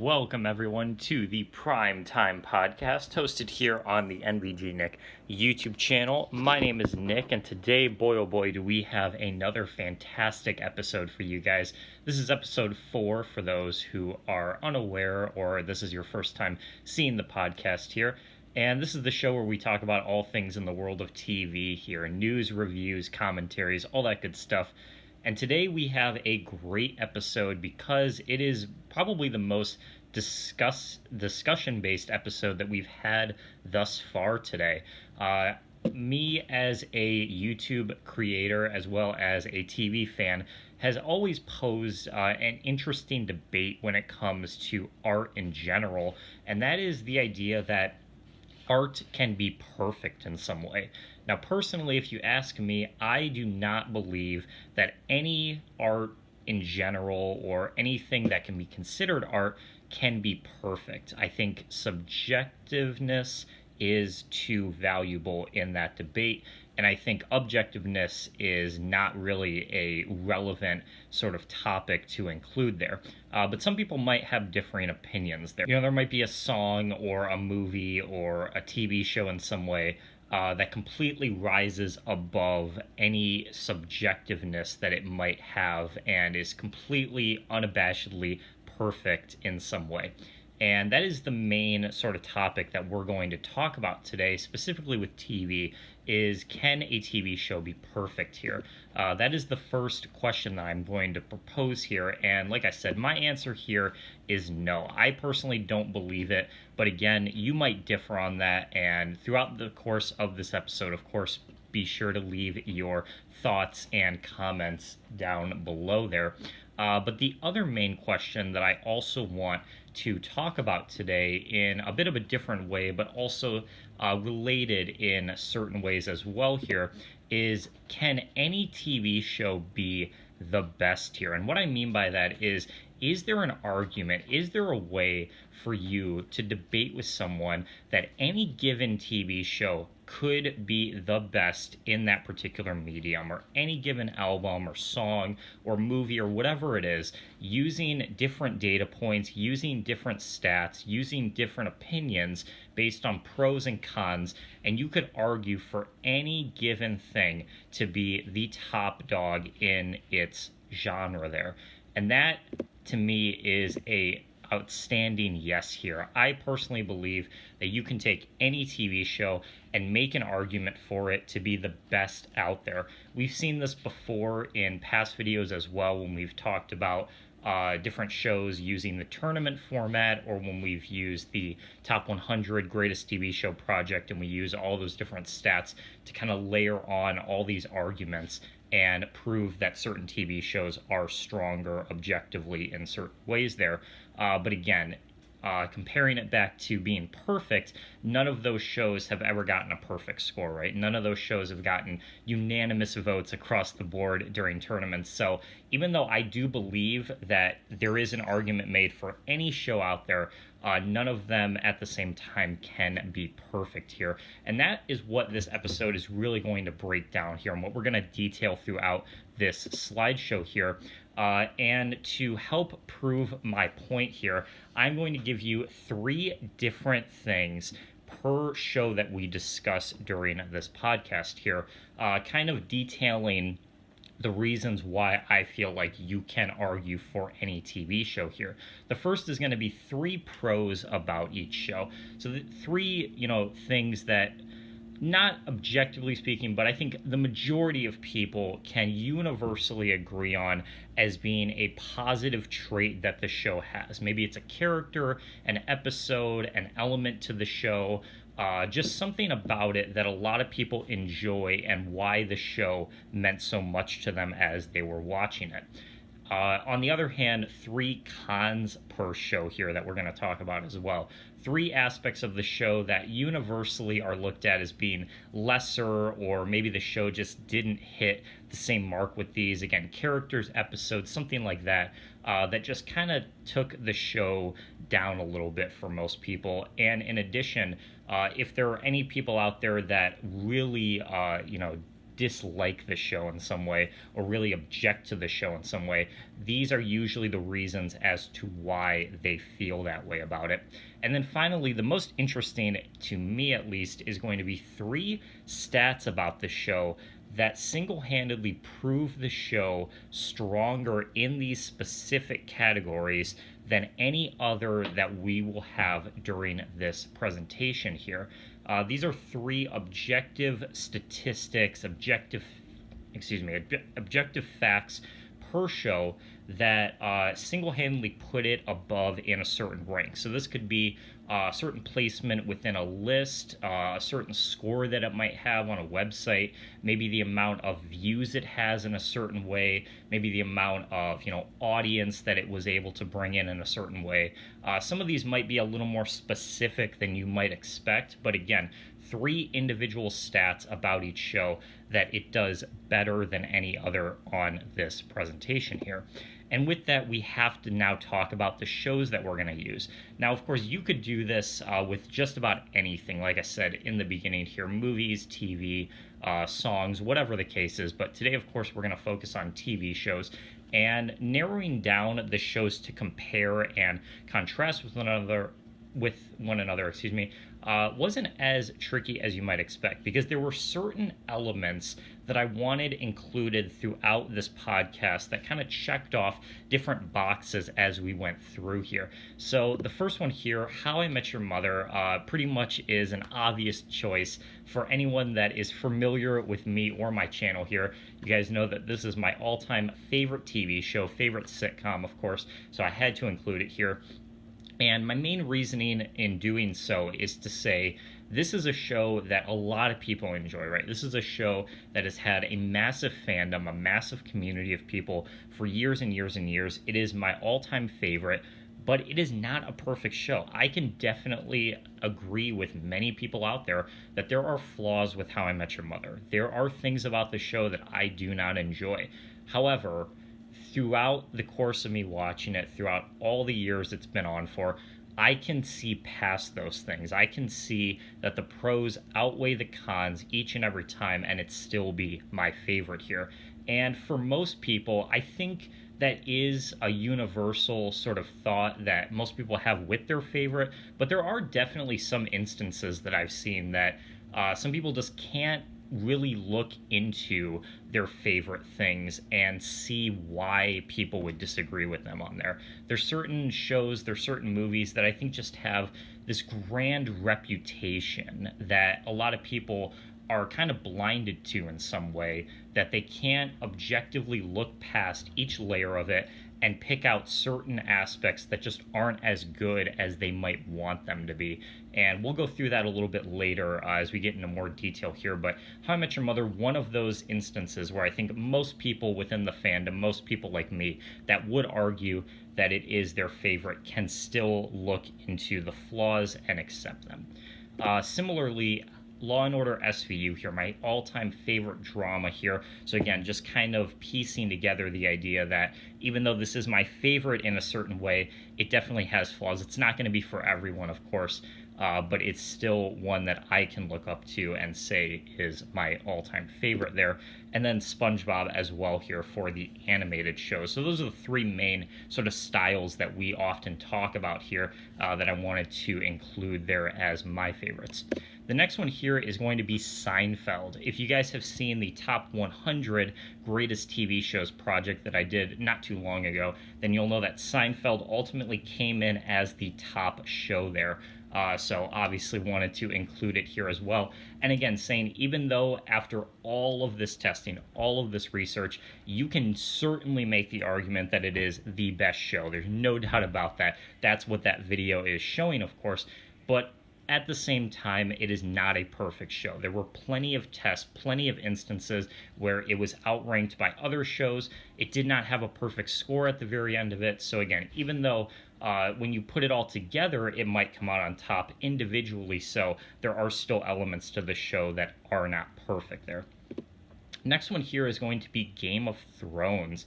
Welcome everyone to the Prime Time Podcast, hosted here on the NBG Nick YouTube channel. My name is Nick, and today, boy oh boy, do we have another fantastic episode for you guys. This is episode 4 for those who are unaware or this is your first time seeing the podcast here. And this is the show where we talk about all things in the world of TV here, news, reviews, commentaries, all that good stuff. And today we have a great episode because it is probably the most discussion-based episode that we've had thus far today. Me as a YouTube creator as well as a TV fan has always posed an interesting debate when it comes to art in general, and that is the idea that art can be perfect in some way. Now, personally, if you ask me, I do not believe that any art in general or anything that can be considered art can be perfect. I think subjectiveness is too valuable in that debate, and I think objectiveness is not really a relevant sort of topic to include there. But some people might have differing opinions there. There might be a song or a movie or a TV show in some way that completely rises above any subjectiveness that it might have and is completely unabashedly perfect in some way. And that is the main sort of topic that we're going to talk about today, specifically with TV, is can a TV show be perfect here? That is the first question that I'm going to propose here. And like I said, my answer here is no. I personally don't believe it. But again, you might differ on that. And throughout the course of this episode, of course, be sure to leave your thoughts and comments down below there. But the other main question that I also want to talk about today in a bit of a different way, but also related in certain ways as well here, is can any TV show be the best here? And what I mean by that is there an argument, is there a way for you to debate with someone that any given TV show could be the best in that particular medium, or any given album or song or movie or whatever it is, using different data points, using different stats, using different opinions based on pros and cons, and you could argue for any given thing to be the top dog in its genre there. And that, to me, is a outstanding yes here. I personally believe that you can take any TV show and make an argument for it to be the best out there. We've seen this before in past videos as well when we've talked about different shows using the tournament format, or when we've used the top 100 greatest TV show project and we use all those different stats to kind of layer on all these arguments and prove that certain TV shows are stronger objectively in certain ways there. But again, comparing it back to being perfect, none of those shows have ever gotten a perfect score, right? None of those shows have gotten unanimous votes across the board during tournaments. So even though I do believe that there is an argument made for any show out there, none of them at the same time can be perfect here. And that is what this episode is really going to break down here, and what we're going to detail throughout this slideshow here. And to help prove my point here, I'm going to give you 3 different things per show that we discuss during this podcast here, kind of detailing the reasons why I feel like you can argue for any TV show here. The first is going to be 3 pros about each show. So the 3, things that, not objectively speaking, but I think the majority of people can universally agree on as being a positive trait that the show has. Maybe it's a character, an episode, an element to the show, just something about it that a lot of people enjoy and why the show meant so much to them as they were watching it. On the other hand, 3 cons per show here that we're going to talk about as well. 3 aspects of the show that universally are looked at as being lesser, or maybe the show just didn't hit the same mark with these. Again, characters, episodes, something like that, that just kind of took the show down a little bit for most people. And in addition, if there are any people out there that really, dislike the show in some way or really object to the show in some way, these are usually the reasons as to why they feel that way about it. And then finally, the most interesting to me at least is going to be 3 stats about the show that single-handedly prove the show stronger in these specific categories than any other that we will have during this presentation here. These are 3 objective statistics, objective facts per show that single-handedly put it above in a certain rank. So this could be a certain placement within a list, a certain score that it might have on a website, maybe the amount of views it has in a certain way, maybe the amount of audience that it was able to bring in a certain way. Some of these might be a little more specific than you might expect, but again, 3 individual stats about each show that it does better than any other on this presentation here. And with that, we have to now talk about the shows that we're going to use. Now, of course, you could do this with just about anything, like I said in the beginning here, movies, TV, songs, whatever the case is. But today, of course, we're going to focus on TV shows. And narrowing down the shows to compare and contrast with one another, wasn't as tricky as you might expect, because there were certain elements that I wanted included throughout this podcast that kind of checked off different boxes as we went through here. So the first one here, How I Met Your Mother, pretty much is an obvious choice for anyone that is familiar with me or my channel here. You guys know that this is my all-time favorite TV show, favorite sitcom, of course, so I had to include it here. And my main reasoning in doing so is to say this is a show that a lot of people enjoy, right? This is a show that has had a massive fandom, a massive community of people for years and years and years. It is my all-time favorite, but it is not a perfect show. I can definitely agree with many people out there that there are flaws with How I Met Your Mother. There are things about the show that I do not enjoy. However, throughout the course of me watching it, throughout all the years it's been on for, I can see past those things. I can see that the pros outweigh the cons each and every time, and it still be my favorite here. And for most people, I think that is a universal sort of thought that most people have with their favorite, but there are definitely some instances that I've seen that some people just can't really look into their favorite things and see why people would disagree with them on there. There's certain shows, there's certain movies that I think just have this grand reputation that a lot of people are kind of blinded to in some way, that they can't objectively look past each layer of it and pick out certain aspects that just aren't as good as they might want them to be. And we'll go through that a little bit later as we get into more detail here. But How I Met Your Mother, one of those instances where I think most people within the fandom, most people like me, that would argue that it is their favorite, can still look into the flaws and accept them. Similarly, Law & Order SVU here, my all-time favorite drama here. So again, just kind of piecing together the idea that even though this is my favorite in a certain way, it definitely has flaws. It's not going to be for everyone, of course, but it's still one that I can look up to and say is my all-time favorite there. And then Spongebob as well here for the animated show. So those are the 3 main sort of styles that we often talk about here that I wanted to include there as my favorites. The next one here is going to be Seinfeld. If you guys have seen the top 100 greatest TV shows project that I did not too long ago, then you'll know that Seinfeld ultimately came in as the top show there. So obviously wanted to include it here as well. And again, saying even though after all of this testing, all of this research, you can certainly make the argument that it is the best show. There's no doubt about that. That's what that video is showing, of course. But at the same time, it is not a perfect show. There were plenty of tests, plenty of instances where it was outranked by other shows. It did not have a perfect score at the very end of it. So again, even though when you put it all together, it might come out on top individually, so there are still elements to the show that are not perfect there. Next one here is going to be Game of Thrones.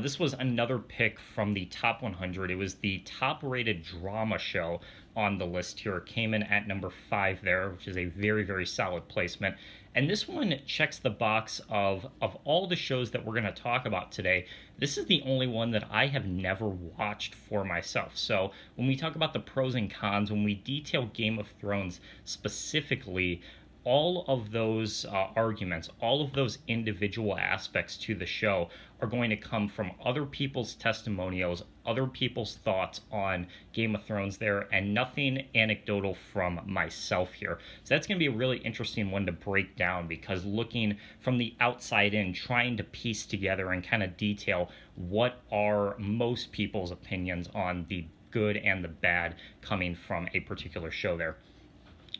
This was another pick from the top 100. It was the top rated drama show on the list here. It came in at number 5 there, which is a very, very solid placement. And this one checks the box of all the shows that we're going to talk about today. This is the only one that I have never watched for myself. So when we talk about the pros and cons, when we detail Game of Thrones specifically, all of those arguments, all of those individual aspects to the show are going to come from other people's testimonials, other people's thoughts on Game of Thrones there, and nothing anecdotal from myself here. So that's going to be a really interesting one to break down, because looking from the outside in, trying to piece together and kind of detail what are most people's opinions on the good and the bad coming from a particular show there.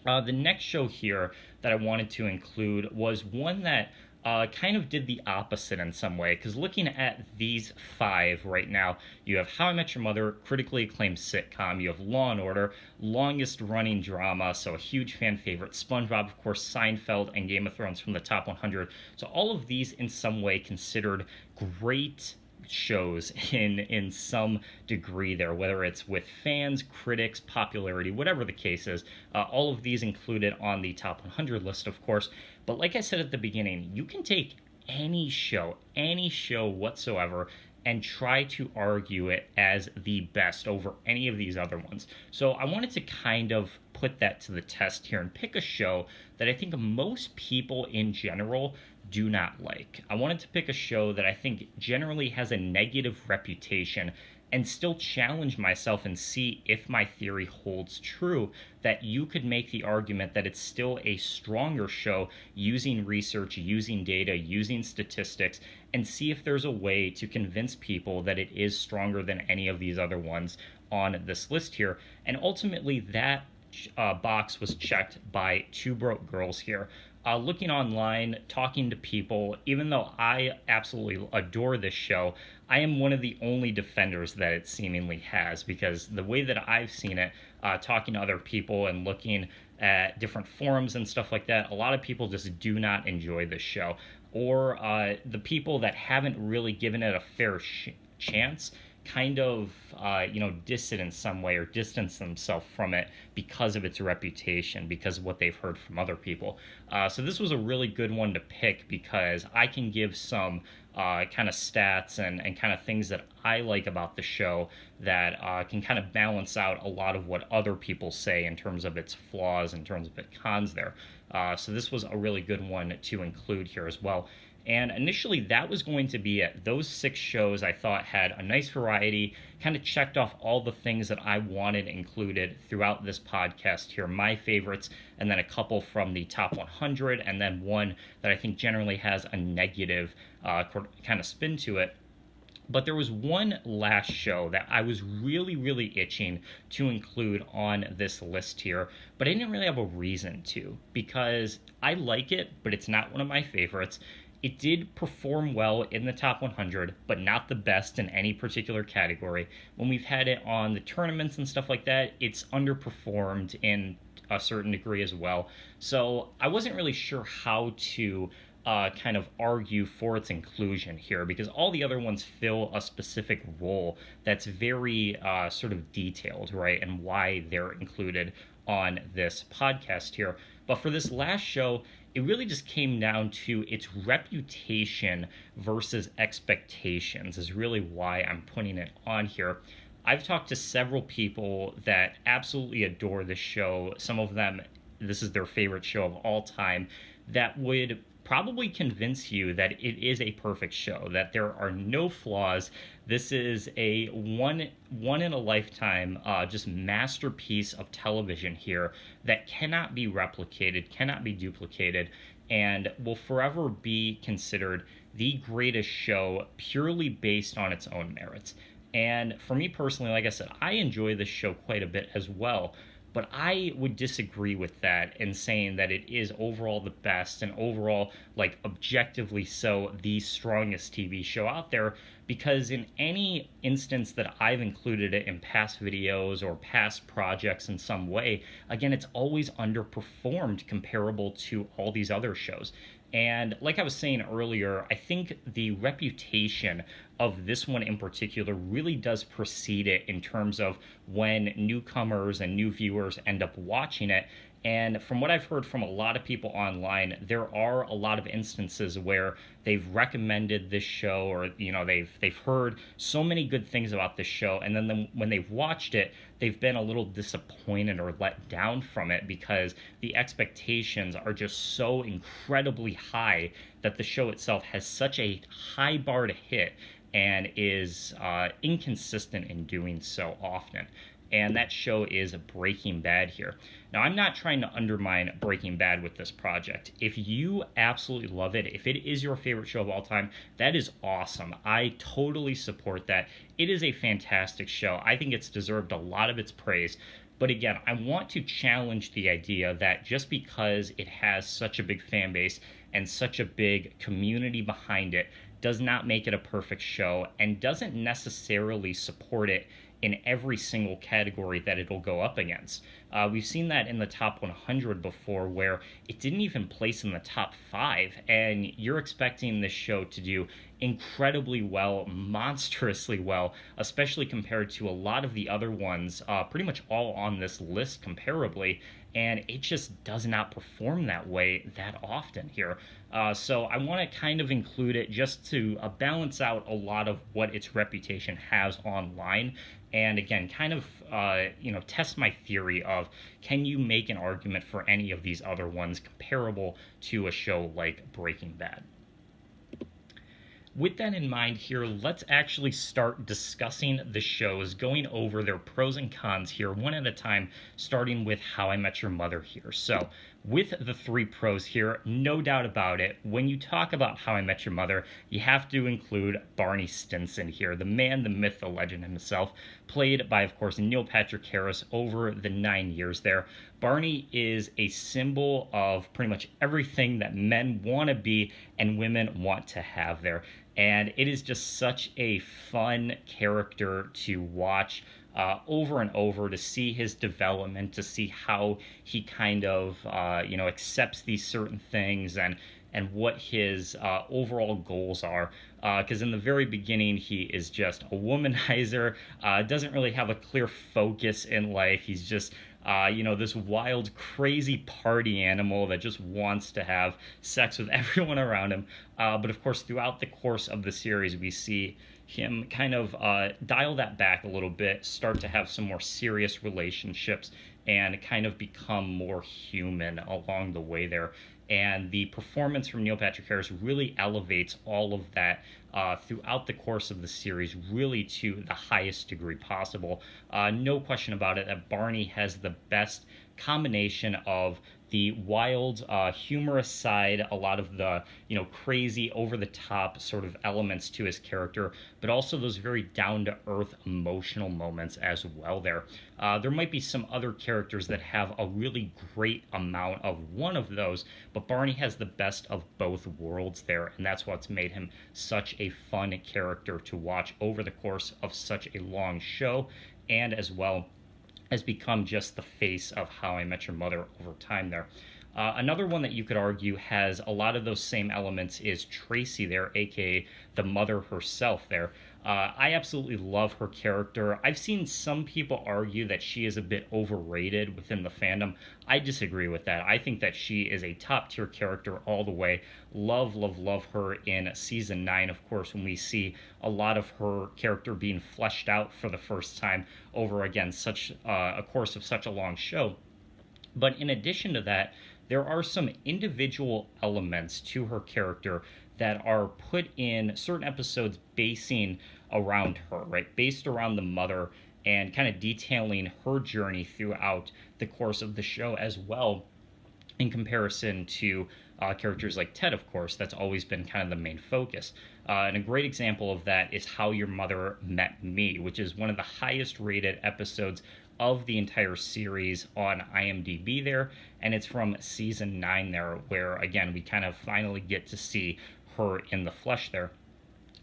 The next show here that I wanted to include was one that kind of did the opposite in some way, because looking at these 5 right now, you have How I Met Your Mother, critically acclaimed sitcom, you have Law and Order, longest running drama, so a huge fan favorite, SpongeBob, of course, Seinfeld, and Game of Thrones from the top 100. So all of these in some way considered great shows in some degree there, whether it's with fans, critics, popularity, whatever the case is. All of these included on the top 100 list, of course. But like I said at the beginning, you can take any show whatsoever, and try to argue it as the best over any of these other ones. So I wanted to kind of put that to the test here and pick a show that I think most people in general do not like. I wanted to pick a show that I think generally has a negative reputation, and still challenge myself and see if my theory holds true, that you could make the argument that it's still a stronger show using research, using data, using statistics, and see if there's a way to convince people that it is stronger than any of these other ones on this list here. And ultimately, that box was checked by Two Broke Girls here. Looking online, talking to people, even though I absolutely adore this show, I am one of the only defenders that it seemingly has, because the way that I've seen it, talking to other people and looking at different forums and stuff like that, a lot of people just do not enjoy this show. Or the people that haven't really given it a fair chance kind of distant in some way, or distance themselves from it because of its reputation, because of what they've heard from other people. So this was a really good one to pick, because I can give some kind of stats and kind of things that I like about the show that can kind of balance out a lot of what other people say in terms of its flaws, in terms of its cons there. So this was a really good one to include here as well. And initially, that was going to be it. Those 6 shows I thought had a nice variety, kind of checked off all the things that I wanted included throughout this podcast here, my favorites, and then a couple from the top 100, and then one that I think generally has a negative kind of spin to it. But there was one last show that I was really, really itching to include on this list here, but I didn't really have a reason to, because I like it, but it's not one of my favorites. It did perform well in the top 100, but not the best in any particular category. When we've had it on the tournaments and stuff like that, it's underperformed in a certain degree as well. So I wasn't really sure how to kind of argue for its inclusion here, because all the other ones fill a specific role that's very sort of detailed, right, and why they're included on this podcast here. But for this last show, it really just came down to its reputation versus expectations is really why I'm putting it on here. I've talked to several people that absolutely adore this show. Some of them, this is their favorite show of all time, that would probably convince you that it is a perfect show, that there are no flaws. This is a one in a lifetime just masterpiece of television here that cannot be replicated, cannot be duplicated, and will forever be considered the greatest show purely based on its own merits. And for me personally, like I said, I enjoy this show quite a bit as well. But I would disagree with that in saying that it is overall the best and overall, like, objectively so, the strongest TV show out there, because in any instance that I've included it in past videos or past projects in some way, again, it's always underperformed comparable to all these other shows. And like I was saying earlier, I think the reputation of this one in particular really does precede it in terms of when newcomers and new viewers end up watching it. And from what I've heard from a lot of people online, there are a lot of instances where they've recommended this show, or they've heard so many good things about this show, and then when they've watched it, they've been a little disappointed or let down from it because the expectations are just so incredibly high that the show itself has such a high bar to hit and is inconsistent in doing so often. And that show is Breaking Bad here. Now, I'm not trying to undermine Breaking Bad with this project. If you absolutely love it, if it is your favorite show of all time, that is awesome. I totally support that. It is a fantastic show. I think it's deserved a lot of its praise. But again, I want to challenge the idea that just because it has such a big fan base and such a big community behind it does not make it a perfect show and doesn't necessarily support it in every single category that it'll go up against. We've seen that in the top 100 before, where it didn't even place in the top 5, and you're expecting this show to do incredibly well, monstrously well, especially compared to a lot of the other ones, pretty much all on this list comparably, and it just does not perform that way that often here. So I want to kind of include it just to balance out a lot of what its reputation has online, and again, kind of test my theory of, can you make an argument for any of these other ones comparable to a show like Breaking Bad? With that in mind here, let's actually start discussing the shows, going over their pros and cons here one at a time, starting with How I Met Your Mother here. So, with the 3 pros here, no doubt about it, when you talk about How I Met Your Mother, you have to include Barney Stinson here, the man, the myth, the legend himself, played by, of course, Neil Patrick Harris over the 9 years there. Barney is a symbol of pretty much everything that men want to be and women want to have there. And it is just such a fun character to watch over and over, to see his development, to see how he kind of, accepts these certain things and what his overall goals are. Because in the very beginning, he is just a womanizer, doesn't really have a clear focus in life. He's just this wild, crazy party animal that just wants to have sex with everyone around him. But of course, throughout the course of the series, we see him kind of dial that back a little bit, start to have some more serious relationships, and kind of become more human along the way there. And the performance from Neil Patrick Harris really elevates all of that throughout the course of the series, really to the highest degree possible. No question about it that Barney has the best combination of the wild, humorous side, a lot of the, crazy, over-the-top sort of elements to his character, but also those very down-to-earth emotional moments as well there. There might be some other characters that have a really great amount of one of those, but Barney has the best of both worlds there, and that's what's made him such a fun character to watch over the course of such a long show, and as well has become just the face of How I Met Your Mother over time there. Another one that you could argue has a lot of those same elements is Tracy there, aka the mother herself there. I absolutely love her character. I've seen some people argue that she is a bit overrated within the fandom. I disagree with that. I think that she is a top tier character all the way. Love, love, love her in season 9, of course, when we see a lot of her character being fleshed out for the first time over, again, such a course of such a long show. But in addition to that, there are some individual elements to her character that are put in certain episodes basing around her, right? Based around the mother, and kind of detailing her journey throughout the course of the show as well, in comparison to characters like Ted, of course. That's always been kind of the main focus. And a great example of that is How Your Mother Met Me, which is one of the highest rated episodes of the entire series on IMDb there, and it's from season 9 there, where again we kind of finally get to see her in the flesh there.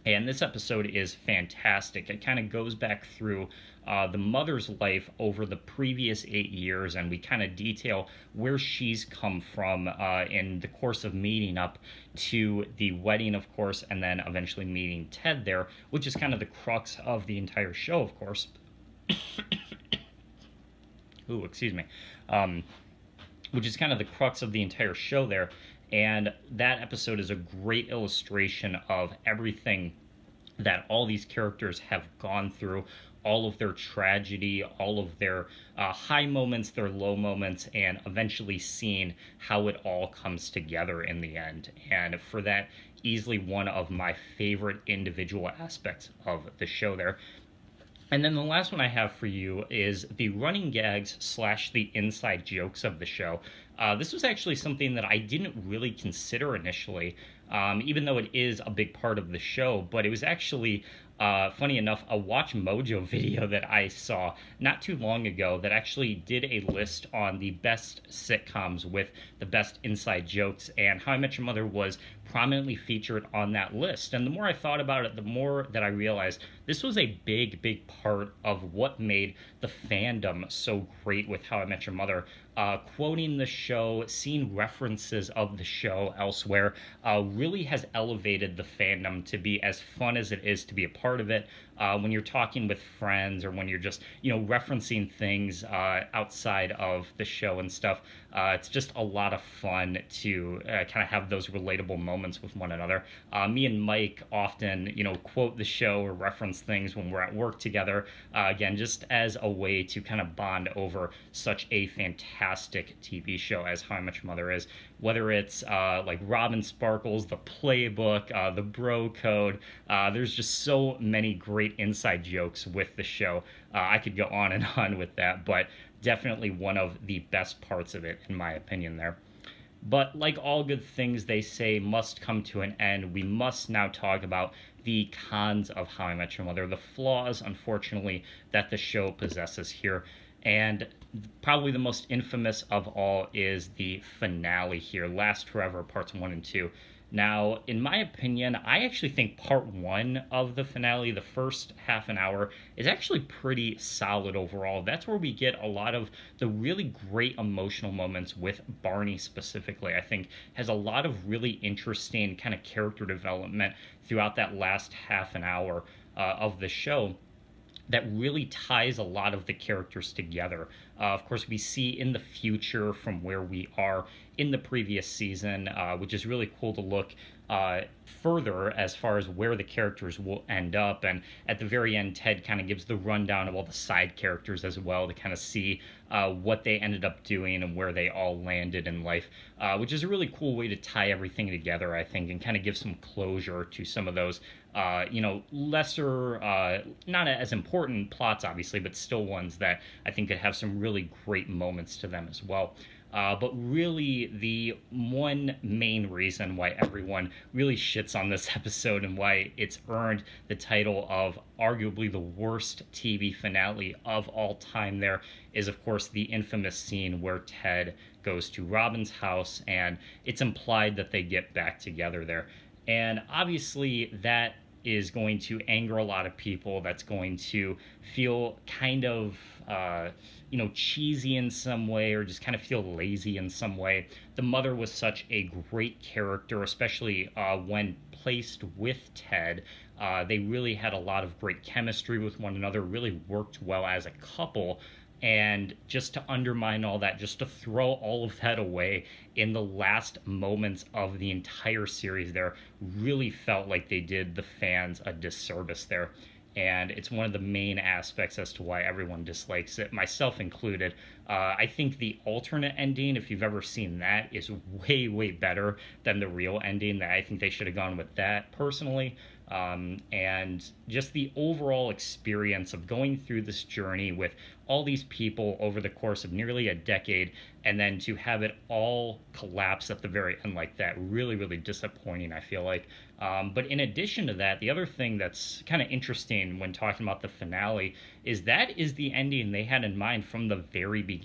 And this episode is fantastic. It kind of goes back through the mother's life over the previous 8 years, and we kind of detail where she's come from in the course of meeting up to the wedding, of course, and then eventually meeting Ted there, which is kind of the crux of the entire show, of course. Ooh, excuse me. Um, which is kind of the crux of the entire show there. And that episode is a great illustration of everything that all these characters have gone through, all of their tragedy, all of their high moments, their low moments, and eventually seeing how it all comes together in the end. And for that, easily one of my favorite individual aspects of the show there. And then the last one I have for you is the running gags slash the inside jokes of the show. This was actually something that I didn't really consider initially, even though it is a big part of the show, but it was actually, funny enough, a Watch Mojo video that I saw not too long ago that actually did a list on the best sitcoms with the best inside jokes, and How I Met Your Mother was prominently featured on that list. And the more I thought about it, the more that I realized this was a big, big part of what made the fandom so great with How I Met Your Mother. Quoting the show, seeing references of the show elsewhere, really has elevated the fandom to be as fun as it is to be a part of it. When you're talking with friends or when you're just, referencing things outside of the show and stuff, it's just a lot of fun to kind of have those relatable moments with one another. Me and Mike often, quote the show or reference things when we're at work together. Again, just as a way to kind of bond over such a fantastic TV show as How I Met Your Mother is. Whether it's like Robin Sparkles, the Playbook, the Bro Code, there's just so many great inside jokes with the show. I could go on and on with that, but definitely one of the best parts of it, in my opinion, there. But like all good things, they say must come to an end. We must now talk about the cons of How I Met Your Mother, the flaws, unfortunately, that the show possesses here. And probably the most infamous of all is the finale here, Last Forever, parts 1 and 2. Now, in my opinion, I actually think part 1 of the finale, the first half an hour, is actually pretty solid overall. That's where we get a lot of the really great emotional moments with Barney specifically. I think has a lot of really interesting kind of character development throughout that last half an hour of the show that really ties a lot of the characters together. Of course, we see in the future from where we are in the previous season, which is really cool to look further as far as where the characters will end up. And at the very end, Ted kind of gives the rundown of all the side characters as well to kind of see what they ended up doing and where they all landed in life, which is a really cool way to tie everything together, I think, and kind of give some closure to some of those lesser, not as important plots, obviously, but still ones that I think could have some really great moments to them as well. But really, the one main reason why everyone really shits on this episode and why it's earned the title of arguably the worst TV finale of all time there is, of course, the infamous scene where Ted goes to Robin's house and it's implied that they get back together there. And obviously, that is going to anger a lot of people. That's going to feel kind of, cheesy in some way, or just kind of feel lazy in some way. The mother was such a great character, especially when placed with Ted. They really had a lot of great chemistry with one another, really worked well as a couple. And just to undermine all that, just to throw all of that away in the last moments of the entire series there, really felt like they did the fans a disservice there. And it's one of the main aspects as to why everyone dislikes it, myself included. I think the alternate ending, if you've ever seen that, is way, way better than the real ending. That I think they should have gone with that, personally. And just the overall experience of going through this journey with all these people over the course of nearly a decade, and then to have it all collapse at the very end like that, really, really disappointing, I feel like. But in addition to that, the other thing that's kind of interesting when talking about the finale is that is the ending they had in mind from the very beginning.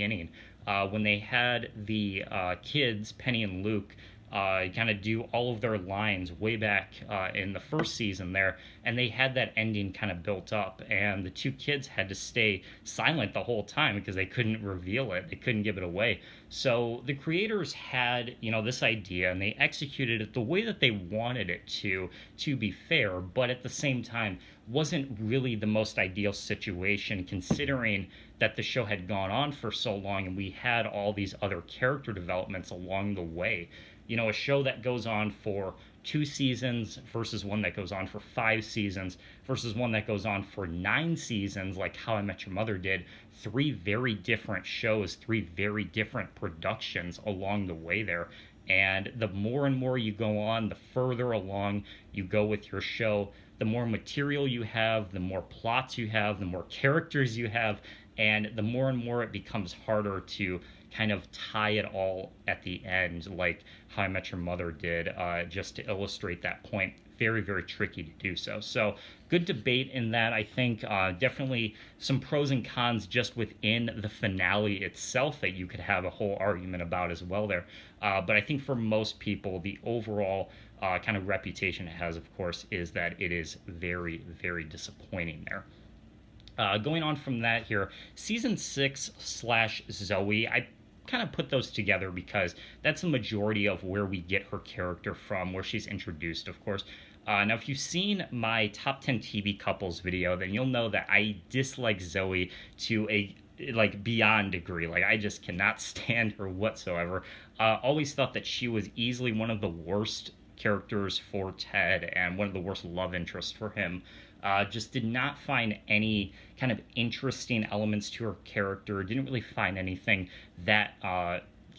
When they had the kids, Penny and Luke, kind of do all of their lines way back in the first season there, and they had that ending kind of built up, and the two kids had to stay silent the whole time because they couldn't reveal it, they couldn't give it away. So the creators had, this idea, and they executed it the way that they wanted it to be fair, but at the same time wasn't really the most ideal situation considering that the show had gone on for so long and we had all these other character developments along the way. A show that goes on for 2 seasons versus one that goes on for 5 seasons versus one that goes on for 9 seasons, like How I Met Your Mother did. Three very different shows, three very different productions along the way there. And the more and more you go on, the further along you go with your show, the more material you have, the more plots you have, the more characters you have, and the more and more it becomes harder to kind of tie it all at the end, like How I Met Your Mother did, just to illustrate that point. Very, very tricky to do so. So, good debate in that. I think definitely some pros and cons just within the finale itself that you could have a whole argument about as well there. But I think for most people, the overall kind of reputation it has, of course, is that it is very, very disappointing there. Going on from that here, season 6 slash Zoe, I kind of put those together because that's the majority of where we get her character from, where she's introduced, of course. Now, if you've seen my top 10 TV couples video, then you'll know that I dislike Zoe to a beyond degree. Like, I just cannot stand her whatsoever. Always thought that she was easily one of the worst characters for Ted and one of the worst love interests for him. Just did not find any kind of interesting elements to her character. Didn't really find anything that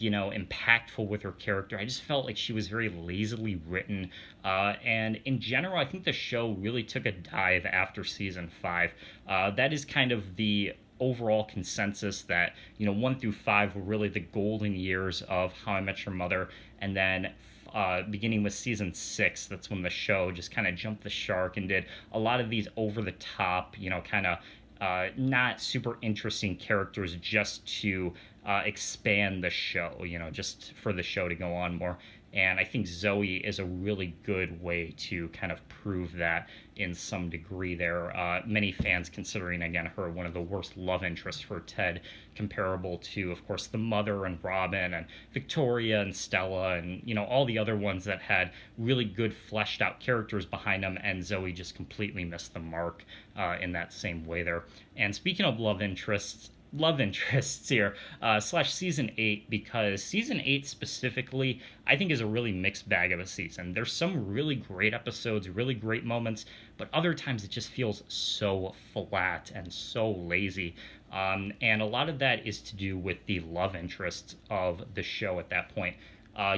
impactful with her character. I just felt like she was very lazily written. And in general, I think the show really took a dive after season 5. That is kind of the overall consensus that 1 through 5 were really the golden years of How I Met Your Mother, and then beginning with season 6, that's when the show just kind of jumped the shark and did a lot of these over the top, kind of not super interesting characters just to expand the show, just for the show to go on more. And I think Zoe is a really good way to kind of prove that in some degree there. Many fans considering, again, her one of the worst love interests for Ted, comparable to, of course, the mother and Robin and Victoria and Stella and, all the other ones that had really good fleshed out characters behind them. And Zoe just completely missed the mark in that same way there. And speaking of love interests here, slash season 8, because season 8 specifically I think is a really mixed bag of a season. There's some really great episodes, really great moments, but other times it just feels so flat and so lazy. And a lot of that is to do with the love interests of the show at that point.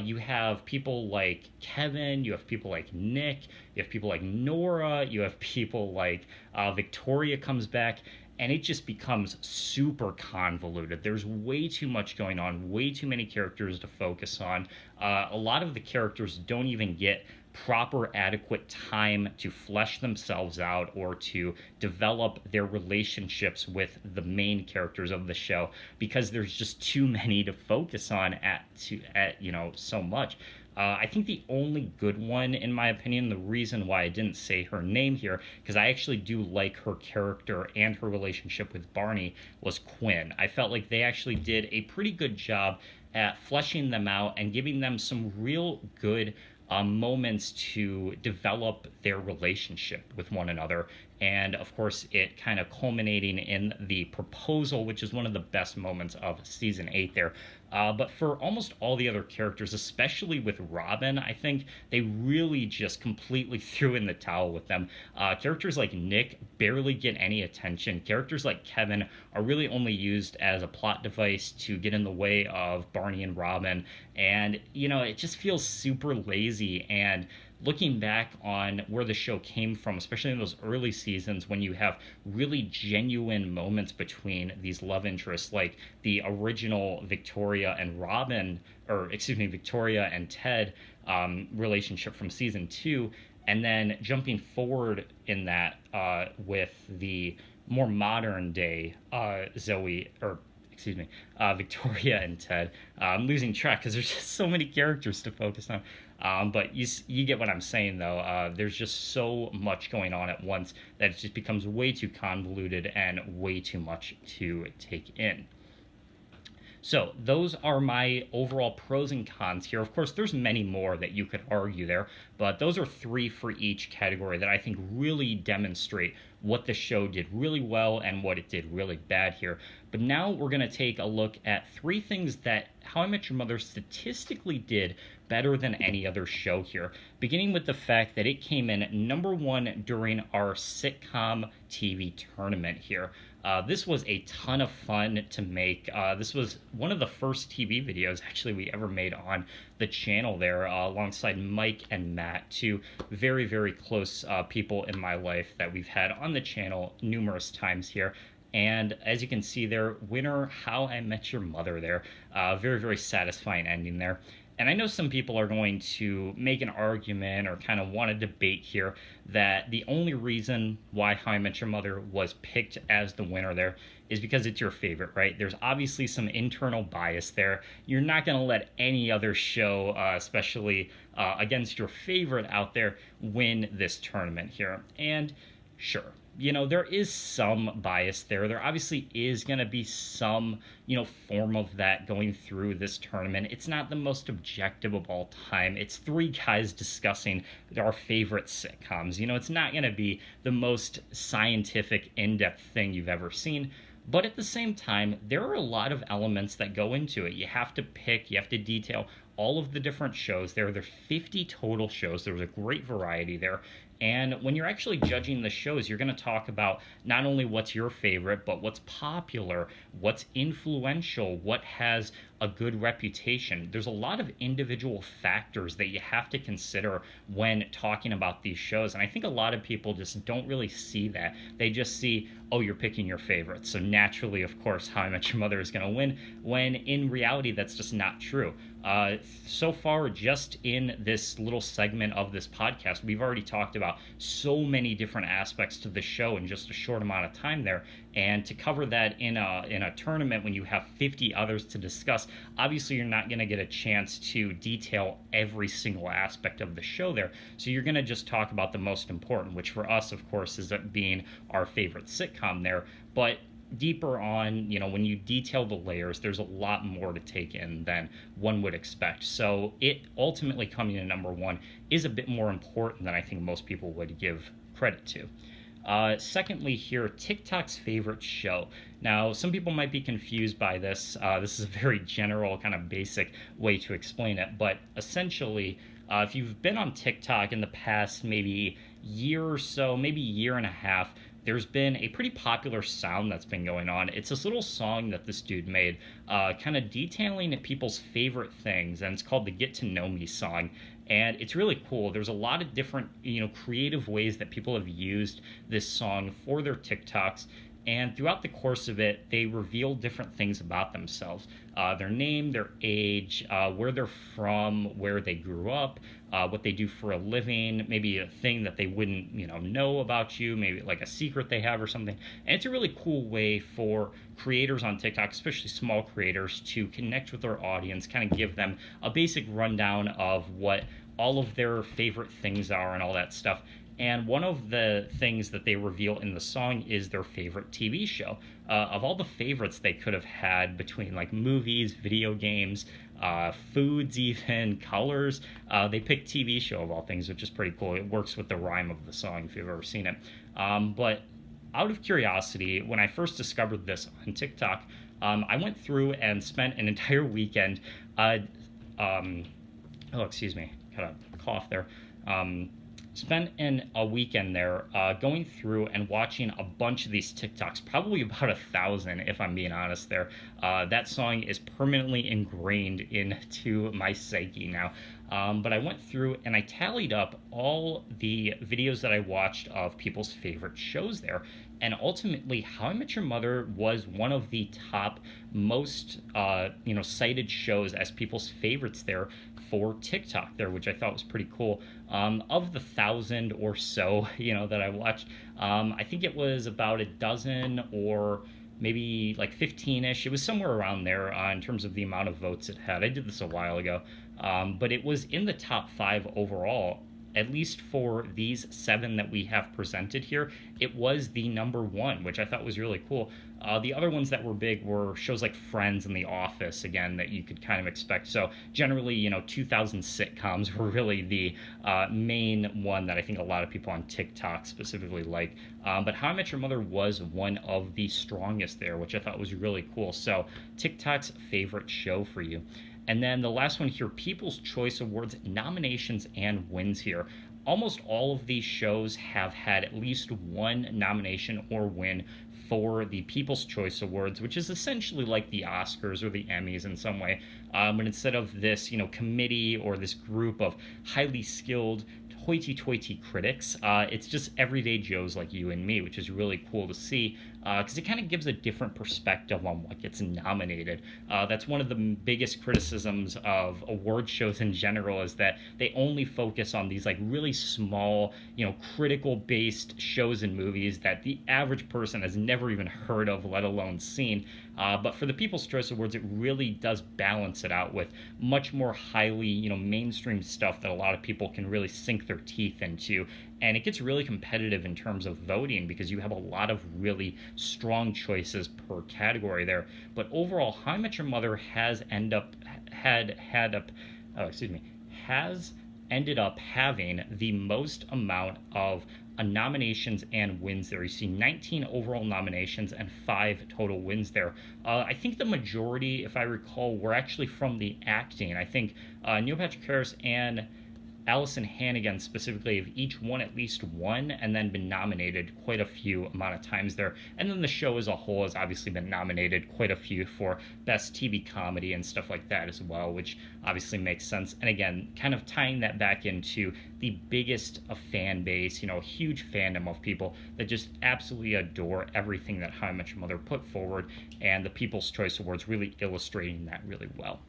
You have people like Kevin, you have people like Nick, you have people like Nora, you have people like Victoria comes back, and it just becomes super convoluted. There's way too much going on, way too many characters to focus on. A lot of the characters don't even get proper, adequate time to flesh themselves out or to develop their relationships with the main characters of the show because there's just too many to focus on at so much. I think the only good one, in my opinion, the reason why I didn't say her name here, because I actually do like her character and her relationship with Barney, was Quinn. I felt like they actually did a pretty good job at fleshing them out and giving them some real good moments to develop their relationship with one another. And of course, it kind of culminating in the proposal, which is one of the best moments of season 8 there. But for almost all the other characters, especially with Robin, I think they really just completely threw in the towel with them. Characters like Nick barely get any attention. Characters like Kevin are really only used as a plot device to get in the way of Barney and Robin. And, it just feels super lazy. And looking back on where the show came from, especially in those early seasons when you have really genuine moments between these love interests, like the original Victoria and Victoria and Ted relationship from season 2, and then jumping forward in that with the more modern day excuse me, Victoria and Ted. I'm losing track because there's just so many characters to focus on. But you get what I'm saying, though. There's just so much going on at once that it just becomes way too convoluted and way too much to take in. So those are my overall pros and cons here. Of course, there's many more that you could argue there, but those are three for each category that I think really demonstrate what the show did really well and what it did really bad here. But now we're going to take a look at three things that How I Met Your Mother statistically did better than any other show here, beginning with the fact that it came in number one during our sitcom TV tournament here. This was a ton of fun to make. This was one of the first TV videos actually we ever made on the channel there, alongside Mike and Matt, two very, very close people in my life that we've had on the channel numerous times here. And as you can see there, winner How I Met Your Mother there. Very, very satisfying ending there. And I know some people are going to make an argument or kind of want to debate here that the only reason why How I Met Your Mother was picked as the winner there is because it's your favorite, right? There's obviously some internal bias there. You're not going to let any other show, especially against your favorite out there, win this tournament here. And sure, there is some bias there. There obviously is going to be some, form of that going through this tournament. It's not the most objective of all time. It's three guys discussing our favorite sitcoms. It's not going to be the most scientific, in-depth thing you've ever seen. But at the same time, there are a lot of elements that go into it. You have to detail all of the different shows. There are 50 total shows. There was a great variety there. And when you're actually judging the shows, you're going to talk about not only what's your favorite, but what's popular, what's influential, what has a good reputation. There's a lot of individual factors that you have to consider when talking about these shows. And I think a lot of people just don't really see that. They just see, oh, you're picking your favorite. So naturally, of course, How I Met Your Mother is going to win, when in reality, that's just not true. So far, just in this little segment of this podcast, we've already talked about so many different aspects to the show in just a short amount of time there. And to cover that in a tournament when you have 50 others to discuss, obviously you're not going to get a chance to detail every single aspect of the show there. So you're going to just talk about the most important, which for us, of course, is being our favorite sitcom there. But deeper on, when you detail the layers, there's a lot more to take in than one would expect. So it ultimately coming in number one is a bit more important than I think most people would give credit to. Secondly here, TikTok's favorite show. Now, some people might be confused by this. This is a very general, kind of basic way to explain it. But essentially, if you've been on TikTok in the past maybe year or so, maybe year and a half, there's been a pretty popular sound that's been going on. It's this little song that this dude made, kind of detailing people's favorite things, and it's called the Get to Know Me song. And it's really cool. There's a lot of different, creative ways that people have used this song for their TikToks. And throughout the course of it, they reveal different things about themselves. Their name, their age, where they're from, where they grew up, what they do for a living, maybe a thing that they wouldn't, know about you, maybe like a secret they have or something. And it's a really cool way for creators on TikTok, especially small creators, to connect with their audience, kind of give them a basic rundown of what all of their favorite things are and all that stuff. And one of the things that they reveal in the song is their favorite TV show. Of all the favorites they could have had between like movies, video games, foods even, colors, they picked TV show of all things, which is pretty cool. It works with the rhyme of the song if you've ever seen it. But out of curiosity, when I first discovered this on TikTok, I went through and spent an entire weekend, excuse me, got a cough there. Spent a weekend there going through and watching a bunch of these TikToks, probably about 1,000 if I'm being honest there. That song is permanently ingrained into my psyche now. But I went through and I tallied up all the videos that I watched of people's favorite shows there. And ultimately, How I Met Your Mother was one of the top most cited shows as people's favorites there for TikTok there, which I thought was pretty cool. Of the 1,000 or so, that I watched, I think it was about a dozen or maybe like 15-ish. It was somewhere around there in terms of the amount of votes it had. I did this a while ago, but it was in the top 5 overall. At least for these 7 that we have presented here, it was the number 1, which I thought was really cool. The other ones that were big were shows like Friends and The Office, again, that you could kind of expect. So generally, 2000 sitcoms were really the main one that I think a lot of people on TikTok specifically like. But How I Met Your Mother was one of the strongest there, which I thought was really cool. So TikTok's favorite show for you. And then the last one here, People's Choice Awards nominations and wins here. Almost all of these shows have had at least one nomination or win for the People's Choice Awards, which is essentially like the Oscars or the Emmys in some way. But instead of this, committee or this group of highly skilled hoity-toity critics, it's just everyday Joes like you and me, which is really cool to see because it kind of gives a different perspective on what gets nominated. That's one of the biggest criticisms of award shows in general, is that they only focus on these like really small, critical-based shows and movies that the average person has never even heard of, let alone seen. But for the People's Choice Awards, it really does balance it out with much more highly, mainstream stuff that a lot of people can really sink their teeth into. And it gets really competitive in terms of voting because you have a lot of really strong choices per category there. But overall, How I Met Your Mother has ended up having the most amount of nominations and wins there. You see 19 overall nominations and 5 total wins there. I think the majority, if I recall, were actually from the acting. I think Neil Patrick Harris and Allison Hannigan specifically have each won at least one and then been nominated quite a few amount of times there. And then the show as a whole has obviously been nominated quite a few for best TV comedy and stuff like that as well, which obviously makes sense. And again, kind of tying that back into the biggest fan base, huge fandom of people that just absolutely adore everything that How I Met Your Mother put forward, and the People's Choice Awards really illustrating that really well.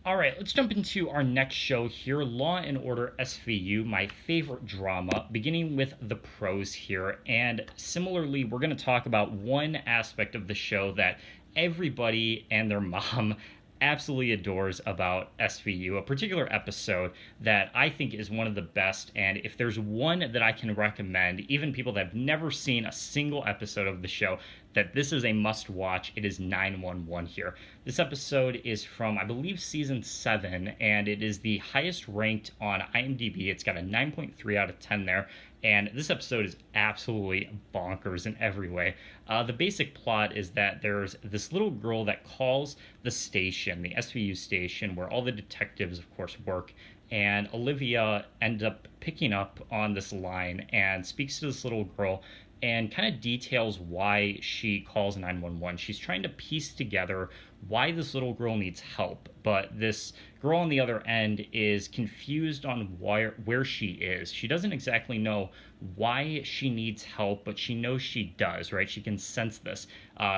All right, let's jump into our next show here, Law and Order SVU, my favorite drama, beginning with the pros here. And similarly, we're going to talk about one aspect of the show that everybody and their mom absolutely adores about SVU, a particular episode that I think is one of the best. And if there's one that I can recommend, even people that have never seen a single episode of the show, that this is a must watch, it is 911 here. This episode is from, I believe, season 7, and it is the highest ranked on IMDb. It's got a 9.3 out of 10 there, and this episode is absolutely bonkers in every way. The basic plot is that there's this little girl that calls the station, the SVU station, where all the detectives, of course, work, and Olivia ends up picking up on this line and speaks to this little girl and kind of details why she calls 911. She's trying to piece together why this little girl needs help, but this girl on the other end is confused on where she is. She doesn't exactly know why she needs help, but she knows she does, right? She can sense this.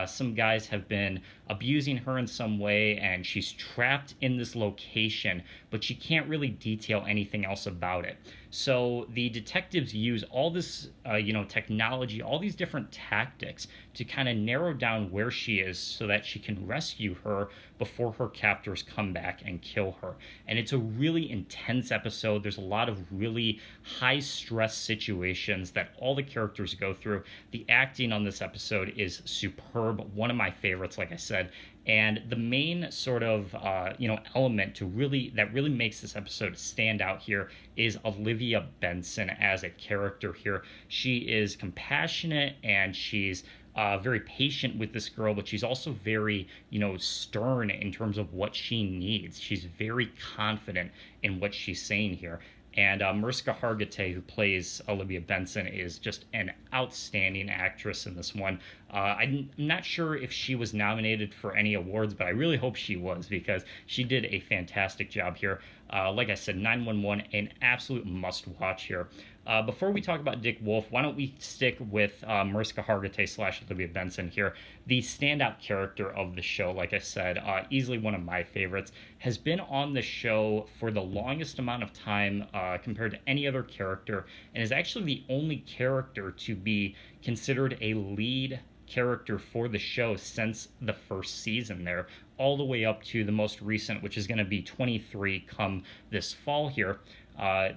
Some guys have been abusing her in some way, and she's trapped in this location, but she can't really detail anything else about it. So the detectives use all this, technology, all these different tactics to kind of narrow down where she is so that she can rescue her before her captors come back and kill her. And it's a really intense episode. There's a lot of really high stress situations that all the characters go through. The acting on this episode is superb, one of my favorites, like I said. And the main sort of element that really makes this episode stand out here is Olivia Benson as a character here. She is compassionate and she's very patient with this girl, but she's also very, stern in terms of what she needs. She's very confident in what she's saying here. And Mariska Hargitay, who plays Olivia Benson, is just an outstanding actress in this one. I'm not sure if she was nominated for any awards, but I really hope she was because she did a fantastic job here. Like I said, 911, an absolute must-watch here. Before we talk about Dick Wolf, why don't we stick with Mariska Hargitay / Olivia Benson here. The standout character of the show, like I said, easily one of my favorites, has been on the show for the longest amount of time compared to any other character, and is actually the only character to be considered a lead character for the show since the first season there, all the way up to the most recent, which is going to be 23 come this fall here.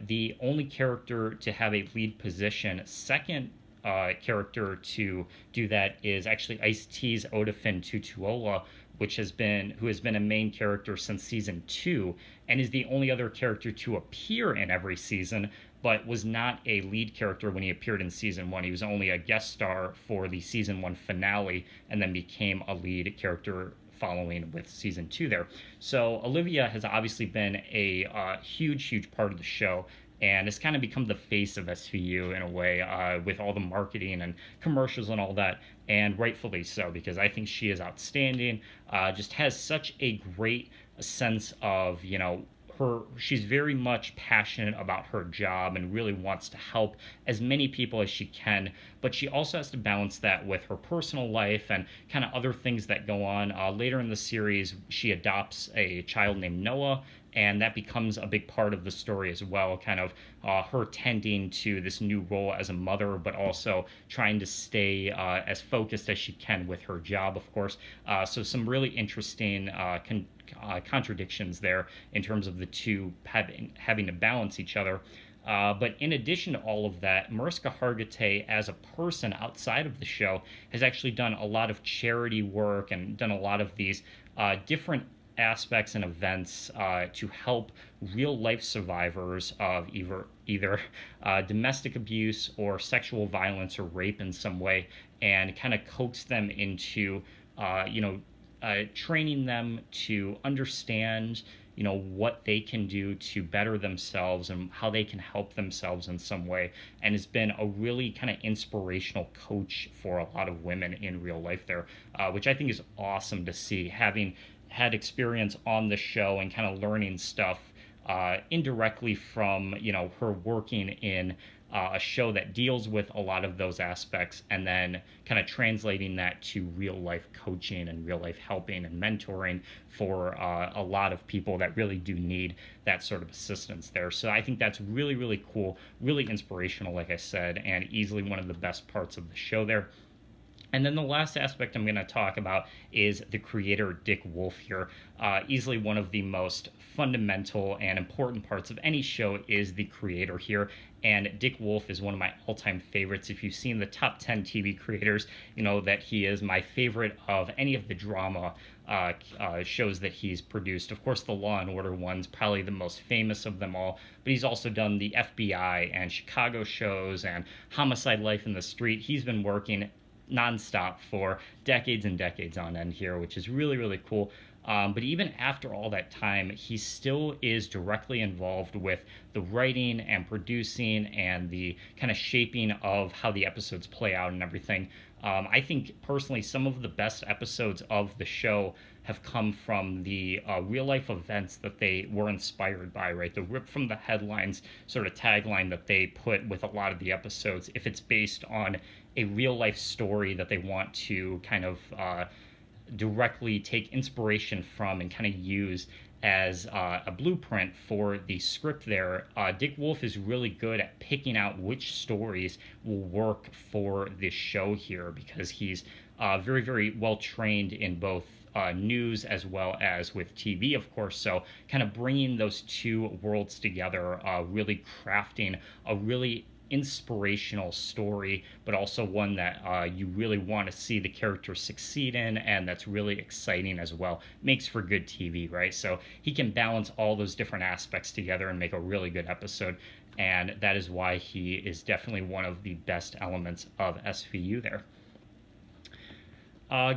The only character to have a lead position, second character to do that, is actually Ice-T's Odafin Tutuola, who has been a main character since season 2 and is the only other character to appear in every season, but was not a lead character when he appeared in season 1. He was only a guest star for the season 1 finale and then became a lead character following with season 2 there. So Olivia has obviously been a huge part of the show, and it's kind of become the face of SVU in a way, with all the marketing and commercials and all that, and rightfully so, because I think she is outstanding. Just has such a great sense of, she's very much passionate about her job and really wants to help as many people as she can, but she also has to balance that with her personal life and kind of other things that go on. Later in the series, she adopts a child named Noah, and that becomes a big part of the story as well, kind of her tending to this new role as a mother, but also trying to stay as focused as she can with her job, of course. So some really interesting contradictions there in terms of the two having to balance each other. But in addition to all of that, Mariska Hargitay, as a person outside of the show, has actually done a lot of charity work and done a lot of these different aspects and events to help real life survivors of either domestic abuse or sexual violence or rape in some way, and kind of coax them into training them to understand what they can do to better themselves and how they can help themselves in some way, and has been a really kind of inspirational coach for a lot of women in real life there, which I think is awesome to see, having had experience on the show and kind of learning stuff indirectly from her working in a show that deals with a lot of those aspects, and then kind of translating that to real life coaching and real life helping and mentoring for a lot of people that really do need that sort of assistance there. So I think that's really cool, really inspirational, like I said, and easily one of the best parts of the show there. And then the last aspect I'm going to talk about is the creator, Dick Wolf here. Easily one of the most fundamental and important parts of any show is the creator here. And Dick Wolf is one of my all-time favorites. If you've seen the top 10 TV creators, you know that he is my favorite of any of the drama shows that he's produced. Of course, the Law and Order one's probably the most famous of them all, but he's also done the FBI and Chicago shows and Homicide: Life in the Street. He's been working nonstop for decades and decades on end here, which is really cool. But even after all that time, he still is directly involved with the writing and producing and the kind of shaping of how the episodes play out and everything. I think personally some of the best episodes of the show have come from the real life events that they were inspired by, right? The rip from the headlines sort of tagline that they put with a lot of the episodes, if it's based on a real life story that they want to kind of directly take inspiration from and kind of use as a blueprint for the script there. Dick Wolf is really good at picking out which stories will work for this show here, because he's very well trained in both news as well as with TV, of course. So kind of bringing those two worlds together, really crafting a really inspirational story, but also one that you really want to see the characters succeed in, and that's really exciting as well. Makes for good TV, right? So he can balance all those different aspects together and make a really good episode, and that is why he is definitely one of the best elements of SVU there.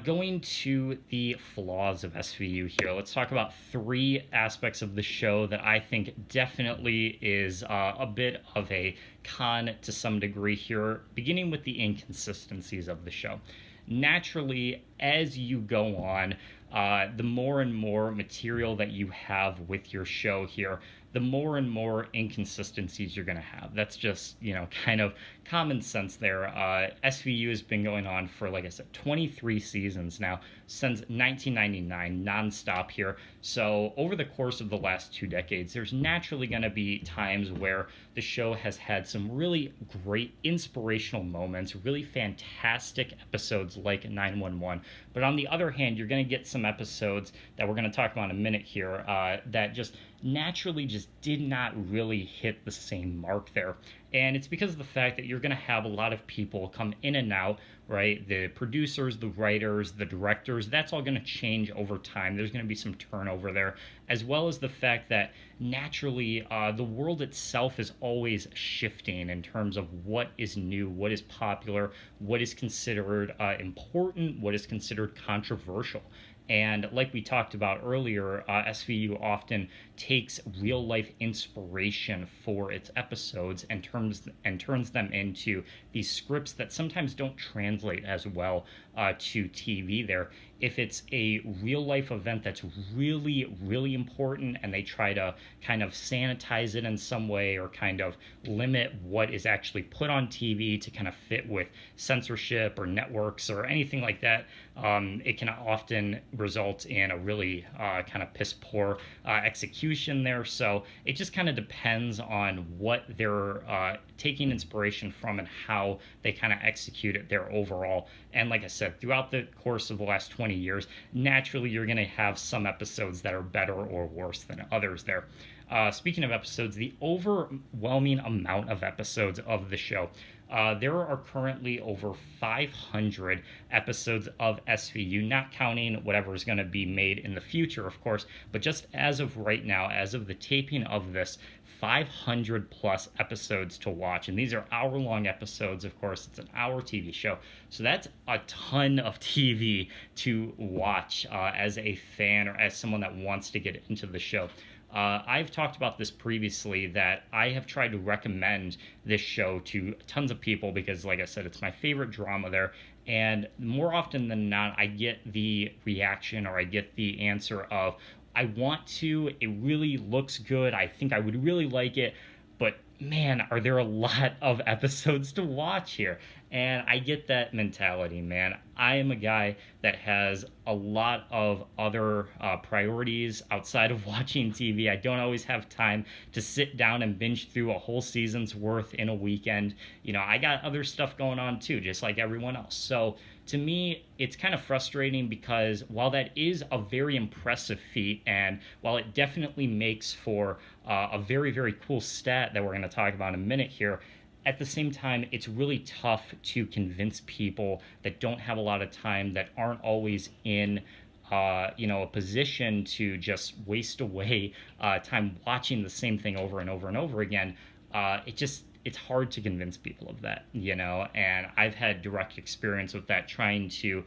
Going to the flaws of SVU here, let's talk about 3 aspects of the show that I think definitely is a bit of a con to some degree here, beginning with the inconsistencies of the show. Naturally, as you go on, the more and more material that you have with your show here, the more and more inconsistencies you're going to have. That's just, kind of common sense there. SVU has been going on for, like I said, 23 seasons now, since 1999, nonstop here. So over the course of the last 2 decades, there's naturally going to be times where the show has had some really great inspirational moments, really fantastic episodes like 911. But on the other hand, you're going to get some episodes that we're going to talk about in a minute here that just naturally just did not really hit the same mark there. And it's because of the fact that you're going to have a lot of people come in and out, right? The producers, the writers, the directors, that's all going to change over time. There's going to be some turnover there, as well as the fact that naturally the world itself is always shifting in terms of what is new, what is popular, what is considered important, what is considered controversial. And like we talked about earlier, SVU often takes real life inspiration for its episodes and turns them into these scripts that sometimes don't translate as well to TV there. If it's a real life event that's really, really important and they try to kind of sanitize it in some way or kind of limit what is actually put on TV to kind of fit with censorship or networks or anything like that, it can often result in a really kind of piss poor execution there. So it just kind of depends on what they're taking inspiration from and how they kind of execute it there overall. And like I said, throughout the course of the last 20 years, naturally you're going to have some episodes that are better or worse than others there. Speaking of episodes, the overwhelming amount of episodes of the show. There are currently over 500 episodes of SVU, not counting whatever is going to be made in the future, of course, but just as of right now, as of the taping of this, 500 plus episodes to watch. And these are hour-long episodes, of course. It's an hour TV show. So that's a ton of TV to watch as a fan or as someone that wants to get into the show. I've talked about this previously, that I have tried to recommend this show to tons of people because, like I said, it's my favorite drama there. And more often than not, I get the reaction or I get the answer of, I want to, it really looks good, I think I would really like it, but man, are there a lot of episodes to watch here? And I get that mentality, man. I am a guy that has a lot of other priorities outside of watching TV. I don't always have time to sit down and binge through a whole season's worth in a weekend. I got other stuff going on too, just like everyone else. So to me, it's kind of frustrating because while that is a very impressive feat, and while it definitely makes for a very, very cool stat that we're going to talk about in a minute here, at the same time, it's really tough to convince people that don't have a lot of time, that aren't always in a position to just waste away time watching the same thing over and over and over again. It's hard to convince people of that, and I've had direct experience with that, trying to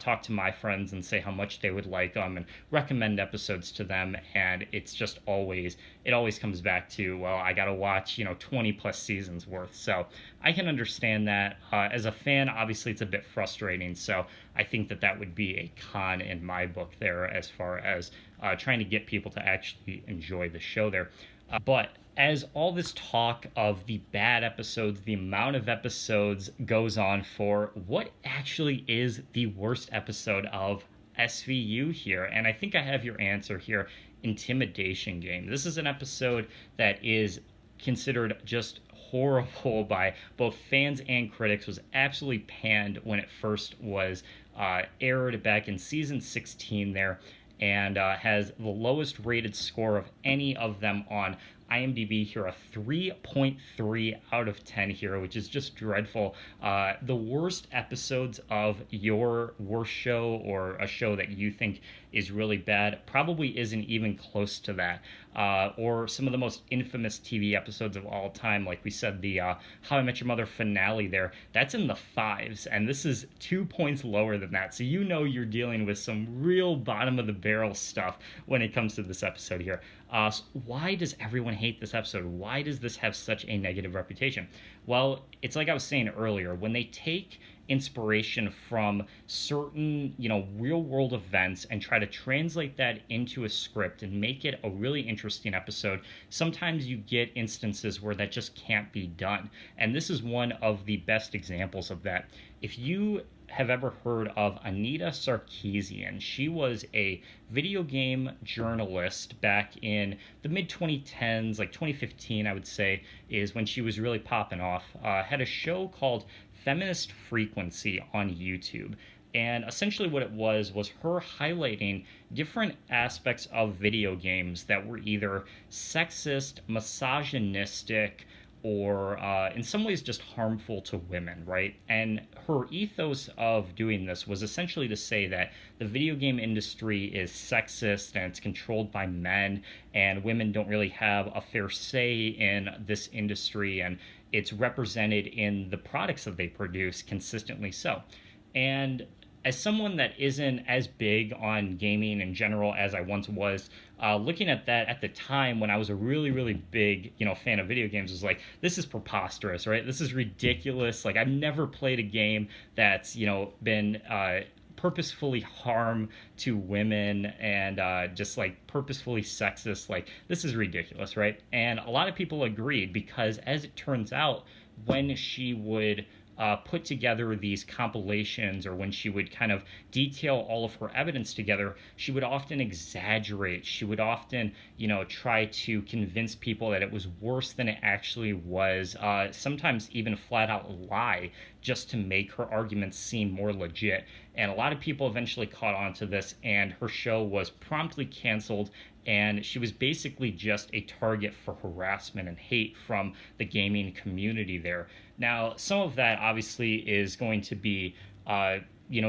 talk to my friends and say how much they would like them and recommend episodes to them, and it always comes back to, well, I gotta watch 20 plus seasons worth. So I can understand that. As a fan, obviously it's a bit frustrating, so I think that would be a con in my book there, as far as trying to get people to actually enjoy the show there. But as all this talk of the bad episodes, the amount of episodes goes on for, what actually is the worst episode of SVU here? And I think I have your answer here: Intimidation Game. This is an episode that is considered just horrible by both fans and critics, was absolutely panned when it first was aired back in season 16 there, and has the lowest rated score of any of them on IMDb here, a 3.3 out of 10 here, which is just dreadful. The worst episodes of your worst show, or a show that you think is really bad, probably isn't even close to that. Or some of the most infamous TV episodes of all time, like we said, the How I Met Your Mother finale there, that's in the fives, and this is 2 points lower than that. So you're dealing with some real bottom of the barrel stuff when it comes to this episode here. So why does everyone hate this episode? Why does this have such a negative reputation? Well, it's like I was saying earlier, when they take inspiration from certain, real world events and try to translate that into a script and make it a really interesting episode, sometimes you get instances where that just can't be done. And this is one of the best examples of that. If you have ever heard of Anita Sarkeesian, she was a video game journalist back in the mid 2010s, like 2015, I would say, is when she was really popping off. Had a show called Feminist Frequency on YouTube. And essentially, what it was her highlighting different aspects of video games that were either sexist, misogynistic, or in some ways just harmful to women, right? And her ethos of doing this was essentially to say that the video game industry is sexist and it's controlled by men, and women don't really have a fair say in this industry, and it's represented in the products that they produce consistently so. And as someone that isn't as big on gaming in general as I once was, looking at that at the time when I was a really, really big, fan of video games, was like, this is preposterous, right? This is ridiculous. Like, I've never played a game that's, been purposefully harm to women and just like purposefully sexist. Like, this is ridiculous, right? And a lot of people agreed because, as it turns out, when she would put together these compilations, or when she would kind of detail all of her evidence together, she would often exaggerate. She would often, try to convince people that it was worse than it actually was, sometimes even flat out lie, just to make her arguments seem more legit. And a lot of people eventually caught on to this, and her show was promptly canceled, and she was basically just a target for harassment and hate from the gaming community there. Now, some of that obviously is going to be,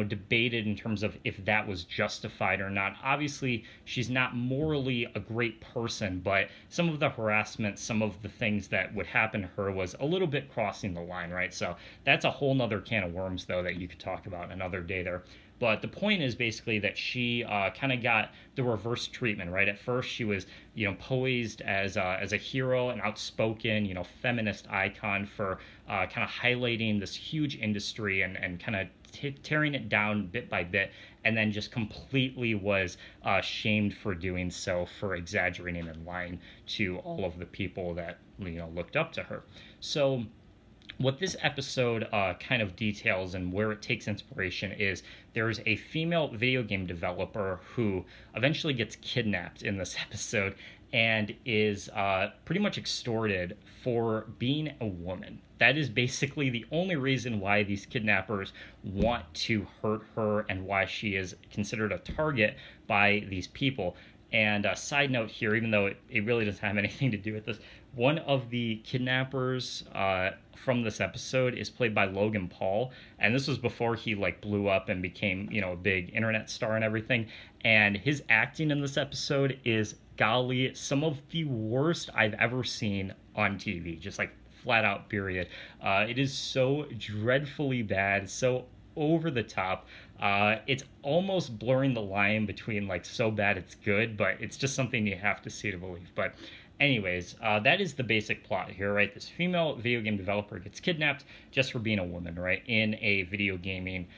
debated in terms of if that was justified or not. Obviously, she's not morally a great person, but some of the harassment, some of the things that would happen to her was a little bit crossing the line, right? So that's a whole nother can of worms, though, that you could talk about another day there. But the point is basically that she kind of got the reverse treatment, right? At first, she was, poised as a hero, an outspoken, feminist icon for kind of highlighting this huge industry and kind of tearing it down bit by bit, and then just completely was shamed for doing so, for exaggerating and lying to all of the people that looked up to her. So what this episode kind of details and where it takes inspiration is there's a female video game developer who eventually gets kidnapped in this episode and is pretty much extorted for being a woman. That is basically the only reason why these kidnappers want to hurt her and why she is considered a target by these people. And a side note here, even though it really doesn't have anything to do with this, one of the kidnappers from this episode is played by Logan Paul, and this was before he blew up and became a big internet star and everything. And his acting in this episode is, golly, some of the worst I've ever seen on TV, just flat out, period. It is so dreadfully bad, so over the top. It's almost blurring the line between so bad it's good, but it's just something you have to see to believe. But anyways, that is the basic plot here, right? This female video game developer gets kidnapped just for being a woman, right, in a video gaming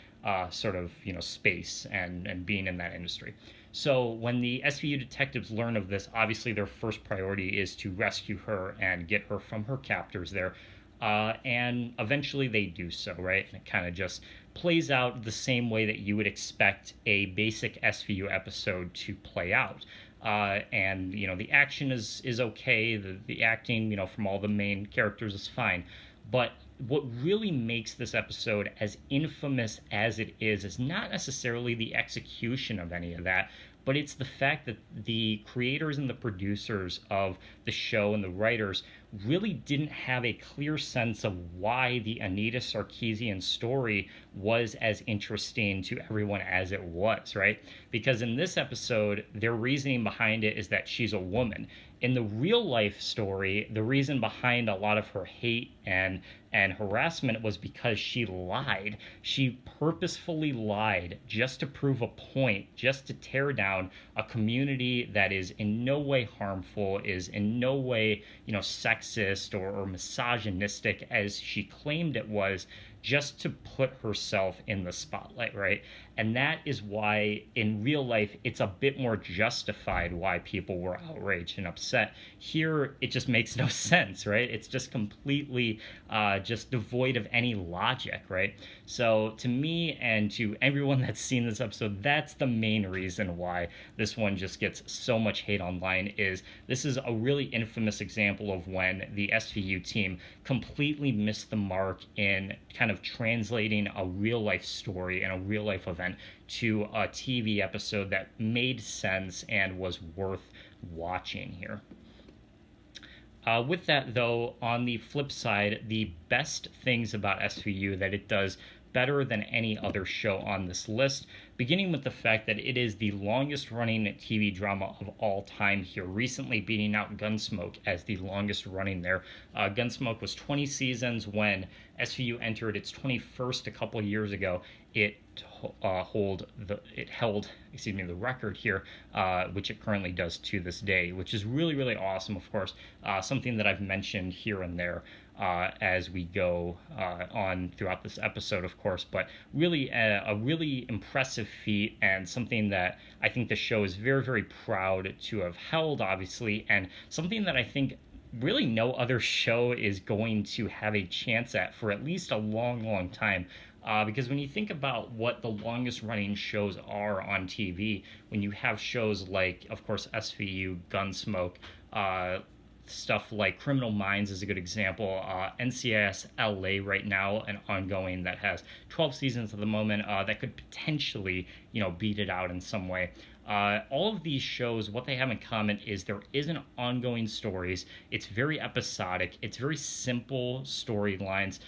sort of space and being in that industry. So when the SVU detectives learn of this, obviously their first priority is to rescue her and get her from her captors there. And eventually they do so, right? And it kind of just plays out the same way that you would expect a basic SVU episode to play out. And the action is okay. The acting, from all the main characters is fine. But what really makes this episode as infamous as it is not necessarily the execution of any of that, but it's the fact that the creators and the producers of the show and the writers really didn't have a clear sense of why the Anita Sarkeesian story was as interesting to everyone as it was, right? Because in this episode, their reasoning behind it is that she's a woman. In the real life story, the reason behind a lot of her hate and harassment was because she lied. She purposefully lied just to prove a point, just to tear down a community that is in no way harmful, is in no way, sexist or misogynistic as she claimed it was. just to put herself in the spotlight, right? And that is why in real life it's a bit more justified why people were outraged and upset. Here it just makes no sense, right? It's just completely just devoid of any logic, right? So to me and to everyone that's seen this episode, that's the main reason why this one just gets so much hate online. Is this is a really infamous example of when the SVU team completely missed the mark in kind of translating a real life story and a real life event to a TV episode that made sense and was worth watching here. With that, though, on the flip side, the best things about SVU that it does better than any other show on this list, beginning with the fact that it is the longest running TV drama of all time here, recently beating out Gunsmoke as the longest running there. Gunsmoke was 20 seasons when SVU entered its 21st a couple years ago. It held the record here, which it currently does to this day, which is really, really awesome, of course. Something that I've mentioned here and there as we go on throughout this episode, of course, but really a really impressive feat, and something that I think the show is very, very proud to have held, obviously, and something that I think really no other show is going to have a chance at for at least a long, long time. Because when you think about what the longest running shows are on TV, when you have shows like, of course, SVU, Gunsmoke, stuff like Criminal Minds is a good example. NCIS LA right now, an ongoing that has 12 seasons at the moment, that could potentially, beat it out in some way. All of these shows, what they have in common is there isn't ongoing stories. It's very episodic. It's very simple storylines.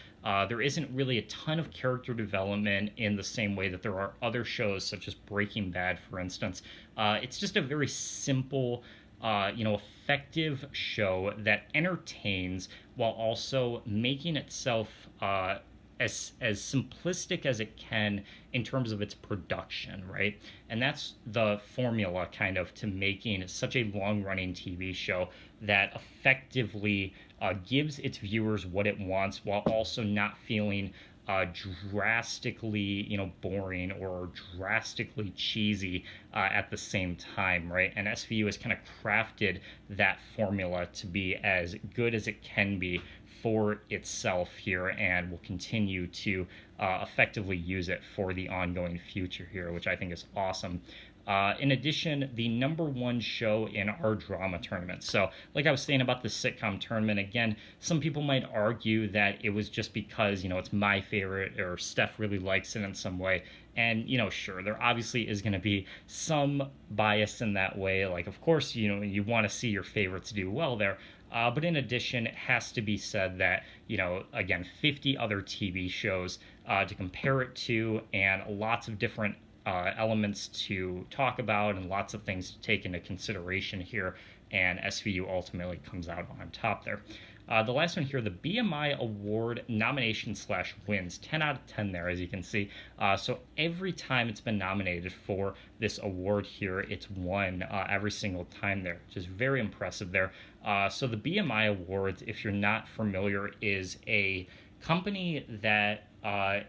There isn't really a ton of character development in the same way that there are other shows, such as Breaking Bad, for instance. It's just a very simple, effective show that entertains while also making itself as simplistic as it can in terms of its production, right? And that's the formula kind of to making such a long-running TV show that effectively gives its viewers what it wants while also not feeling drastically, boring or drastically cheesy at the same time, right? And SVU has kind of crafted that formula to be as good as it can be for itself here, and will continue to effectively use it for the ongoing future here, which I think is awesome. In addition, the number one show in our drama tournament. So, like I was saying about the sitcom tournament, again, some people might argue that it was just because, it's my favorite or Steph really likes it in some way. And, sure, there obviously is going to be some bias in that way. Like, of course, you want to see your favorites do well there. But in addition, it has to be said that, again, 50 other TV shows to compare it to, and lots of different elements to talk about and lots of things to take into consideration here, and SVU ultimately comes out on top there. The last one here, the BMI Award nomination/wins, 10 out of 10 there, as you can see. So every time it's been nominated for this award here, it's won every single time there, which is very impressive there. So the BMI Awards, if you're not familiar, is a company that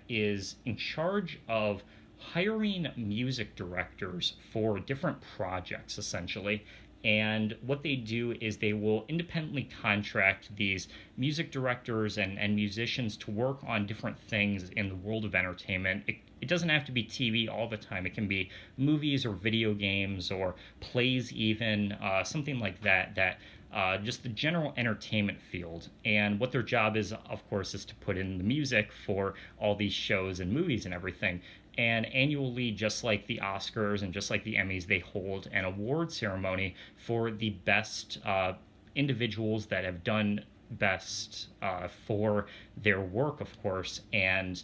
is in charge of hiring music directors for different projects, essentially. And what they do is they will independently contract these music directors and musicians to work on different things in the world of entertainment. It doesn't have to be TV all the time. It can be movies or video games or plays even, something like that, just the general entertainment field. And what their job is, of course, is to put in the music for all these shows and movies and everything. And annually, just like the Oscars and just like the Emmys, they hold an award ceremony for the best individuals that have done best for their work, of course. And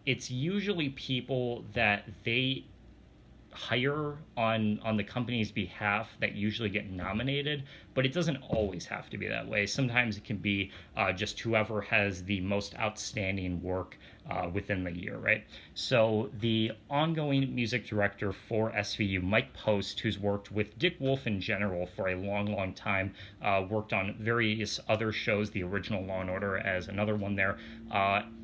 it's usually people that they hire on the company's behalf that usually get nominated, but it doesn't always have to be that way. Sometimes it can be just whoever has the most outstanding work within the year, right? So the ongoing music director for SVU, Mike Post, who's worked with Dick Wolf in general for a long, long time, worked on various other shows, the original Law and Order as another one there.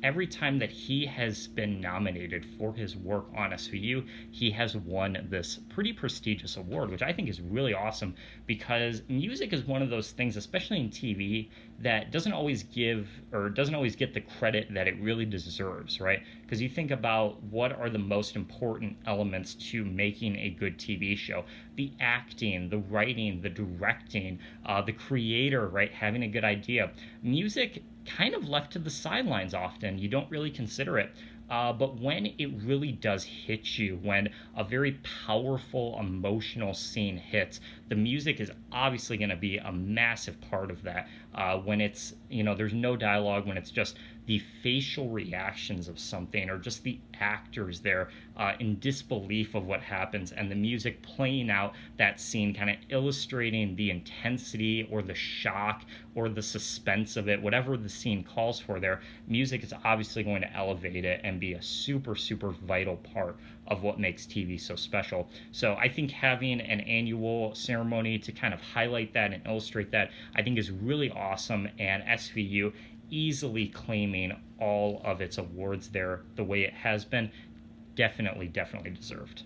Every time that he has been nominated for his work on SVU, he has won this pretty prestigious award, which I think is really awesome because music is one of those things, especially in TV, that doesn't always get the credit that it really deserves, right? Because you think about what are the most important elements to making a good TV show: the acting, the writing, the directing, the creator, right? Having a good idea. Music kind of left to the sidelines often. You don't really consider it. But when it really does hit you, when a very powerful emotional scene hits, the music is obviously going to be a massive part of that. When it's, there's no dialogue, when it's just the facial reactions of something or just the actors there in disbelief of what happens, and the music playing out that scene, kind of illustrating the intensity or the shock or the suspense of it, whatever the scene calls for there, music is obviously going to elevate it and be a super, super vital part of what makes TV so special. So I think having an annual ceremony to kind of highlight that and illustrate that, I think is really awesome, and SVU easily claiming all of its awards there the way it has been, definitely deserved.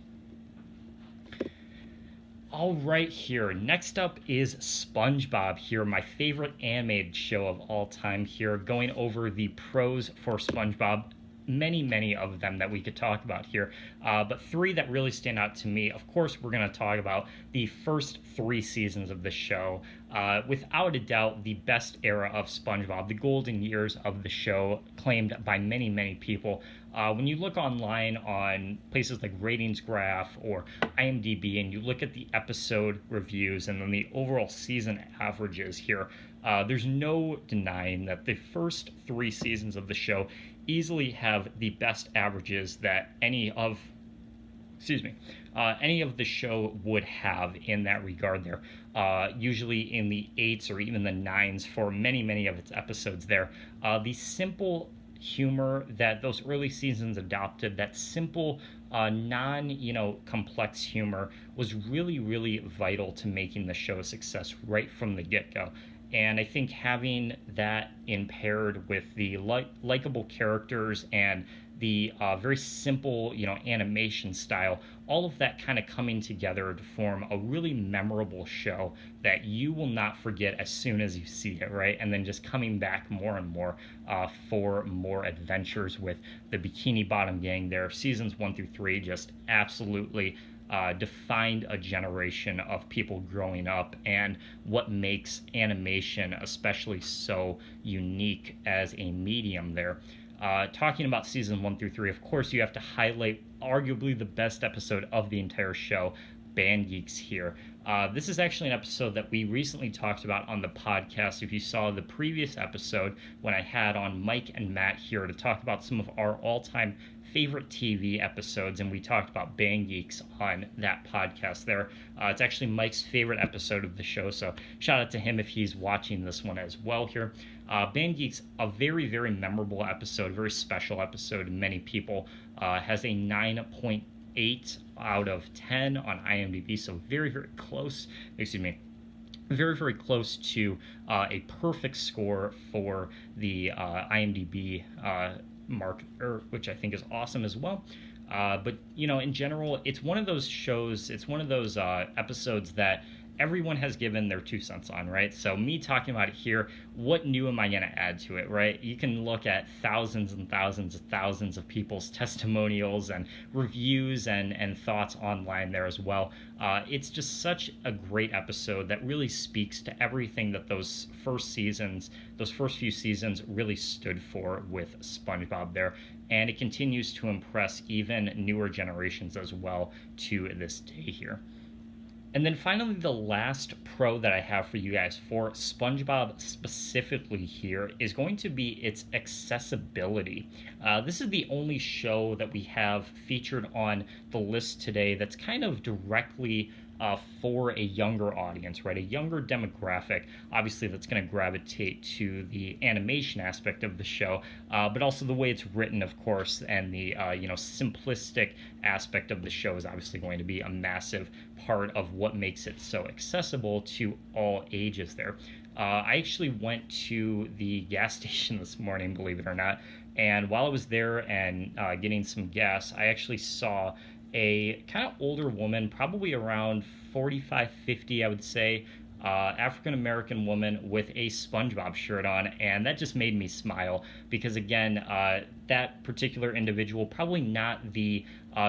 All right, here. Next up is Spongebob here, my favorite animated show of all time here, going over the pros for Spongebob. Many of them that we could talk about here, but three that really stand out to me. Of course, we're going to talk about the first 3 seasons of the show. Without a doubt, the best era of SpongeBob, the golden years of the show, claimed by many people. When you look online on places like Ratings Graph or IMDb, and you look at the episode reviews and then the overall season averages here, there's no denying that the first 3 seasons of the show easily have the best averages that any of the show would have in that regard there. Usually in the 8s or even the 9s for many of its episodes there. The simple humor that those early seasons adopted, that simple complex humor, was really vital to making the show a success right from the get-go. And I think having that paired with the likable characters and the very simple, animation style, all of that kind of coming together to form a really memorable show that you will not forget as soon as you see it, right? And then just coming back more and more for more adventures with the Bikini Bottom Gang there. Seasons 1 through 3 just absolutely defined a generation of people growing up, and what makes animation especially so unique as a medium there. Talking about season 1 through 3, of course, you have to highlight arguably the best episode of the entire show, Band Geeks here. This is actually an episode that we recently talked about on the podcast. If you saw the previous episode when I had on Mike and Matt here to talk about some of our all-time favorite TV episodes, and we talked about Band Geeks on that podcast there. It's actually Mike's favorite episode of the show, so shout out to him if he's watching this one as well here. Band Geeks, a very memorable episode, very special episode to many people. Has a 9.8 out of 10 on IMDb, so very close. Very close to a perfect score for the IMDb marker, which I think is awesome as well. But in general, it's one of those shows, it's one of those episodes that everyone has given their 2 cents on, right? So me talking about it here, what new am I going to add to it, right? You can look at thousands and thousands of people's testimonials and reviews and thoughts online there as well. It's just such a great episode that really speaks to everything that those first few seasons really stood for with SpongeBob there. And it continues to impress even newer generations as well to this day here. And then finally, the last pro that I have for you guys for SpongeBob specifically here is going to be its accessibility. This is the only show that we have featured on the list today that's kind of directly for a younger audience, right? A younger demographic, obviously, that's going to gravitate to the animation aspect of the show, but also the way it's written, of course, and the simplistic aspect of the show is obviously going to be a massive part of what makes it so accessible to all ages there. I actually went to the gas station this morning, believe it or not, and while I was there and getting some gas, I actually saw a kind of older woman, probably around 45, 50, I would say, African American woman with a SpongeBob shirt on, and that just made me smile because, again, that particular individual, probably not the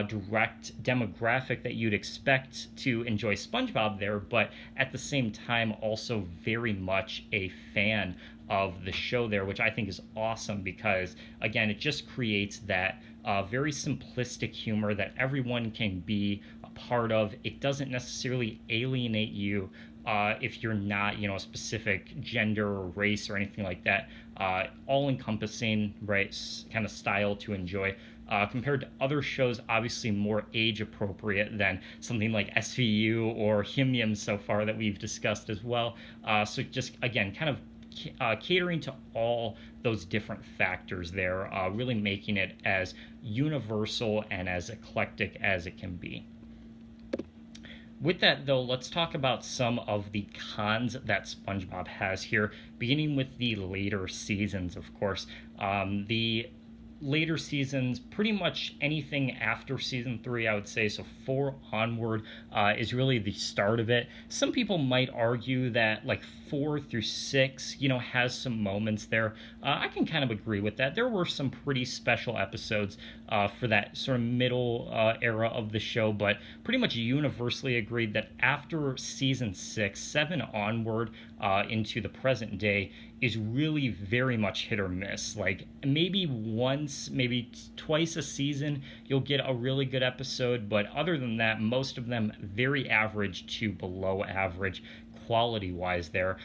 direct demographic that you'd expect to enjoy SpongeBob there, but at the same time, also very much a fan of the show there, which I think is awesome because, again, it just creates that very simplistic humor that everyone can be a part of. It doesn't necessarily alienate you if you're not, a specific gender or race or anything like that. All encompassing, right, kind of style to enjoy. Compared to other shows, obviously more age appropriate than something like SVU or Him Yim so far that we've discussed as well. So just, again, kind of catering to all those different factors there, really making it as universal and as eclectic as it can be. With that, though, let's talk about some of the cons that SpongeBob has here, beginning with the later seasons, of course. The later seasons, pretty much anything after season 3, I would say, so 4 onward is really the start of it. Some people might argue that like 4 through 6, has some moments there. I can kind of agree with that. There were some pretty special episodes for that sort of middle era of the show, but pretty much universally agreed that after season 6, 7 onward into the present day is really very much hit or miss. Like maybe once, maybe twice a season, you'll get a really good episode, but other than that, most of them very average to below average quality wise there,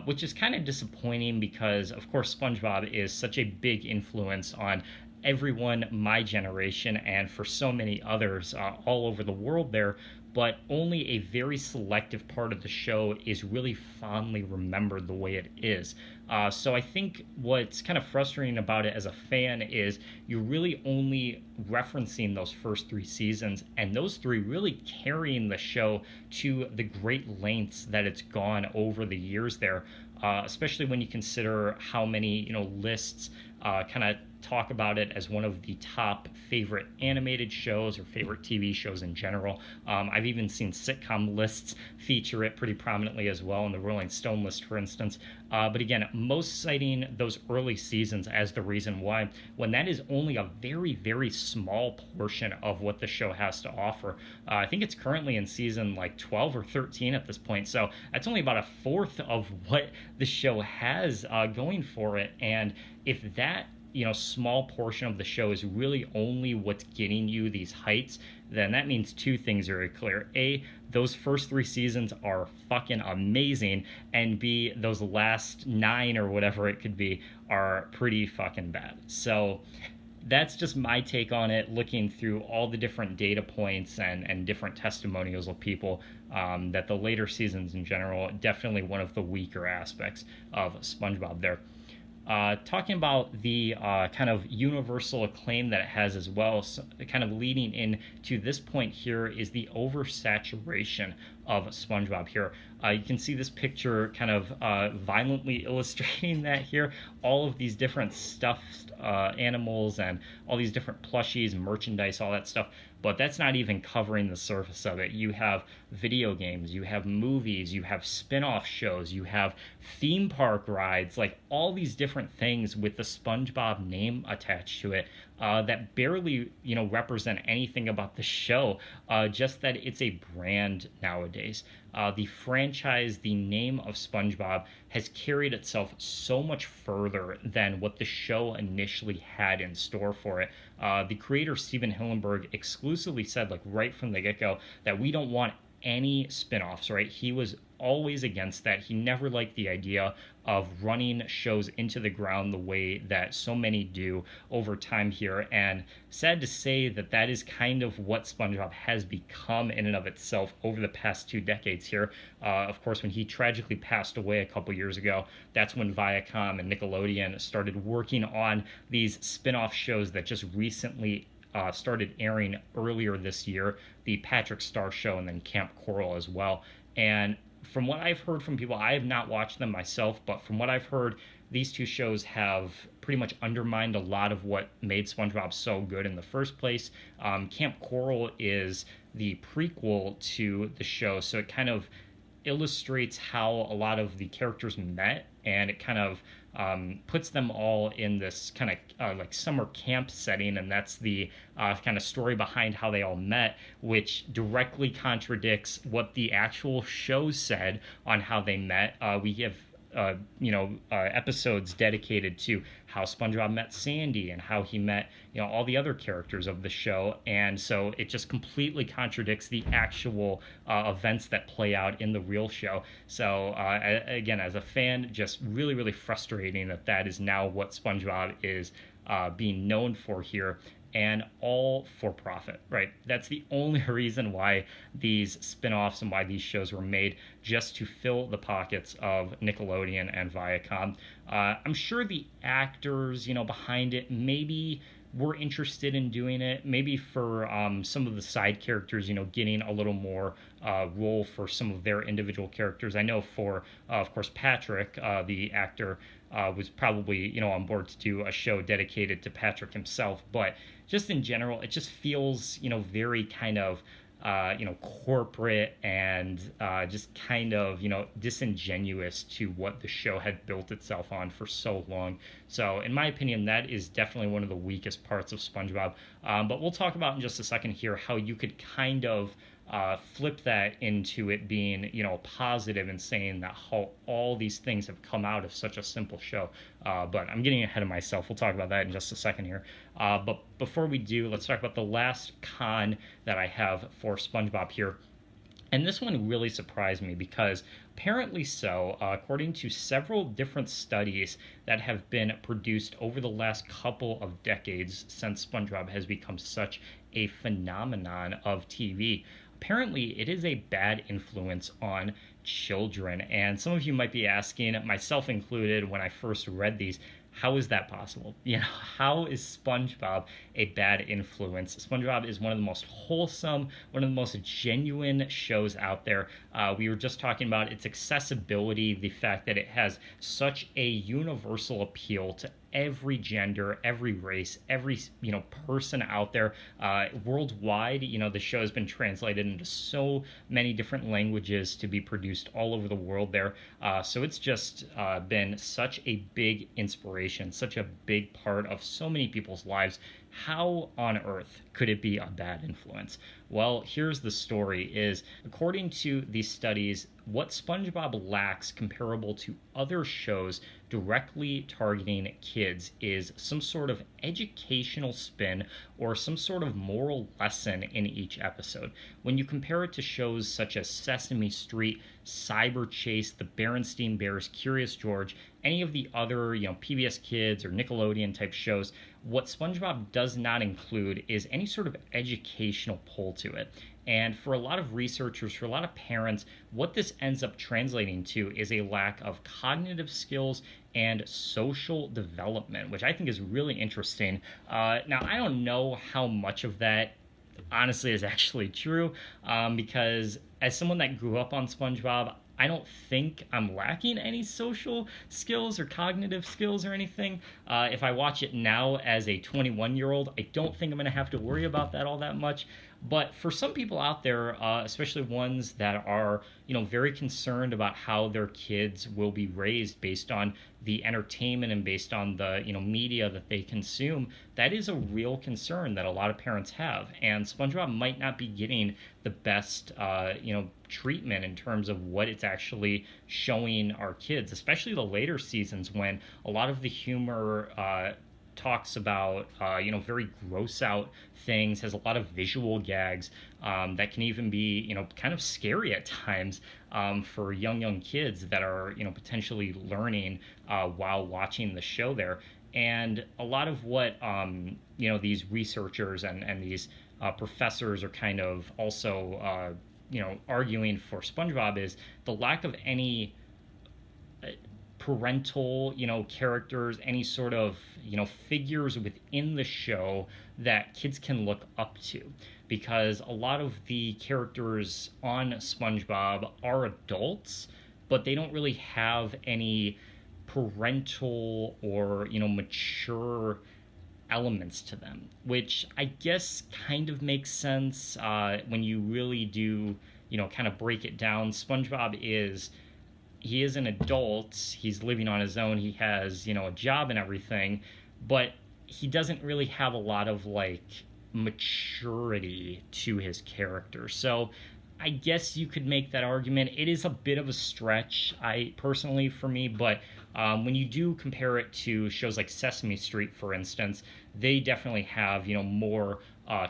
which is kind of disappointing because, of course, SpongeBob is such a big influence on everyone my generation and for so many others all over the world there, but only a very selective part of the show is really fondly remembered the way it is. So I think what's kind of frustrating about it as a fan is you're really only referencing those first 3 seasons, and those 3 really carrying the show to the great lengths that it's gone over the years there, especially when you consider how many lists kind of talk about it as one of the top favorite animated shows or favorite TV shows in general. I've even seen sitcom lists feature it pretty prominently as well in the Rolling Stone list, for instance. But again, most citing those early seasons as the reason why, when that is only a very, very small portion of what the show has to offer. I think it's currently in season like 12 or 13 at this point, so that's only about a fourth of what the show has going for it. And if that small portion of the show is really only what's getting you these heights, then that means 2 things are very clear. A, those first 3 seasons are fucking amazing, and B, those last 9 or whatever it could be are pretty fucking bad. So that's just my take on it, looking through all the different data points and different testimonials of people, that the later seasons in general, definitely one of the weaker aspects of SpongeBob there. Talking about the kind of universal acclaim that it has as well, so kind of leading in to this point here is the oversaturation of SpongeBob here. You can see this picture kind of violently illustrating that here. All of these different stuffed animals and all these different plushies, merchandise, all that stuff. But that's not even covering the surface of it. You have video games, you have movies, you have spin-off shows, you have theme park rides, like all these different things with the SpongeBob name attached to it that barely, represent anything about the show, just that it's a brand nowadays. The franchise, the name of SpongeBob has carried itself so much further than what the show initially had in store for it. The creator, Steven Hillenburg, exclusively said, like right from the get-go, that we don't want any spin-offs, right? He was always against that. He never liked the idea of running shows into the ground the way that so many do over time here. And sad to say that that is kind of what SpongeBob has become in and of itself over the past 2 decades here. Of course, when he tragically passed away a couple years ago, that's when Viacom and Nickelodeon started working on these spin-off shows that just recently started airing earlier this year, the Patrick Star Show and then Camp Coral as well. And from what I've heard from people, I have not watched them myself, but from what I've heard, these two shows have pretty much undermined a lot of what made SpongeBob so good in the first place. Camp Coral is the prequel to the show, so it kind of illustrates how a lot of the characters met, and it kind of puts them all in this kind of like summer camp setting, and that's the kind of story behind how they all met, which directly contradicts what the actual show said on how they met. We have episodes dedicated to how SpongeBob met Sandy and how he met, all the other characters of the show. And so it just completely contradicts the actual events that play out in the real show. So again, as a fan, just really, really frustrating that that is now what SpongeBob is being known for here, and all for profit, right? That's the only reason why these spin-offs and why these shows were made, just to fill the pockets of Nickelodeon and Viacom. I'm sure the actors, behind it maybe were interested in doing it, maybe for some of the side characters, getting a little more role for some of their individual characters. I know for, of course, Patrick, the actor, was probably, on board to do a show dedicated to Patrick himself, but just in general, it just feels, very kind of, corporate and just kind of, disingenuous to what the show had built itself on for so long. So, in my opinion, that is definitely one of the weakest parts of SpongeBob. But we'll talk about in just a second here how you could kind of flip that into it being, positive and saying that how all these things have come out of such a simple show. But I'm getting ahead of myself. We'll talk about that in just a second here. But before we do, let's talk about the last con that I have for SpongeBob here. And this one really surprised me because apparently so, according to several different studies that have been produced over the last couple of decades since SpongeBob has become such a phenomenon of TV, apparently it is a bad influence on children. And some of you might be asking, myself included, when I first read these, how is that possible? How is SpongeBob a bad influence? SpongeBob is one of the most wholesome, one of the most genuine shows out there. We were just talking about its accessibility, the fact that it has such a universal appeal to every gender, every race, every person out there worldwide. The show has been translated into so many different languages to be produced all over the world there. So it's just been such a big inspiration, such a big part of so many people's lives. How on earth could it be a bad influence? Well, here's the story is, according to these studies, what SpongeBob lacks comparable to other shows directly targeting kids is some sort of educational spin or some sort of moral lesson in each episode. When you compare it to shows such as Sesame Street, Cyber Chase, The Berenstain Bears, Curious George, any of the other, PBS Kids or Nickelodeon type shows, what SpongeBob does not include is any sort of educational pull to it. And for a lot of researchers, for a lot of parents, what this ends up translating to is a lack of cognitive skills and social development, which I think is really interesting. Now, I don't know how much of that honestly is actually true, because as someone that grew up on SpongeBob, I don't think I'm lacking any social skills or cognitive skills or anything. If I watch it now as a 21-year-old, I don't think I'm going to have to worry about that all that much. But for some people out there, especially ones that are, very concerned about how their kids will be raised based on the entertainment and based on the, media that they consume, that is a real concern that a lot of parents have. And SpongeBob might not be getting the best, treatment in terms of what it's actually showing our kids, especially the later seasons when a lot of the humor talks about, very gross out things, has a lot of visual gags that can even be, kind of scary at times for young kids that are, potentially learning while watching the show there. And a lot of what, these researchers and these professors are kind of also, arguing for SpongeBob is the lack of any parental, characters, any sort of, figures within the show that kids can look up to. Because a lot of the characters on SpongeBob are adults, but they don't really have any parental or, mature elements to them, which I guess kind of makes sense when you really do, kind of break it down. SpongeBob he is an adult. He's living on his own. He has, a job and everything, but he doesn't really have a lot of like maturity to his character. So I guess you could make that argument. It is a bit of a stretch, for me, but when you do compare it to shows like Sesame Street, for instance, they definitely have, more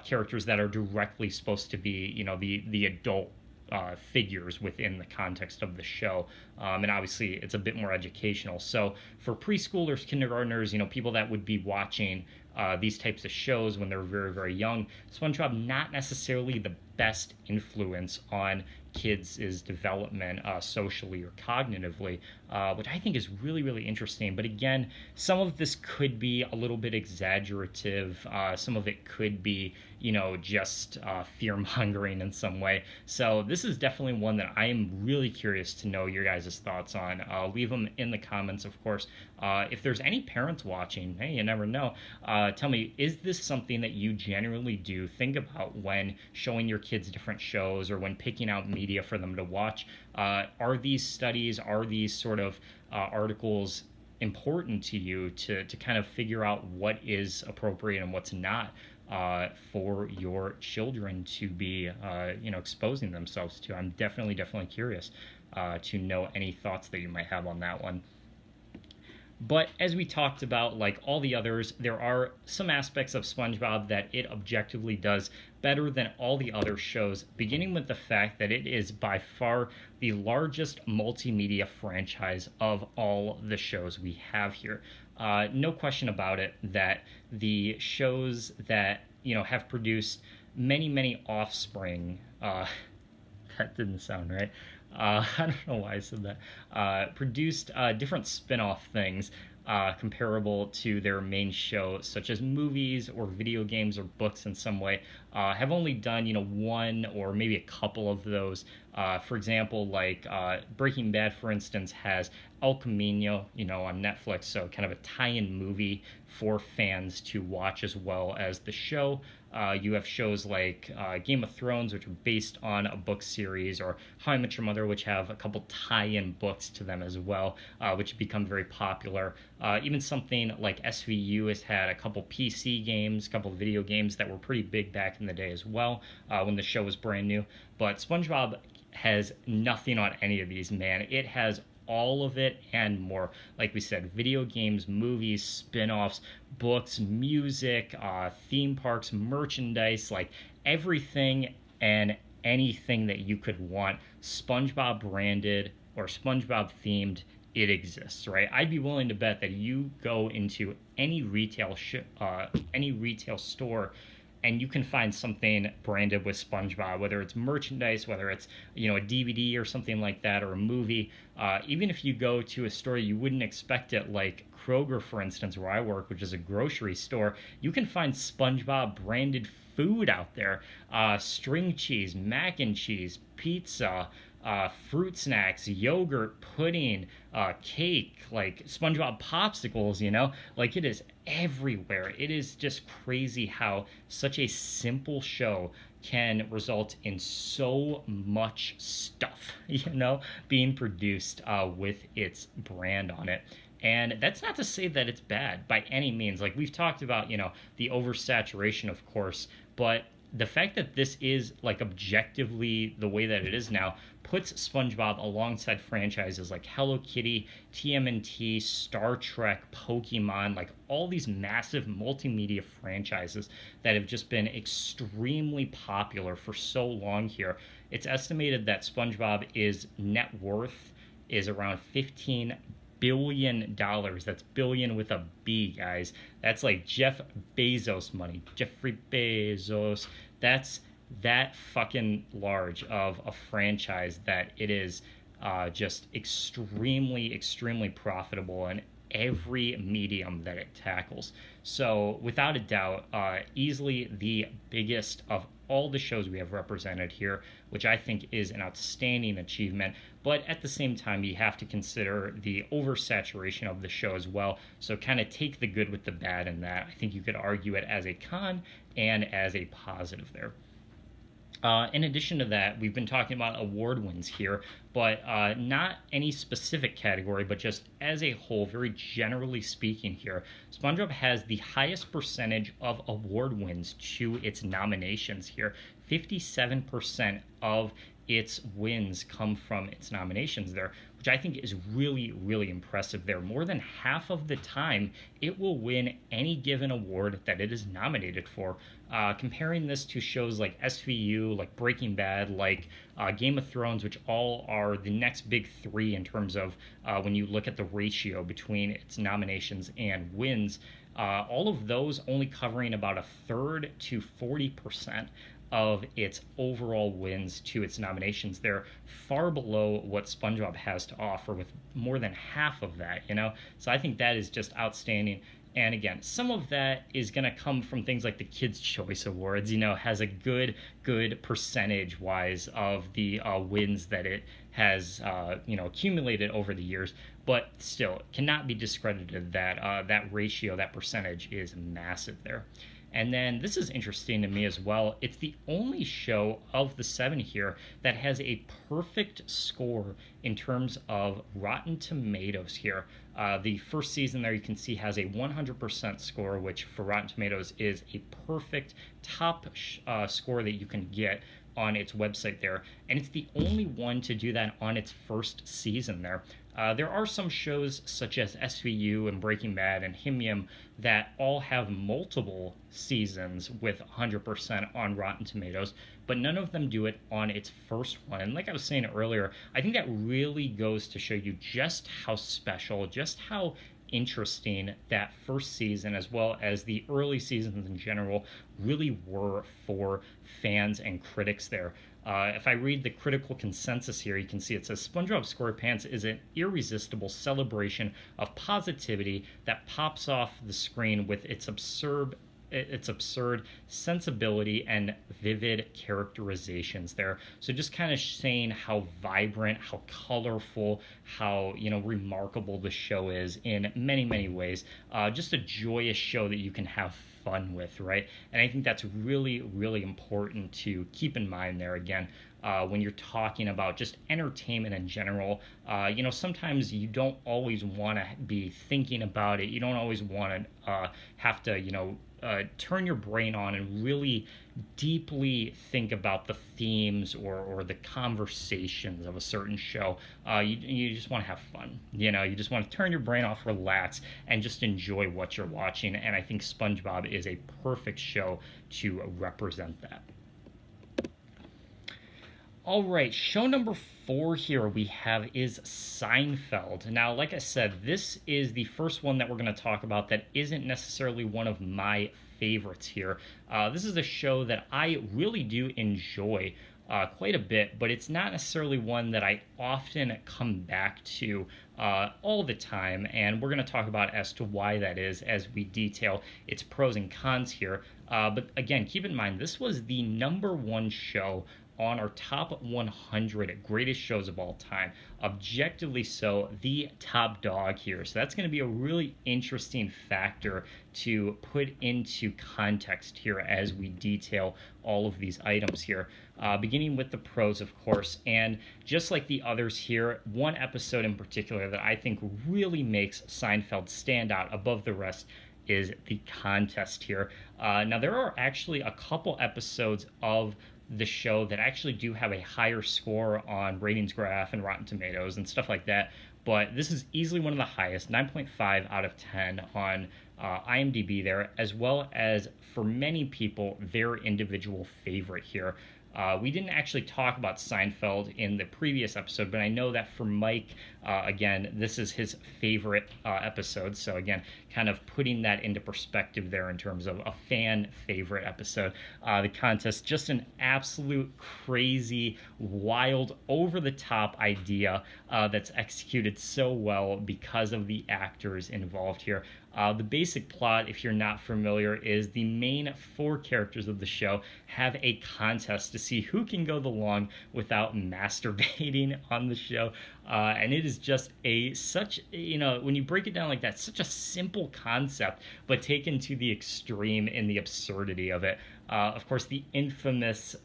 characters that are directly supposed to be, the adult figures within the context of the show. And obviously, it's a bit more educational. So for preschoolers, kindergartners, people that would be watching these types of shows when they're very, very young, SpongeBob not necessarily the best influence on kids' development socially or cognitively, which I think is really, really interesting. But again, some of this could be a little bit exaggerative. Some of it could be, just fear-mongering in some way. So this is definitely one that I am really curious to know your guys' thoughts on. Leave them in the comments, of course. If there's any parents watching, hey, you never know. Tell me, is this something that you generally do think about when showing your kids different shows or when picking out media for them to watch? Are these studies, are these sort of articles important to you to kind of figure out what is appropriate and what's not for your children to be, exposing themselves to? I'm definitely curious to know any thoughts that you might have on that one. But as we talked about, like all the others, there are some aspects of SpongeBob that it objectively does better than all the other shows, beginning with the fact that it is by far the largest multimedia franchise of all the shows we have here. No question about it that the shows that, have produced many offspring, that didn't sound right. I don't know why I said that. Produced different spin off things comparable to their main show, such as movies or video games or books in some way, have only done, one or maybe a couple of those. For example, like Breaking Bad, for instance, has El Camino, on Netflix, so kind of a tie-in movie for fans to watch as well as the show. You have shows like Game of Thrones, which are based on a book series, or How I Met Your Mother, which have a couple tie-in books to them as well, which have become very popular. Even something like SVU has had a couple PC games, a couple video games that were pretty big back in the day as well, when the show was brand new. But SpongeBob has nothing on any of these, man. It has all of it and more. Like we said, video games, movies, spin-offs, books, music, theme parks, merchandise, like everything and anything that you could want SpongeBob branded or SpongeBob themed, it exists, right? I'd be willing to bet that you go into any retail store and you can find something branded with SpongeBob, whether it's merchandise, whether it's, a DVD or something like that, or a movie. Even if you go to a store you wouldn't expect it, like Kroger, for instance, where I work, which is a grocery store, you can find SpongeBob branded food out there. String cheese, mac and cheese, pizza, fruit snacks, yogurt, pudding, cake, like SpongeBob popsicles, like it is everywhere. It is just crazy how such a simple show can result in so much stuff, being produced with its brand on it. And that's not to say that it's bad by any means. Like we've talked about, the oversaturation, of course, but the fact that this is like objectively the way that it is now puts SpongeBob alongside franchises like Hello Kitty, TMNT, Star Trek, Pokemon, like all these massive multimedia franchises that have just been extremely popular for so long here. It's estimated that SpongeBob is net worth is around $15 billion. That's billion with a B, guys. That's like Jeff Bezos money. Jeffrey Bezos. That's that fucking large of a franchise that it is just extremely, extremely profitable in every medium that it tackles. So, without a doubt, easily the biggest of all the shows we have represented here, which I think is an outstanding achievement. But at the same time, you have to consider the oversaturation of the show as well. So, kind of take the good with the bad in that. I think you could argue it as a con and as a positive there. In addition to that, we've been talking about award wins here, but not any specific category, but just as a whole, very generally speaking here, SpongeBob has the highest percentage of award wins to its nominations here. 57% of its wins come from its nominations there, which I think is really, really impressive there. More than half of the time, it will win any given award that it is nominated for. Comparing this to shows like SVU, like Breaking Bad, like Game of Thrones, which all are the next big three in terms of when you look at the ratio between its nominations and wins, all of those only covering about a third to 40% of its overall wins to its nominations. They're far below what SpongeBob has to offer with more than half of that, you know? So I think that is just outstanding. And again, some of that is going to come from things like the Kids' Choice Awards, you know, has a good percentage-wise of the wins that it has, accumulated over the years. But still, cannot be discredited that that ratio, that percentage is massive there. And then this is interesting to me as well. It's the only show of the 7 here that has a perfect score in terms of Rotten Tomatoes here. The first season there you can see has a 100% score, which for Rotten Tomatoes is a perfect top score that you can get on its website there. And it's the only one to do that on its first season there. There are some shows such as SVU and Breaking Bad and Himium that all have multiple seasons with 100% on Rotten Tomatoes, but none of them do it on its first one. And like I was saying earlier, I think that really goes to show you just how special, just how interesting that first season, as well as the early seasons in general, really were for fans and critics there. If I read the critical consensus here, you can see it says SpongeBob SquarePants is an irresistible celebration of positivity that pops off the screen with its absurd sensibility and vivid characterizations there. So just kind of saying how vibrant, how colorful, how remarkable the show is in many, many ways. Just a joyous show that you can have fun with, right? And I think that's really, really important to keep in mind there again. When you're talking about just entertainment in general, sometimes you don't always want to be thinking about it. You don't always want to have to, turn your brain on and really deeply think about the themes or the conversations of a certain show. You just want to have fun. You just want to turn your brain off, relax, and just enjoy what you're watching. And I think SpongeBob is a perfect show to represent that. All right, show number 4 here we have is Seinfeld. Now, like I said, this is the first one that we're going to talk about that isn't necessarily one of my favorites here. This is a show that I really do enjoy quite a bit, but it's not necessarily one that I often come back to all the time, and we're going to talk about as to why that is as we detail its pros and cons here. But again, keep in mind, this was the number 1 show on our top 100 greatest shows of all time. Objectively so, the top dog here. So that's going to be a really interesting factor to put into context here as we detail all of these items here. Beginning with the pros, of course, and just like the others here, one episode in particular that I think really makes Seinfeld stand out above the rest is the contest here. Now, there are actually a couple episodes of the show that actually do have a higher score on ratings graph and Rotten Tomatoes and stuff like that. But this is easily one of the highest, 9.5 out of 10 on IMDb there, as well as for many people, their individual favorite here. We didn't actually talk about Seinfeld in the previous episode, but I know that for Mike, again, this is his favorite episode. So, again, kind of putting that into perspective there in terms of a fan favorite episode. The contest, just an absolute crazy, wild, over the top idea that's executed so well because of the actors involved here. The basic plot, if you're not familiar, is the main four characters of the show have a contest to see who can go the long without masturbating on the show. And it is just such, when you break it down like that, such a simple concept, but taken to the extreme in the absurdity of it. Of course, the infamous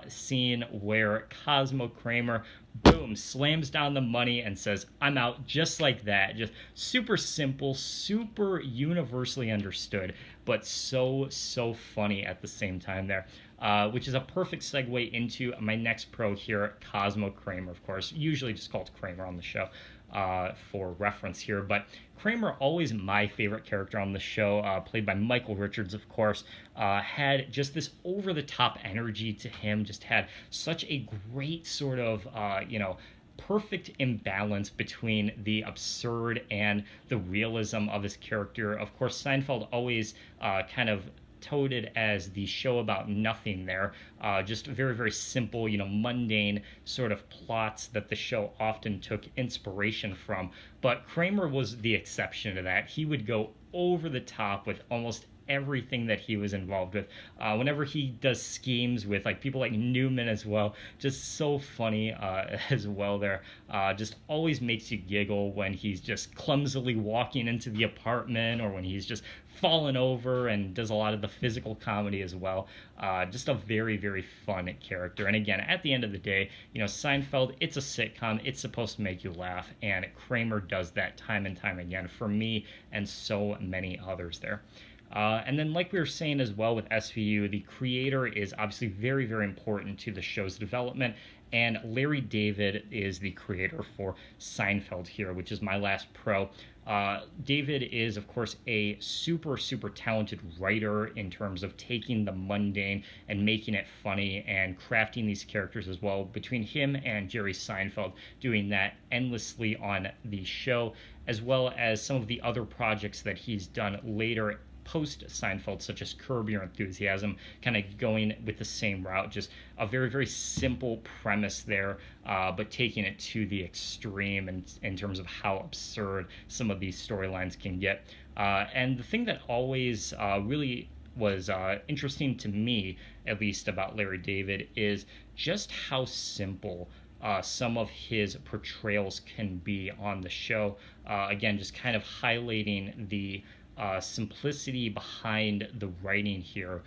scene where Cosmo Kramer, boom, slams down the money and says, "I'm out," just like that. Just super simple, super universally understood, but so funny at the same time there. Which is a perfect segue into my next pro here, Cosmo Kramer, of course, usually just called Kramer on the show for reference here. But Kramer, always my favorite character on the show, played by Michael Richards, of course, had just this over-the-top energy to him, just had such a great sort of, perfect imbalance between the absurd and the realism of his character. Of course, Seinfeld always kind of touted as the show about nothing there. Just very, very simple, mundane sort of plots that the show often took inspiration from. But Kramer was the exception to that. He would go over the top with almost everything that he was involved with. Whenever he does schemes with people like Newman as well, just so funny as well there. Just always makes you giggle when he's just clumsily walking into the apartment, or when he's just fallen over, and does a lot of the physical comedy as well. Just a very, very fun character. And again, at the end of the day, Seinfeld, it's a sitcom. It's supposed to make you laugh, and Kramer does that time and time again for me and so many others there. And then, like we were saying as well with SVU, the creator is obviously very, very important to the show's development. And Larry David is the creator for Seinfeld here, which is my last pro. David is, of course, a super, super talented writer in terms of taking the mundane and making it funny and crafting these characters as well. Between him and Jerry Seinfeld doing that endlessly on the show, as well as some of the other projects that he's done later post Seinfeld, such as Curb Your Enthusiasm, kind of going with the same route. Just a very, very simple premise there, but taking it to the extreme in terms of how absurd some of these storylines can get. And the thing that always really was interesting to me, at least about Larry David, is just how simple some of his portrayals can be on the show. Again, just kind of highlighting the simplicity behind the writing here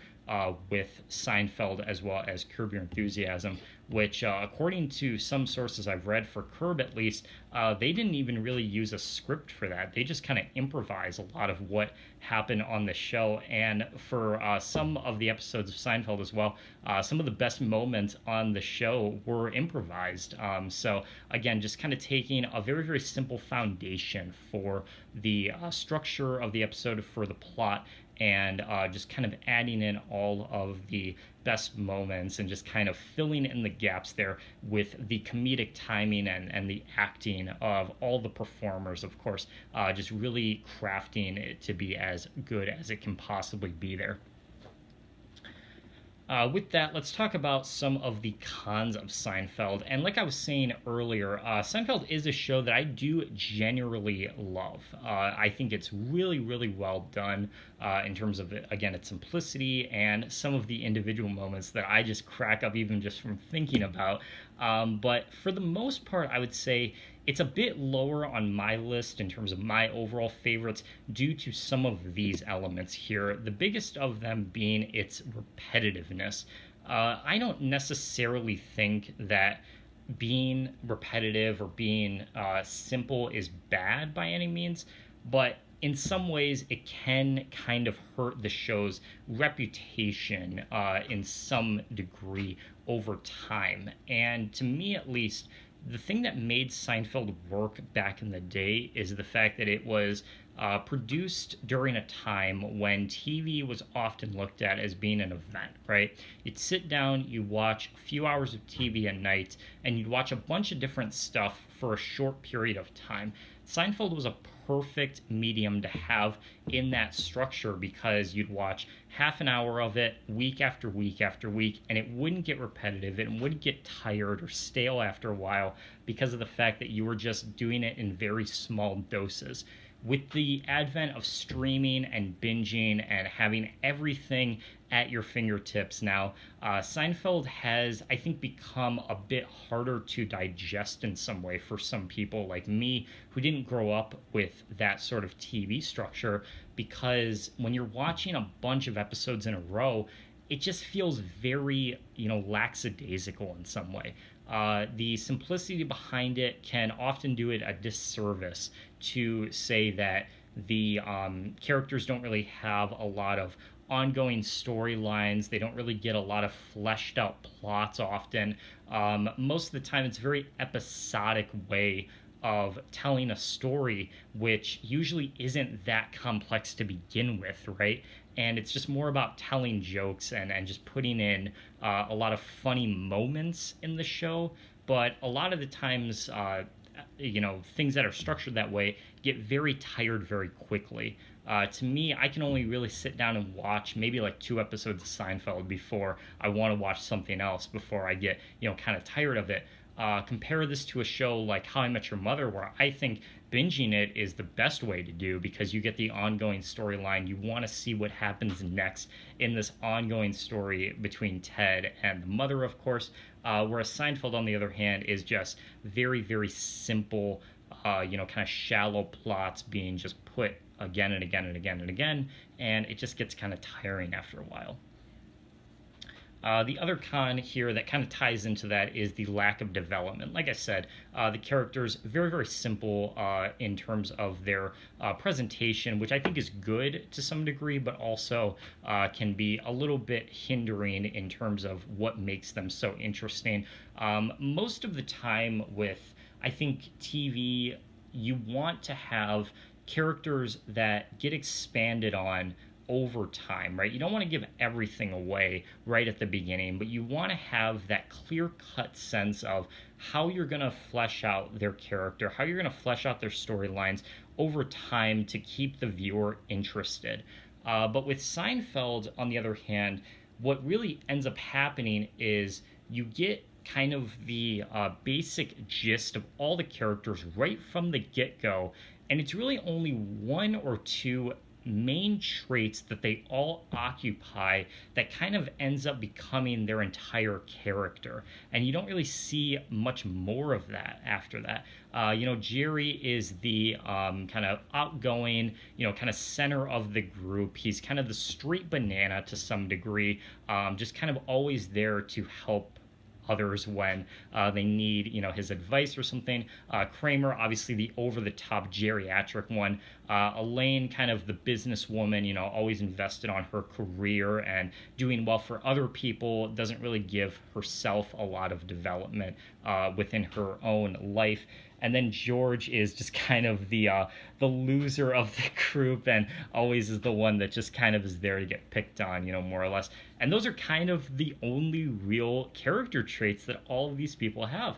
with Seinfeld, as well as Curb Your Enthusiasm, which, according to some sources I've read, for Curb at least, they didn't even really use a script for that. They just kind of improvise a lot of what happened on the show. And for some of the episodes of Seinfeld as well, some of the best moments on the show were improvised. So again, just kind of taking a very, very simple foundation for the structure of the episode, for the plot, and just kind of adding in all of the best moments and just kind of filling in the gaps there with the comedic timing and the acting of all the performers, of course, just really crafting it to be as good as it can possibly be there. With that, let's talk about some of the cons of Seinfeld. And like I was saying earlier, Seinfeld is a show that I do genuinely love. I think it's really, really well done in terms of, again, its simplicity and some of the individual moments that I just crack up even just from thinking about. But for the most part, I would say it's a bit lower on my list in terms of my overall favorites due to some of these elements here. The biggest of them being its repetitiveness. I don't necessarily think that being repetitive or being simple is bad by any means, but in some ways, it can kind of hurt the show's reputation in some degree over time. And to me, at least, the thing that made Seinfeld work back in the day is the fact that it was produced during a time when TV was often looked at as being an event, right? You'd sit down, you watch a few hours of TV a night, and you'd watch a bunch of different stuff for a short period of time. Seinfeld was a perfect medium to have in that structure because you'd watch half an hour of it week after week after week, and it wouldn't get repetitive, it wouldn't get tired or stale after a while because of the fact that you were just doing it in very small doses. With the advent of streaming and binging and having everything at your fingertips now, Seinfeld has, I think, become a bit harder to digest in some way for some people like me who didn't grow up with that sort of TV structure, because when you're watching a bunch of episodes in a row, it just feels very, lackadaisical in some way. The simplicity behind it can often do it a disservice to say that the characters don't really have a lot of ongoing storylines. They don't really get a lot of fleshed out plots often. Most of the time, it's a very episodic way of telling a story, which usually isn't that complex to begin with, right? And it's just more about telling jokes and just putting in a lot of funny moments in the show. But a lot of the times, things that are structured that way get very tired very quickly. To me, I can only really sit down and watch maybe like 2 episodes of Seinfeld before I want to watch something else, before I get, kind of tired of it. Compare this to a show like How I Met Your Mother, where I think binging it is the best way to do because you get the ongoing storyline. You want to see what happens next in this ongoing story between Ted and the mother, of course. Whereas Seinfeld, on the other hand, is just very, very simple, kind of shallow plots being just put again and again and again and again, and it just gets kind of tiring after a while. The other con here that kind of ties into that is the lack of development. Like I said, the characters very, very simple in terms of their presentation, which I think is good to some degree, but also can be a little bit hindering in terms of what makes them so interesting. Most of the time with, I think, TV, you want to have characters that get expanded on over time, right? You don't want to give everything away right at the beginning, but you want to have that clear-cut sense of how you're going to flesh out their character, how you're going to flesh out their storylines over time to keep the viewer interested. But with Seinfeld, on the other hand, what really ends up happening is you get kind of the basic gist of all the characters right from the get-go, and it's really only one or two main traits that they all occupy that kind of ends up becoming their entire character, and you don't really see much more of that after that. Jerry is the kind of outgoing, kind of center of the group. He's kind of the street banana to some degree, just kind of always there to help others when they need, his advice or something. Kramer, obviously the over-the-top geriatric one. Elaine, kind of the businesswoman, always invested on her career and doing well for other people, doesn't really give herself a lot of development within her own life. And then George is just kind of the loser of the group, and always is the one that just kind of is there to get picked on, more or less. And those are kind of the only real character traits that all of these people have.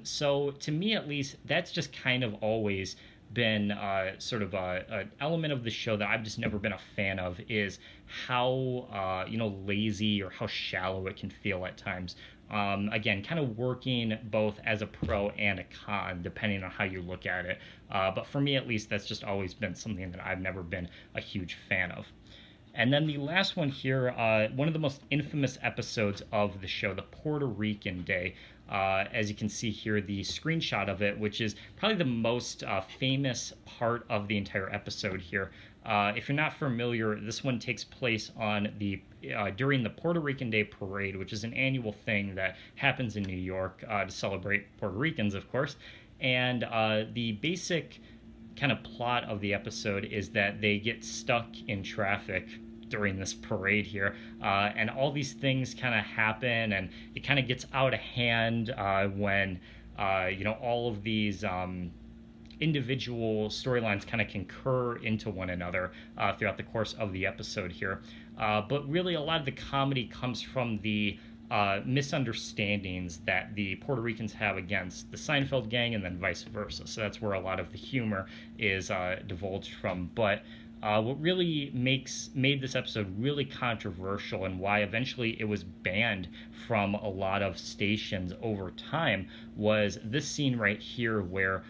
So to me, at least, that's just kind of always been sort of an element of the show that I've just never been a fan of, is how lazy or how shallow it can feel at times. Again, kind of working both as a pro and a con, depending on how you look at it. But for me, at least, that's just always been something that I've never been a huge fan of. And then the last one here, one of the most infamous episodes of the show, the Puerto Rican Day. As you can see here, the screenshot of it, which is probably the most famous part of the entire episode here. If you're not familiar, this one takes place on the during the Puerto Rican Day Parade, which is an annual thing that happens in New York to celebrate Puerto Ricans, of course. And the basic kind of plot of the episode is that they get stuck in traffic during this parade here, and all these things kind of happen, and it kind of gets out of hand when all of these individual storylines kind of concur into one another throughout the course of the episode here. But really, a lot of the comedy comes from the misunderstandings that the Puerto Ricans have against the Seinfeld gang, and then vice versa. So that's where a lot of the humor is divulged from. But what really made this episode really controversial, and why eventually it was banned from a lot of stations over time, was this scene right here where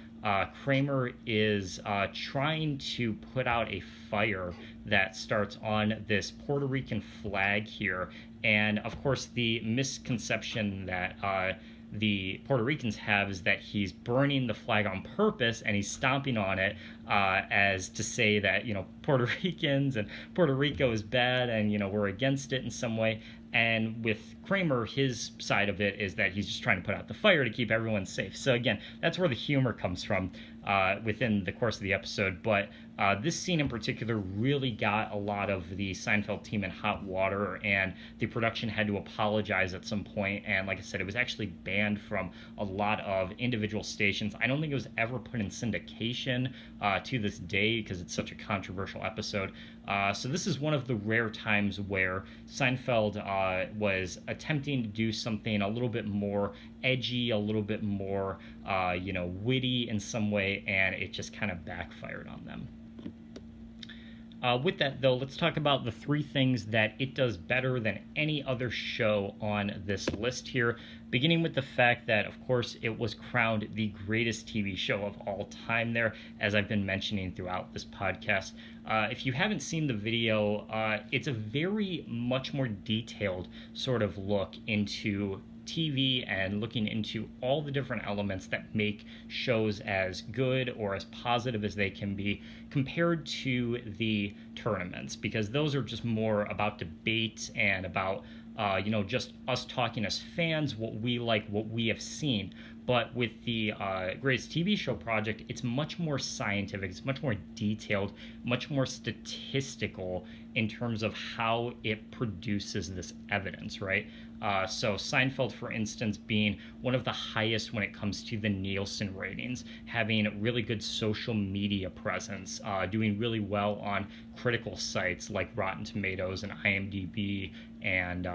Kramer is trying to put out a fire that starts on this Puerto Rican flag here. And of course, the misconception that the Puerto Ricans have is that he's burning the flag on purpose and he's stomping on it as to say that, Puerto Ricans and Puerto Rico is bad and, we're against it in some way. And with Kramer, his side of it is that he's just trying to put out the fire to keep everyone safe. So again, that's where the humor comes from within the course of the episode. But this scene in particular really got a lot of the Seinfeld team in hot water, and the production had to apologize at some point. And like I said, it was actually banned from a lot of individual stations. I don't think it was ever put in syndication to this day because it's such a controversial episode. So this is one of the rare times where Seinfeld was attempting to do something a little bit more edgy, a little bit more, witty in some way, and it just kind of backfired on them. With that, though, let's talk about the 3 things that it does better than any other show on this list here, beginning with the fact that, of course, it was crowned the greatest TV show of all time there, as I've been mentioning throughout this podcast. If you haven't seen the video, it's a very much more detailed sort of look into TV and looking into all the different elements that make shows as good or as positive as they can be compared to the tournaments, because those are just more about debate and about just us talking as fans, what we like, what we have seen. But with the Greatest TV Show project, it's much more scientific, it's much more detailed, much more statistical in terms of how it produces this evidence, right? So Seinfeld, for instance, being one of the highest when it comes to the Nielsen ratings, having really good social media presence, doing really well on critical sites like Rotten Tomatoes and IMDb and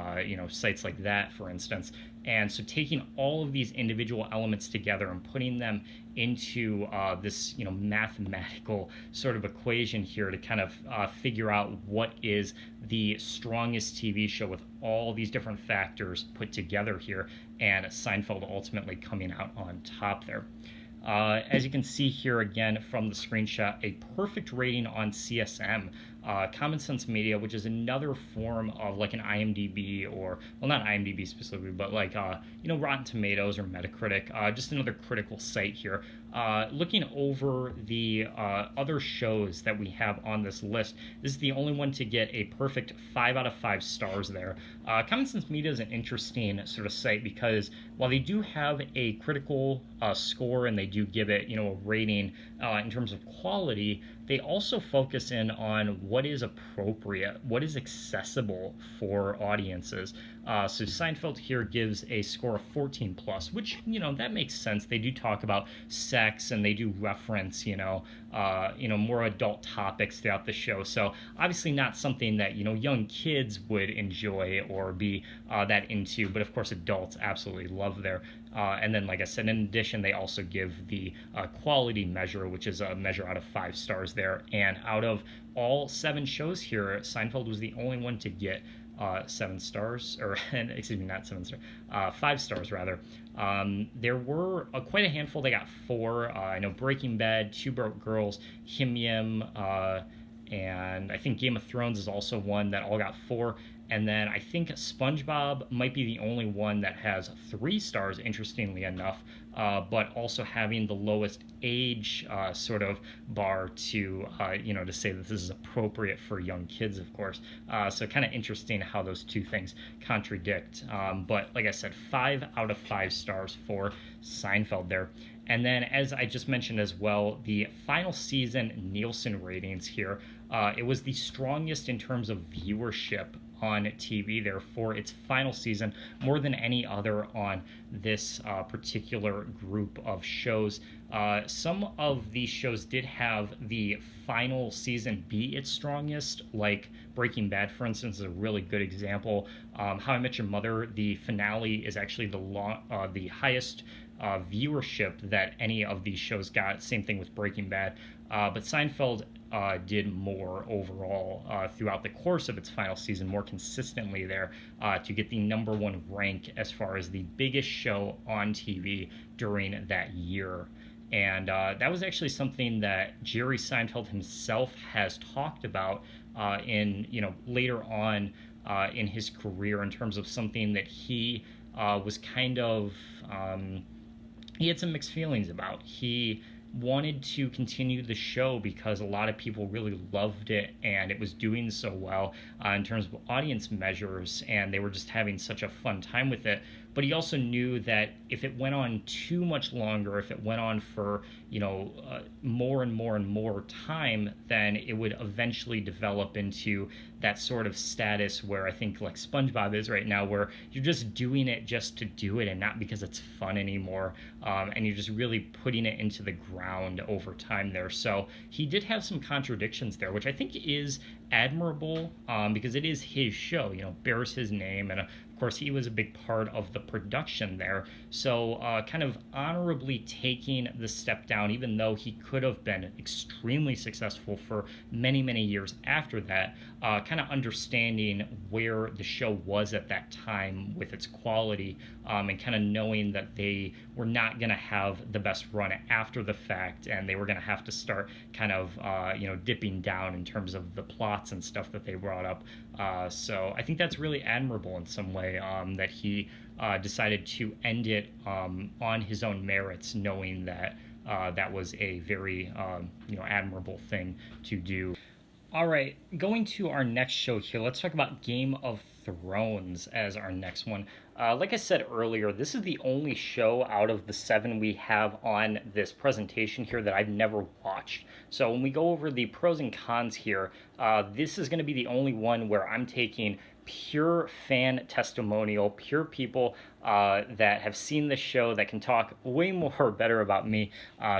sites like that, for instance. And so taking all of these individual elements together and putting them into this mathematical sort of equation here to kind of figure out what is the strongest TV show with all these different factors put together here, and Seinfeld ultimately coming out on top there. As you can see here again from the screenshot, a perfect rating on CSM, Common Sense Media, which is another form of like an IMDb, or, well, not IMDb specifically, but like, Rotten Tomatoes or Metacritic, just another critical site here. Looking over the other shows that we have on this list, this is the only one to get a perfect 5 out of 5 stars there. Common Sense Media is an interesting sort of site because while they do have a critical score and they do give it, a rating in terms of quality, they also focus in on what is appropriate, what is accessible for audiences. So Seinfeld here gives a score of 14 plus, which, that makes sense. They do talk about sex and they do reference, more adult topics throughout the show. So obviously not something that, young kids would enjoy or be that into, but of course adults absolutely love there. And then, like I said, in addition, they also give the quality measure, which is a measure out of 5 stars there. And out of all 7 shows here, Seinfeld was the only one to get 7 stars, or excuse me, not 7 stars, 5 stars rather. There were quite a handful. They got 4. I know Breaking Bad, Two Broke Girls, Him Yim, and I think Game of Thrones is also one that all got 4. And then I think Spongebob might be the only one that has 3 stars, interestingly enough, but also having the lowest age sort of bar to, to say that this is appropriate for young kids, of course. So kind of interesting how those two things contradict. But like I said, 5 out of 5 stars for Seinfeld there. And then, as I just mentioned as well, the final season Nielsen ratings here, it was the strongest in terms of viewership on TV there for its final season, more than any other on this particular group of shows. Some of these shows did have the final season be its strongest, like Breaking Bad, for instance, is a really good example. How I Met Your Mother, the finale is actually the highest viewership that any of these shows got. Same thing with Breaking Bad. But Seinfeld did more overall throughout the course of its final season, more consistently there, to get the #1 rank as far as the biggest show on TV during that year. And that was actually something that Jerry Seinfeld himself has talked about in later on in his career, in terms of something that he was kind of he had some mixed feelings about. He wanted to continue the show because a lot of people really loved it and it was doing so well in terms of audience measures, and they were just having such a fun time with it. But he also knew that if it went on too much longer, if it went on for more and more and more time, then it would eventually develop into that sort of status where I think like SpongeBob is right now, where you're just doing it just to do it and not because it's fun anymore, and you're just really putting it into the ground over time there. So he did have some contradictions there, which I think is admirable, because it is his show, bears his name, and of course he was a big part of the production there. So kind of honorably taking the step down, even though he could have been extremely successful for many, many years after that, kind of understanding where the show was at that time with its quality, and kind of knowing that they were not going to have the best run after the fact, and they were going to have to start kind of dipping down in terms of the plots and stuff that they brought up. So I think that's really admirable in some way, that he decided to end it on his own merits, knowing that that was a very admirable thing to do. All right, going to our next show here, let's talk about Game of Thrones as our next one. Like I said earlier, this is the only show out of the 7 we have on this presentation here that I've never watched. So when we go over the pros and cons here, this is going to be the only one where I'm taking pure fan testimonial, pure people that have seen the show that can talk way more better about me.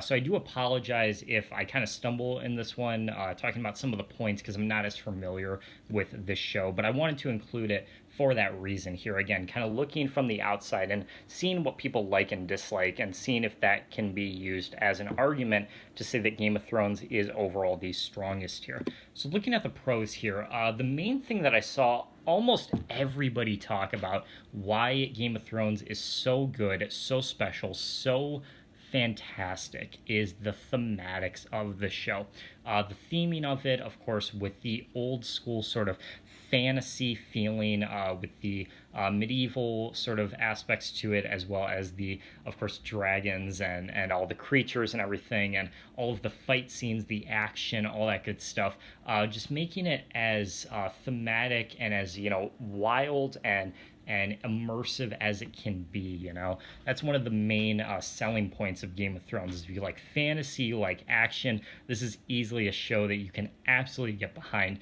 So I do apologize if I kind of stumble in this one, talking about some of the points, because I'm not as familiar with this show, but I wanted to include it for that reason here. Again, kind of looking from the outside and seeing what people like and dislike, and seeing if that can be used as an argument to say that Game of Thrones is overall the strongest here. So looking at the pros here, the main thing that I saw almost everybody talk about why Game of Thrones is so good, so special, so fantastic is the thematics of the show. The theming of it, of course, with the old school sort of fantasy feeling, with the medieval sort of aspects to it, as well as the, of course, dragons and all the creatures and everything, and all of the fight scenes, the action, all that good stuff, just making it as thematic and as wild and immersive as it can be. That's one of the main selling points of Game of Thrones. Is if you like fantasy, you like action, this is easily a show that you can absolutely get behind.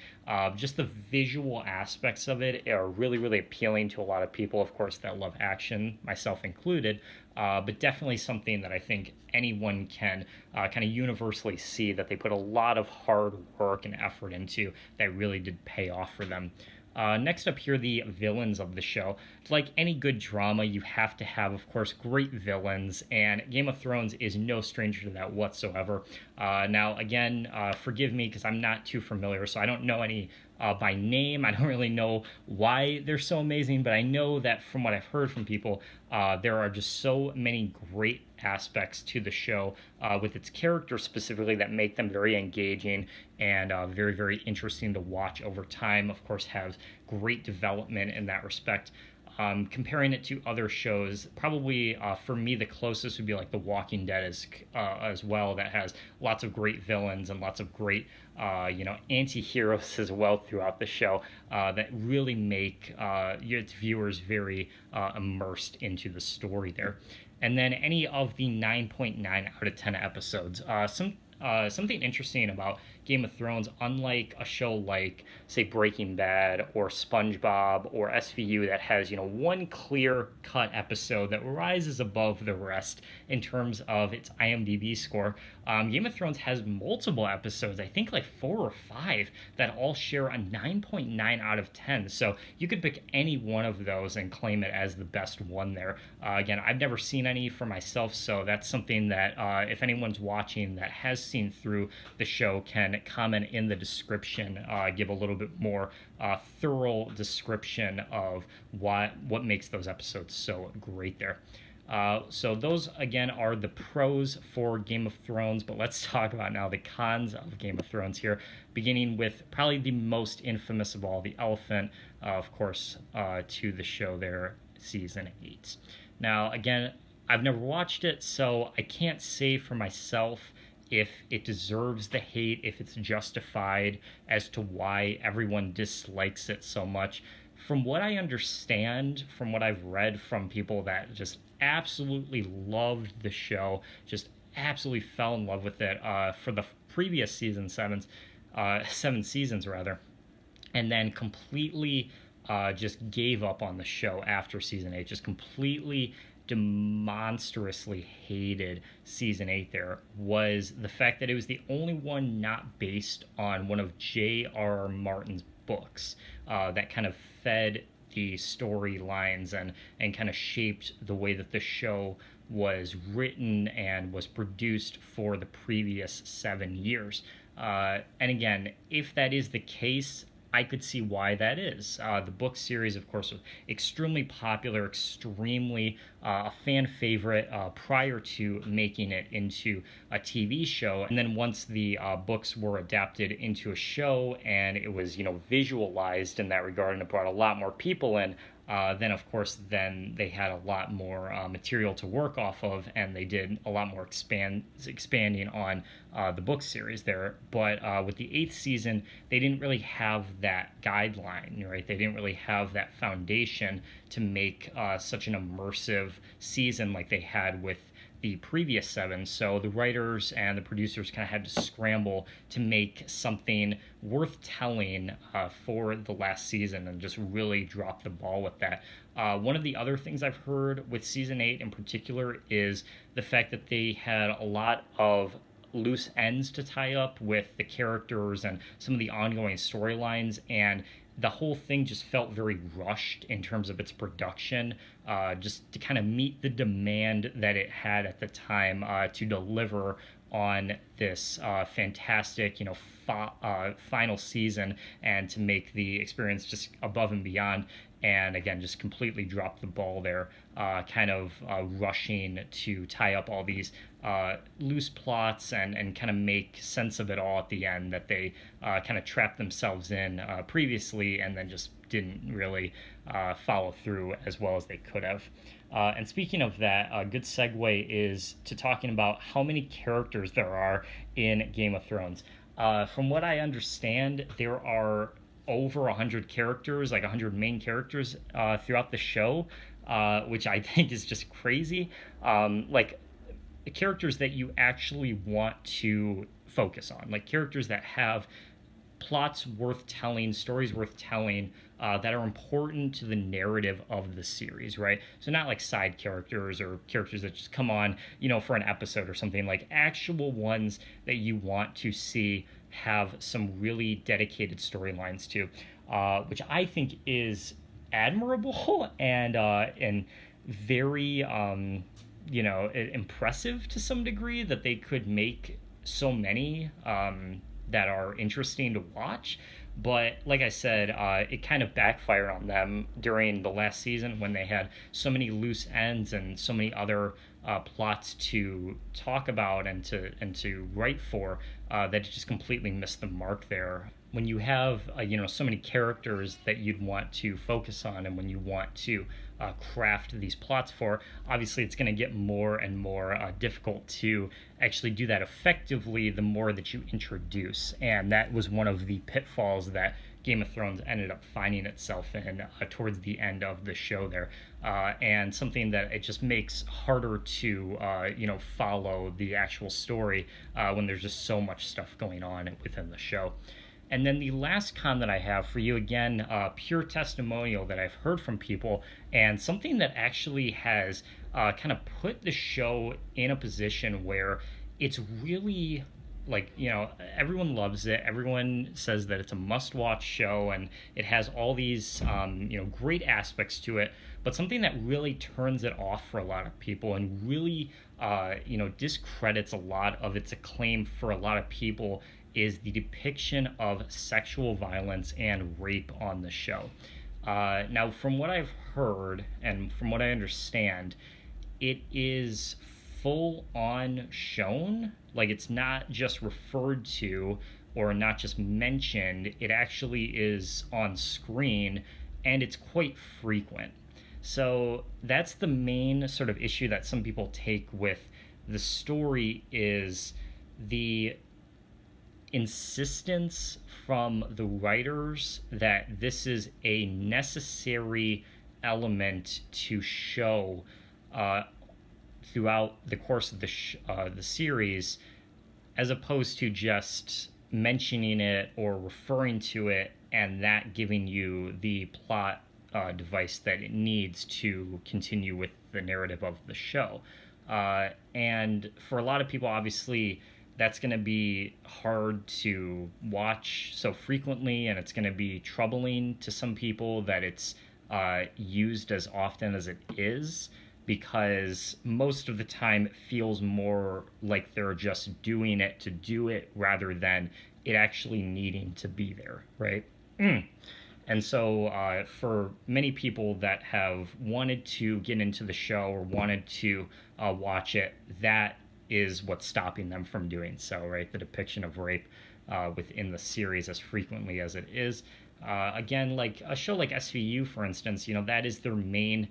Just the visual aspects of it are really, really appealing to a lot of people, of course, that love action, myself included, but definitely something that I think anyone can kind of universally see that they put a lot of hard work and effort into that really did pay off for them. Next up here, the villains of the show. Like any good drama, you have to have, of course, great villains, and Game of Thrones is no stranger to that whatsoever. Now, again, forgive me because I'm not too familiar, so I don't know any by name. I don't really know why they're so amazing, but I know that from what I've heard from people, there are just so many great aspects to the show with its characters specifically that make them very engaging and very, very interesting to watch over time. Of course, has great development in that respect. Comparing it to other shows, probably for me the closest would be like The Walking Dead as well, that has lots of great villains and lots of great anti-heroes as well throughout the show that really make its viewers very immersed into the story there. and then any of the 9.9 out of 10 episodes. Something interesting about Game of Thrones, unlike a show like, say, Breaking Bad or SpongeBob or SVU that has, one clear cut episode that rises above the rest in terms of its IMDb score, Game of Thrones has multiple episodes, I think like 4 or 5, that all share a 9.9 out of 10. So you could pick any one of those and claim it as the best one there. Again, I've never seen any for myself, so that's something that if anyone's watching that has seen through the show can comment in the description, give a little bit more thorough description of what makes those episodes so great there. So those, again, are the pros for Game of Thrones, but let's talk about now the cons of Game of Thrones here, beginning with probably the most infamous of all, the elephant, of course, to the show there, Season 8. Now, again, I've never watched it, so I can't say for myself if it deserves the hate, if it's justified as to why everyone dislikes it so much. From what I understand, from what I've read from people that just absolutely loved the show, just absolutely fell in love with it for the previous season, 7 seasons rather, and then completely just gave up on the show after season 8, just completely demonstrously hated season 8 there, was the fact that it was the only one not based on one of J.R.R. Martin's books that kind of fed the storylines and kind of shaped the way that the show was written and was produced for the previous 7 years. And again, if that is the case, I could see why that is. The book series, of course, was extremely popular, extremely a fan favorite prior to making it into a TV show. And then once the books were adapted into a show and it was, visualized in that regard, and it brought a lot more people in, then of course they had a lot more material to work off of, and they did a lot more expanding on the book series there. But with the 8th season, they didn't really have that guideline, right? They didn't really have that foundation to make such an immersive season like they had with the previous 7. So the writers and the producers kind of had to scramble to make something worth telling for the last season, and just really drop the ball with that. One of the other things I've heard with season 8 in particular is the fact that they had a lot of loose ends to tie up with the characters and some of the ongoing storylines, and the whole thing just felt very rushed in terms of its production, just to kind of meet the demand that it had at the time to deliver on this fantastic, final season, and to make the experience just above and beyond. And again, just completely dropped the ball there, kind of rushing to tie up all these loose plots and kind of make sense of it all at the end that they kind of trapped themselves in previously, and then just didn't really follow through as well as they could have. And speaking of that, a good segue is to talking about how many characters there are in Game of Thrones. From what I understand, there are over 100 characters, like 100 main characters throughout the show, which I think is just crazy. Like characters that you actually want to focus on, like characters that have plots worth telling, stories worth telling, that are important to the narrative of the series, right? So not like side characters or characters that just come on, for an episode or something, like actual ones that you want to see have some really dedicated storylines to, which I think is admirable and very impressive to some degree, that they could make so many that are interesting to watch. But like I said, it kind of backfired on them during the last season when they had so many loose ends and so many other plots to talk about and to write for, that it just completely missed the mark there. When you have so many characters that you'd want to focus on, and when you want to craft these plots for, obviously it's going to get more and more difficult to actually do that effectively the more that you introduce. And that was one of the pitfalls that Game of Thrones ended up finding itself in towards the end of the show there, and something that it just makes harder to follow the actual story when there's just so much stuff going on within the show. And then the last con that I have for you, again, pure testimonial that I've heard from people, and something that actually has kind of put the show in a position where it's really like, everyone loves it. Everyone says that it's a must-watch show, and it has all these great aspects to it. But something that really turns it off for a lot of people, and really discredits a lot of its acclaim for a lot of people, is the depiction of sexual violence and rape on the show. Now, from what I've heard and from what I understand, it is full on shown. Like, it's not just referred to or not just mentioned, it actually is on screen, and it's quite frequent. So that's the main sort of issue that some people take with the story, is the insistence from the writers that this is a necessary element to show throughout the course of the series, as opposed to just mentioning it or referring to it and that giving you the plot device that it needs to continue with the narrative of the show. And for a lot of people, obviously, that's going to be hard to watch so frequently, and it's going to be troubling to some people that it's used as often as it is, because most of the time it feels more like they're just doing it to do it rather than it actually needing to be there, right? And so for many people that have wanted to get into the show or wanted to watch it, that is what's stopping them from doing so, right? The depiction of rape within the series as frequently as it is. Again, like a show like SVU, for instance, that is their main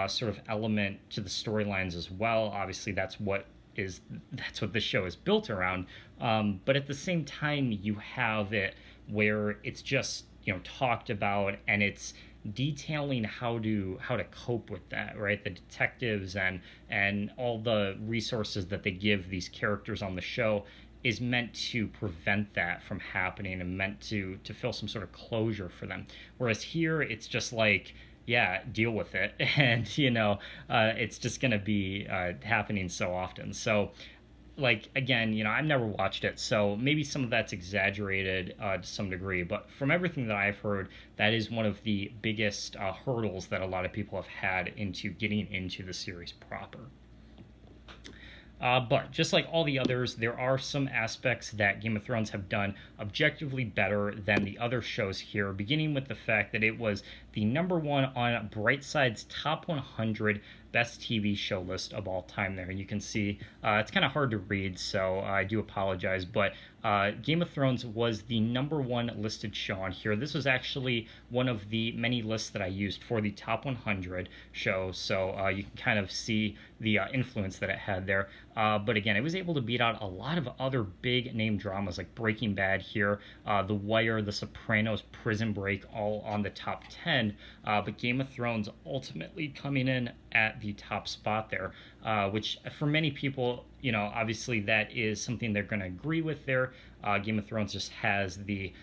sort of element to the storylines as well. Obviously, that's what the show is built around. But at the same time, you have it where it's just talked about, and it's detailing how to cope with that, right? The detectives and all the resources that they give these characters on the show is meant to prevent that from happening, and meant to fill some sort of closure for them. Whereas here, it's just like, yeah, deal with it, and it's just gonna be happening so often. So, like, again, I've never watched it, so maybe some of that's exaggerated to some degree, but from everything that I've heard, that is one of the biggest hurdles that a lot of people have had into getting into the series proper. But just like all the others, there are some aspects that Game of Thrones have done objectively better than the other shows here, beginning with the fact that it was the number one on Brightside's top 100 best TV show list of all time there. And you can see it's kind of hard to read, so I do apologize, but Game of Thrones was the number one listed show on here. This was actually one of the many lists that I used for the top 100 show, so you can kind of see the influence that it had there. But again, it was able to beat out a lot of other big name dramas like Breaking Bad here, The Wire, The Sopranos, Prison Break, all on the top 10. But Game of Thrones ultimately coming in at the top spot there, which for many people, obviously that is something they're going to agree with there. Game of Thrones just has the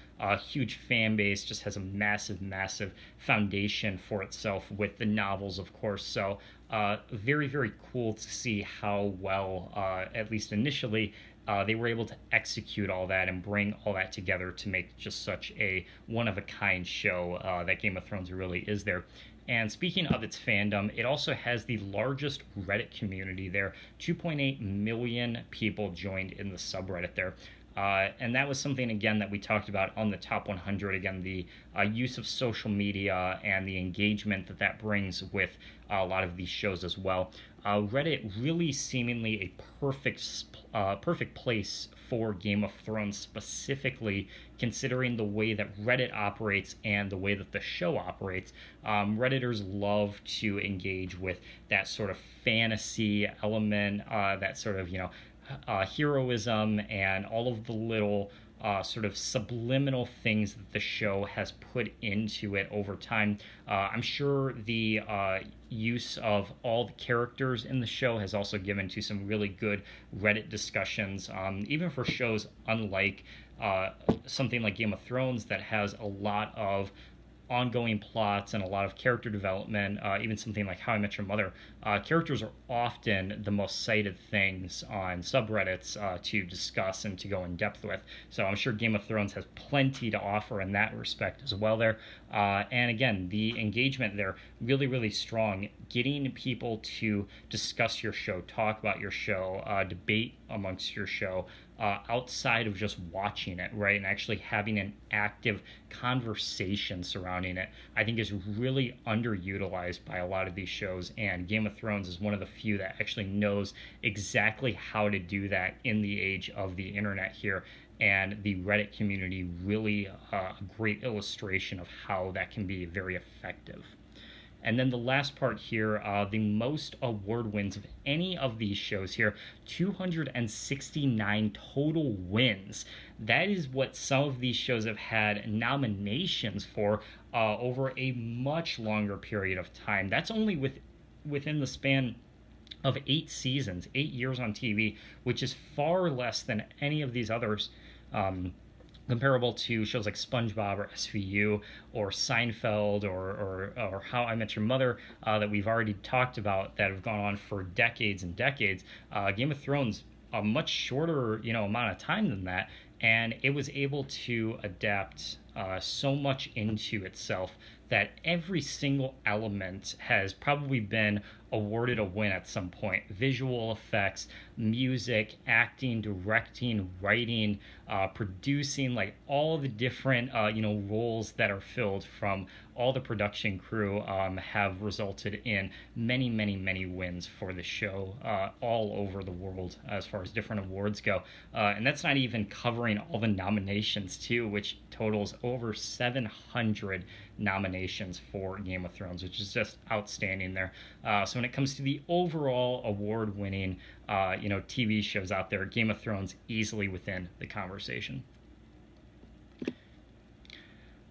huge fan base, just has a massive, massive foundation for itself with the novels, of course. So very, very cool to see how well, at least initially, they were able to execute all that and bring all that together to make just such a one-of-a-kind show that Game of Thrones really is there. And speaking of its fandom, it also has the largest Reddit community there. 2.8 million people joined in the subreddit there. And that was something, again, that we talked about on the top 100. Again, the use of social media and the engagement that brings with a lot of these shows as well. Reddit really seemingly a perfect place for Game of Thrones, specifically considering the way that Reddit operates and the way that the show operates. Redditors love to engage with that sort of fantasy element, that sort of, heroism and all of the little sort of subliminal things that the show has put into it over time. I'm sure the use of all the characters in the show has also given to some really good Reddit discussions, even for shows unlike something like Game of Thrones that has a lot of ongoing plots and a lot of character development, even something like How I Met Your Mother. Characters are often the most cited things on subreddits to discuss and to go in depth with. So I'm sure Game of Thrones has plenty to offer in that respect as well there. And again, the engagement there really, really strong. Getting people to discuss your show, talk about your show, debate amongst your show, outside of just watching it, right? And actually having an active conversation surrounding it, I think is really underutilized by a lot of these shows. And Game of Thrones is one of the few that actually knows exactly how to do that in the age of the internet here. And the Reddit community really a great illustration of how that can be very effective. And then the last part here, the most award wins of any of these shows here, 269 total wins. That is what some of these shows have had nominations for over a much longer period of time. That's only within the span of 8 seasons, 8 years on TV, which is far less than any of these others. Comparable to shows like SpongeBob or SVU or Seinfeld or How I Met Your Mother that we've already talked about that have gone on for decades and decades. Game of Thrones, a much shorter amount of time than that, and it was able to adapt so much into itself that every single element has probably been awarded a win at some point. Visual effects, music, acting, directing, writing, producing, like all the different roles that are filled from all the production crew have resulted in many, many, many wins for the show all over the world as far as different awards go. And that's not even covering all the nominations too, which totals over 700 nominations for Game of Thrones, which is just outstanding there. So when it comes to the overall award-winning, TV shows out there, Game of Thrones easily within the conversation.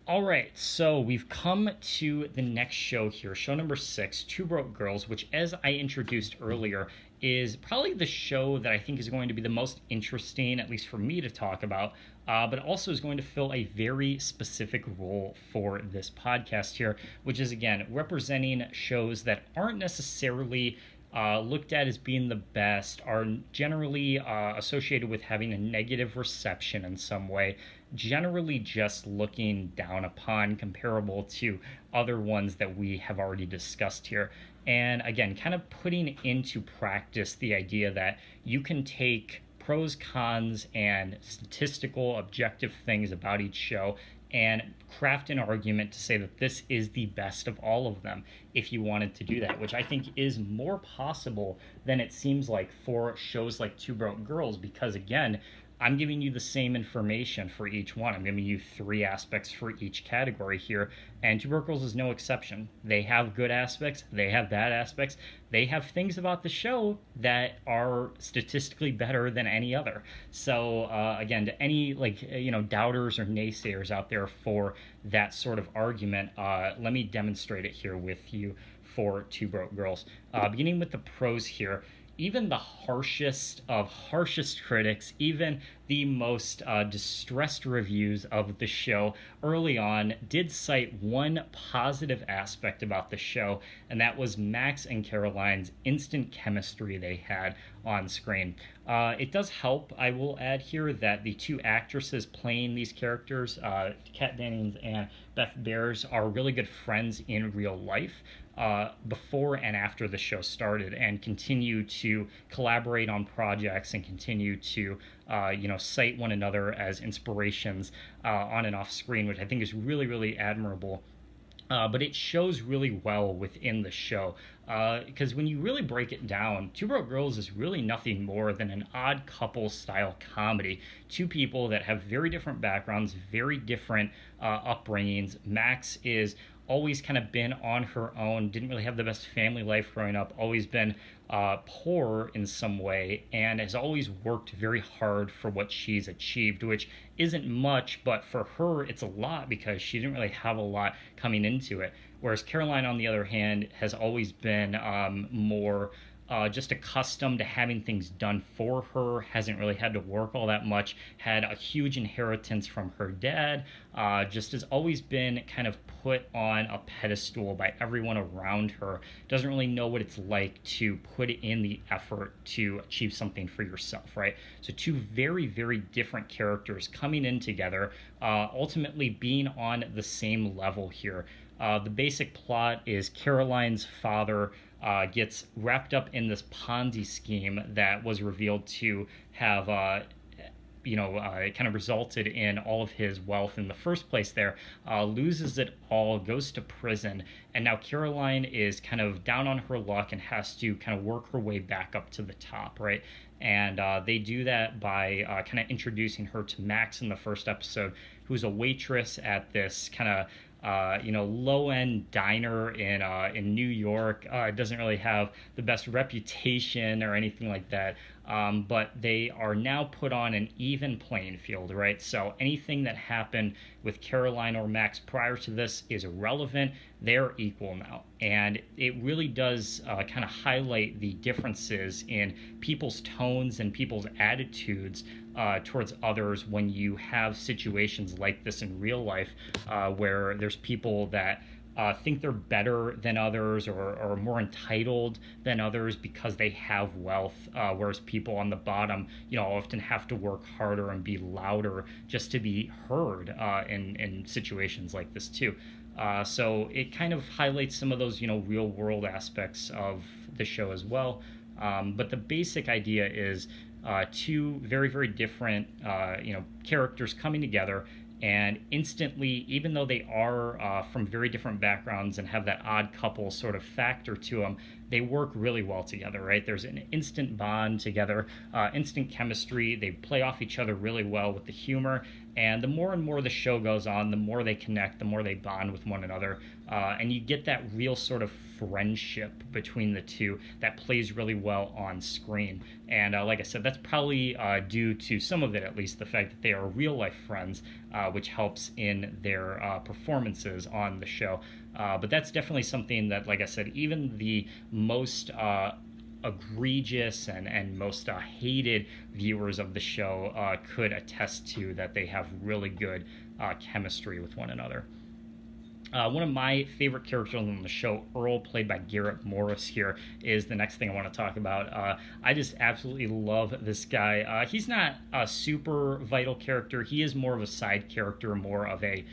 All right, so we've come to the next show here, show number 6, Two Broke Girls, which, as I introduced earlier, is probably the show that I think is going to be the most interesting, at least for me to talk about, but also is going to fill a very specific role for this podcast here, which is, again, representing shows that aren't necessarily looked at as being the best, are generally associated with having a negative reception in some way, generally just looking down upon, comparable to other ones that we have already discussed here. And again, kind of putting into practice the idea that you can take pros, cons, and statistical, objective things about each show and craft an argument to say that this is the best of all of them if you wanted to do that, which I think is more possible than it seems like for shows like Two Broke Girls, because again, I'm giving you the same information for each one. I'm giving you 3 aspects for each category here, and Two Broke Girls is no exception. They have good aspects, they have bad aspects, they have things about the show that are statistically better than any other. So again, to any doubters or naysayers out there for that sort of argument, let me demonstrate it here with you for Two Broke Girls. Beginning with the pros here. Even the harshest of harshest critics, even the most distressed reviews of the show early on did cite one positive aspect about the show, and that was Max and Caroline's instant chemistry they had on screen. It does help, I will add here, that the 2 actresses playing these characters, Kat Dennings and Beth Bears, are really good friends in real life. Before and after the show started, and continue to collaborate on projects and continue to cite one another as inspirations on and off screen, which I think is really, really admirable. But it shows really well within the show, because when you really break it down, Two Broke Girls is really nothing more than an odd couple style comedy. 2 people that have very different backgrounds, very different upbringings. Max is always kind of been on her own, didn't really have the best family life growing up, always been poor in some way and has always worked very hard for what she's achieved, which isn't much, but for her it's a lot because she didn't really have a lot coming into it. Whereas Caroline, on the other hand, has always been more just accustomed to having things done for her, hasn't really had to work all that much, had a huge inheritance from her dad, just has always been kind of put on a pedestal by everyone around her, doesn't really know what it's like to put in the effort to achieve something for yourself, right? So, two very, very different characters coming in together, ultimately being on the same level here. The basic plot is Caroline's father gets wrapped up in this Ponzi scheme that was revealed to have, it kind of resulted in all of his wealth in the first place there, loses it all, goes to prison, and now Caroline is kind of down on her luck and has to kind of work her way back up to the top, right? And they do that by kind of introducing her to Max in the first episode, who's a waitress at this kind of low end diner in New York. It doesn't really have the best reputation or anything like that. But they are now put on an even playing field, right? So anything that happened with Caroline or Max prior to this is irrelevant. They're equal now. And it really does kind of highlight the differences in people's tones and people's attitudes towards others when you have situations like this in real life, where there's people that think they're better than others or more entitled than others because they have wealth, whereas people on the bottom, often have to work harder and be louder just to be heard in situations like this too. So it kind of highlights some of those, real world aspects of the show as well. But the basic idea is two very, very different, characters coming together, and instantly, even though they are from very different backgrounds and have that odd couple sort of factor to them, they work really well together, right? There's an instant bond together, instant chemistry. They play off each other really well with the humor. And the more and more the show goes on, the more they connect, the more they bond with one another. And you get that real sort of friendship between the two that plays really well on screen. And like I said, that's probably due to some of it, at least, the fact that they are real life friends, which helps in their performances on the show. But that's definitely something that, like I said, even the most egregious and most hated viewers of the show could attest to, that they have really good chemistry with one another. One of my favorite characters on the show, Earl, played by Garrett Morris here, is the next thing I want to talk about. I just absolutely love this guy. He's not a super vital character. He is more of a side character, more of a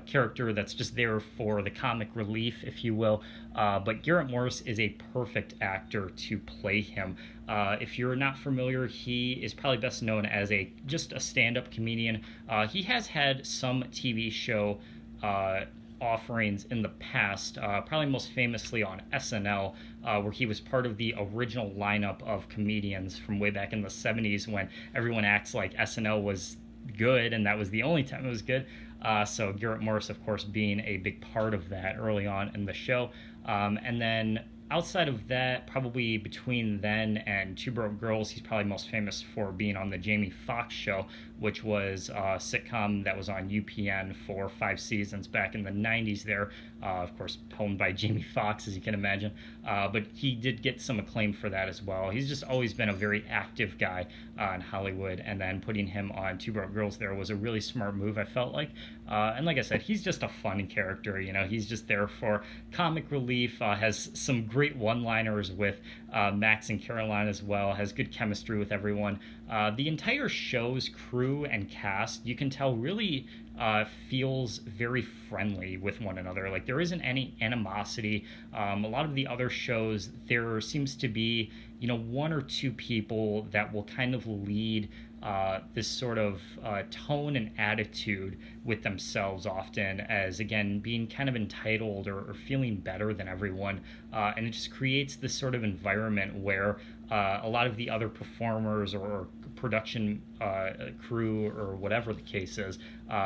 character that's just there for the comic relief, if you will. But Garrett Morris is a perfect actor to play him. If you're not familiar, he is probably best known as just a stand-up comedian. He has had some TV show offerings in the past, probably most famously on SNL, where he was part of the original lineup of comedians from way back in the 70s, when everyone acts like SNL was good and that was the only time it was good. So Garrett Morris, of course, being a big part of that early on in the show. And then outside of that, probably between then and Two Broke Girls, he's probably most famous for being on the Jamie Foxx Show, which was a sitcom that was on UPN for 5 seasons back in the 90s there. Of course, owned by Jamie Foxx, as you can imagine. But he did get some acclaim for that as well. He's just always been a very active guy in Hollywood, and then putting him on Two Broke Girls there was a really smart move, I felt like. And like I said, he's just a fun character. He's just there for comic relief, has some great one-liners with Max and Caroline as well, has good chemistry with everyone. The entire show's crew and cast, you can tell, really feels very friendly with one another. Like, there isn't any animosity. A lot of the other shows, there seems to be, one or two people that will kind of lead this sort of tone and attitude with themselves, often as, again, being kind of entitled or feeling better than everyone. And it just creates this sort of environment where a lot of the other performers or production crew or whatever the case is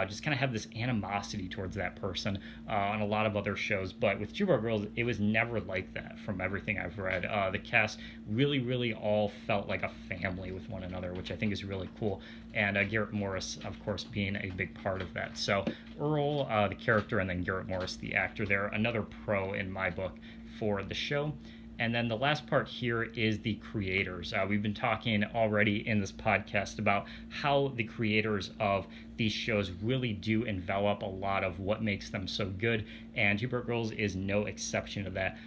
just kind of have this animosity towards that person on a lot of other shows. But with Two Broke Girls, it was never like that from everything I've read. The cast really all felt like a family with one another, which I think is really cool. And Garrett Morris, of course, being a big part of that. So Earl, the character, and then Garrett Morris, the actor there, another pro in my book for the show. And then the last part here is the creators. We've been talking already in this podcast about how the creators of these shows really do envelop a lot of what makes them so good, and Two Broke Girls is no exception to that.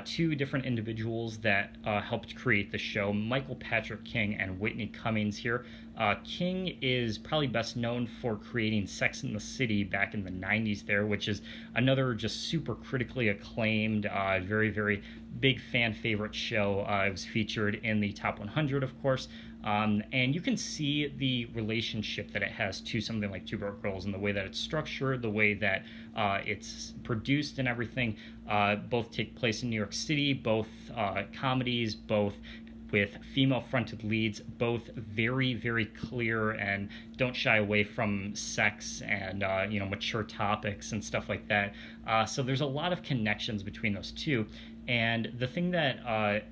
Two different individuals that helped create the show, Michael Patrick King and Whitney Cummings here. King is probably best known for creating Sex and the City back in the 90s there, which is another just super critically acclaimed, very big fan favorite show. It was featured in the top 100, of course. And you can see the relationship that it has to something like Two Broke Girls and the way that it's structured, the way that it's produced and everything. Both take place in New York City, both comedies, both with female-fronted leads, both very clear and don't shy away from sex and mature topics and stuff like that. So there's a lot of connections between those two. And the thing that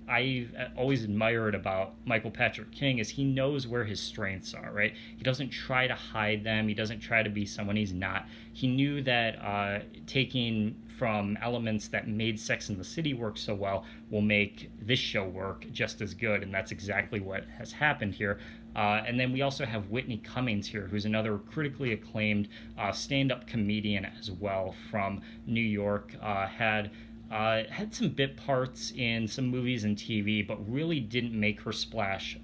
I've always admired about Michael Patrick King is he knows where his strengths are, right? He doesn't try to hide them. He doesn't try to be someone he's not. He knew that taking from elements that made Sex and the City work so well will make this show work just as good, and that's exactly what has happened here. And then we also have Whitney Cummings here, who's another critically acclaimed stand-up comedian as well from New York. Had some bit parts in some movies and TV, but really didn't make her splash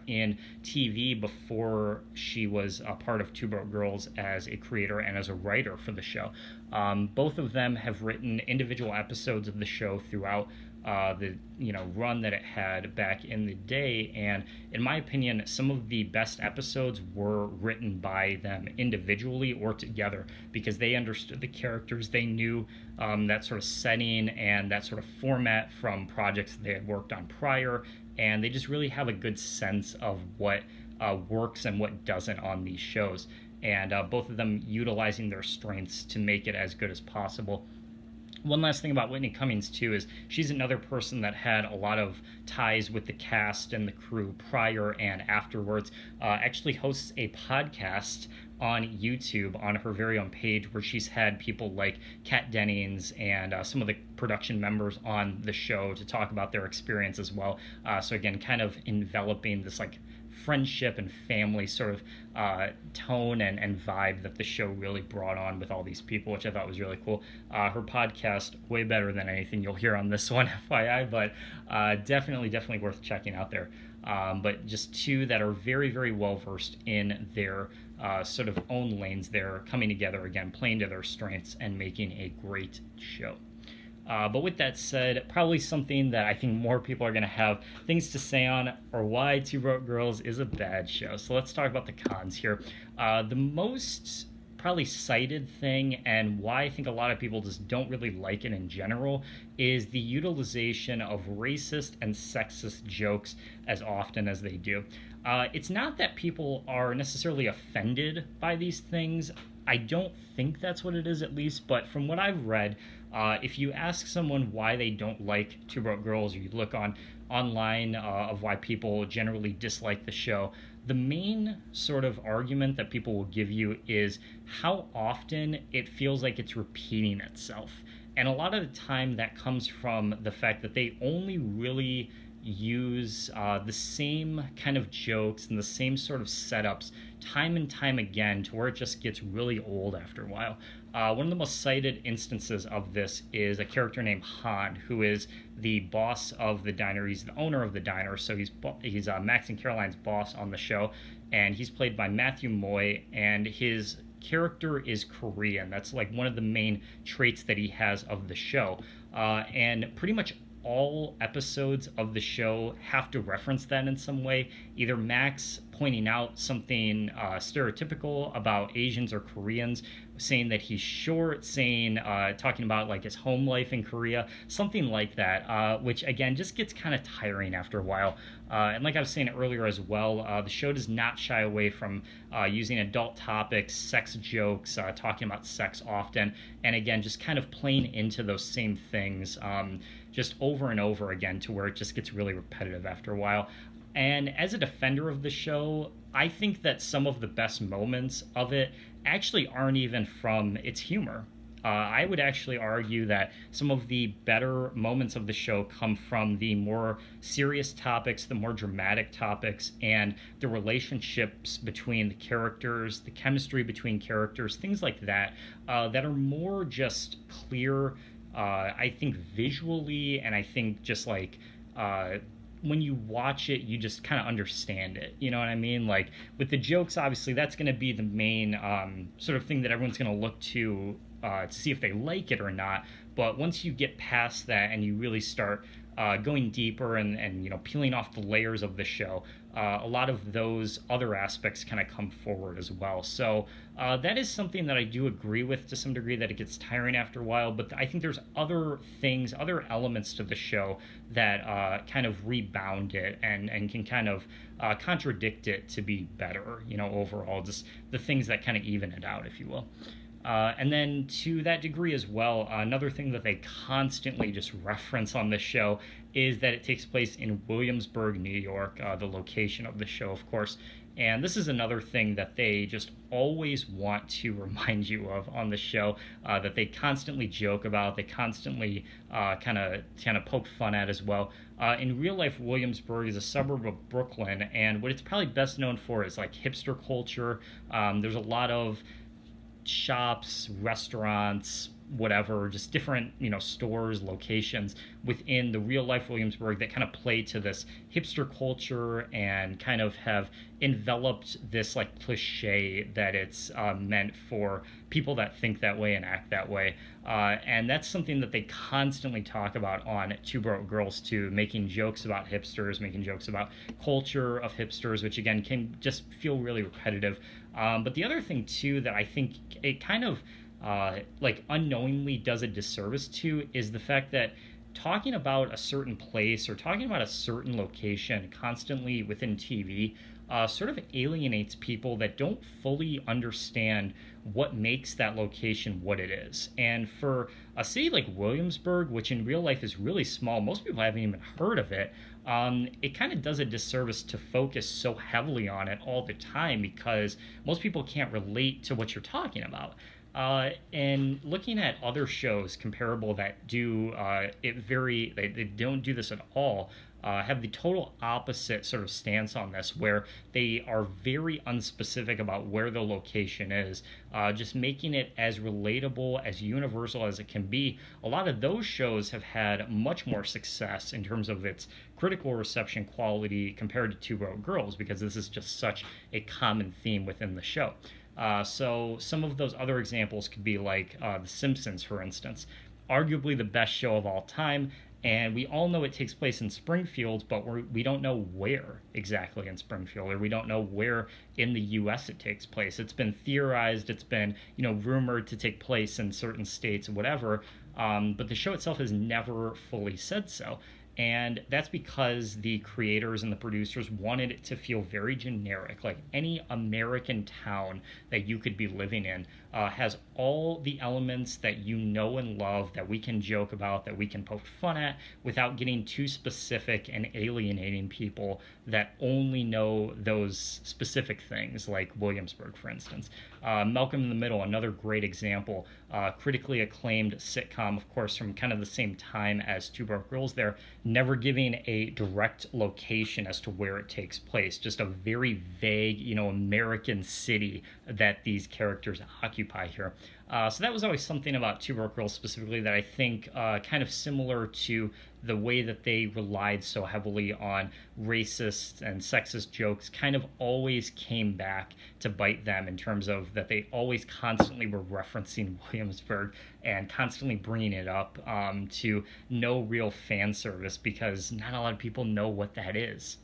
in TV before she was a part of Two Broke Girls as a creator and as a writer for the show. Both of them have written individual episodes of the show throughout the run that it had back in the day, and in my opinion some of the best episodes were written by them individually or together, because they understood the characters, they knew that sort of setting and that sort of format from projects they had worked on prior, and they just really have a good sense of what works and what doesn't on these shows, and both of them utilizing their strengths to make it as good as possible. One last thing about Whitney Cummings, too, is she's another person that had a lot of ties with the cast and the crew prior and afterwards. Actually hosts a podcast on YouTube on her very own page where she's had people like Kat Dennings and some of the production members on the show to talk about their experience as well. So again, kind of enveloping this like friendship and family sort of tone and vibe that the show really brought on with all these people, which I thought was really cool. Her podcast, way better than anything you'll hear on this one, FYI, but definitely worth checking out there. But just two that are very well versed in their sort of own lanes. They're coming together again, playing to their strengths and making a great show. But with that said, probably something that I think more people are going to have things to say on, or why Two Broke Girls is a bad show. So let's talk about the cons here. The most probably cited thing, and why I think a lot of people just don't really like it in general, is the utilization of racist and sexist jokes as often as they do. It's not that people are necessarily offended by these things. I don't think that's what it is, at least, but from what I've read, if you ask someone why they don't like Two Broke Girls, or you look online of why people generally dislike the show, the main sort of argument that people will give you is how often it feels like it's repeating itself. And a lot of the time that comes from the fact that they only really use the same kind of jokes and the same sort of setups time and time again to where it just gets really old after a while. One of the most cited instances of this is a character named Han, who is the boss of the diner. He's the owner of the diner, so he's Max and Caroline's boss on the show, and he's played by Matthew Moy, and his character is Korean. That's like one of the main traits that he has of the show, and pretty much all episodes of the show have to reference that in some way. Either Max pointing out something stereotypical about Asians or Koreans, saying that he's short, saying talking about like his home life in Korea, something like that, which again just gets kind of tiring after a while. And like I was saying earlier as well, the show does not shy away from using adult topics, sex jokes, talking about sex often, and again just kind of playing into those same things just over and over again to where it just gets really repetitive after a while. And as a defender of the show, I think that some of the best moments of it actually aren't even from its humor. I would actually argue that some of the better moments of the show come from the more serious topics, the more dramatic topics, and the relationships between the characters, the chemistry between characters, things like that, that are more just clear, I think, visually, and I think just like. When you watch it, you just kind of understand it. You know what I mean? Like with the jokes, obviously, that's going to be the main sort of thing that everyone's going to look to see if they like it or not. But once you get past that and you really start going deeper and you know peeling off the layers of the show, a lot of those other aspects kind of come forward as well. So that is something that I do agree with to some degree, that it gets tiring after a while. But I think there's other things, other elements to the show that kind of rebound it and can kind of contradict it to be better, you know, overall. Just the things that kind of even it out, if you will. And then to that degree as well, another thing that they constantly just reference on this show is that it takes place in Williamsburg, New York, the location of the show, of course. And this is another thing that they just always want to remind you of on the show, that they constantly joke about, they constantly kind of poke fun at as well. In real life, Williamsburg is a suburb of Brooklyn, and what it's probably best known for is like hipster culture. There's a lot of shops, restaurants, whatever, just different, you know, stores, locations within the real life Williamsburg that kind of play to this hipster culture and kind of have enveloped this like cliche that it's meant for people that think that way and act that way. And that's something that they constantly talk about on Two Broke Girls too, making jokes about hipsters, making jokes about culture of hipsters, which again can just feel really repetitive. But the other thing too that I think it kind of like unknowingly does a disservice to is the fact that talking about a certain place or talking about a certain location constantly within TV sort of alienates people that don't fully understand what makes that location what it is. And for a city like Williamsburg, which in real life is really small, most people haven't even heard of it. It kind of does a disservice to focus so heavily on it all the time because most people can't relate to what you're talking about. And looking at other shows comparable that do they don't do this at all, have the total opposite sort of stance on this, where they are very unspecific about where the location is, just making it as relatable, as universal as it can be. A lot of those shows have had much more success in terms of its critical reception quality compared to Two Broke Girls, because this is just such a common theme within the show. So some of those other examples could be like The Simpsons, for instance, arguably the best show of all time. And we all know it takes place in Springfield, but we don't know where exactly in Springfield, or we don't know where in the U.S. it takes place. It's been theorized, it's been, you know, rumored to take place in certain states, whatever. But the show itself has never fully said so. And that's because the creators and the producers wanted it to feel very generic, like any American town that you could be living in has all the elements that you know and love, that we can joke about, that we can poke fun at, without getting too specific and alienating people that only know those specific things, like Williamsburg, for instance. Malcolm in the Middle, another great example, critically acclaimed sitcom, of course, from kind of the same time as Two Broke Girls there, never giving a direct location as to where it takes place, just a very vague, you know, American city that these characters occupy here. So that was always something about Two Broke Girls specifically that I think kind of similar to the way that they relied so heavily on racist and sexist jokes, kind of always came back to bite them, in terms of that they always constantly were referencing Williamsburg and constantly bringing it up to no real fan service, because not a lot of people know what that is.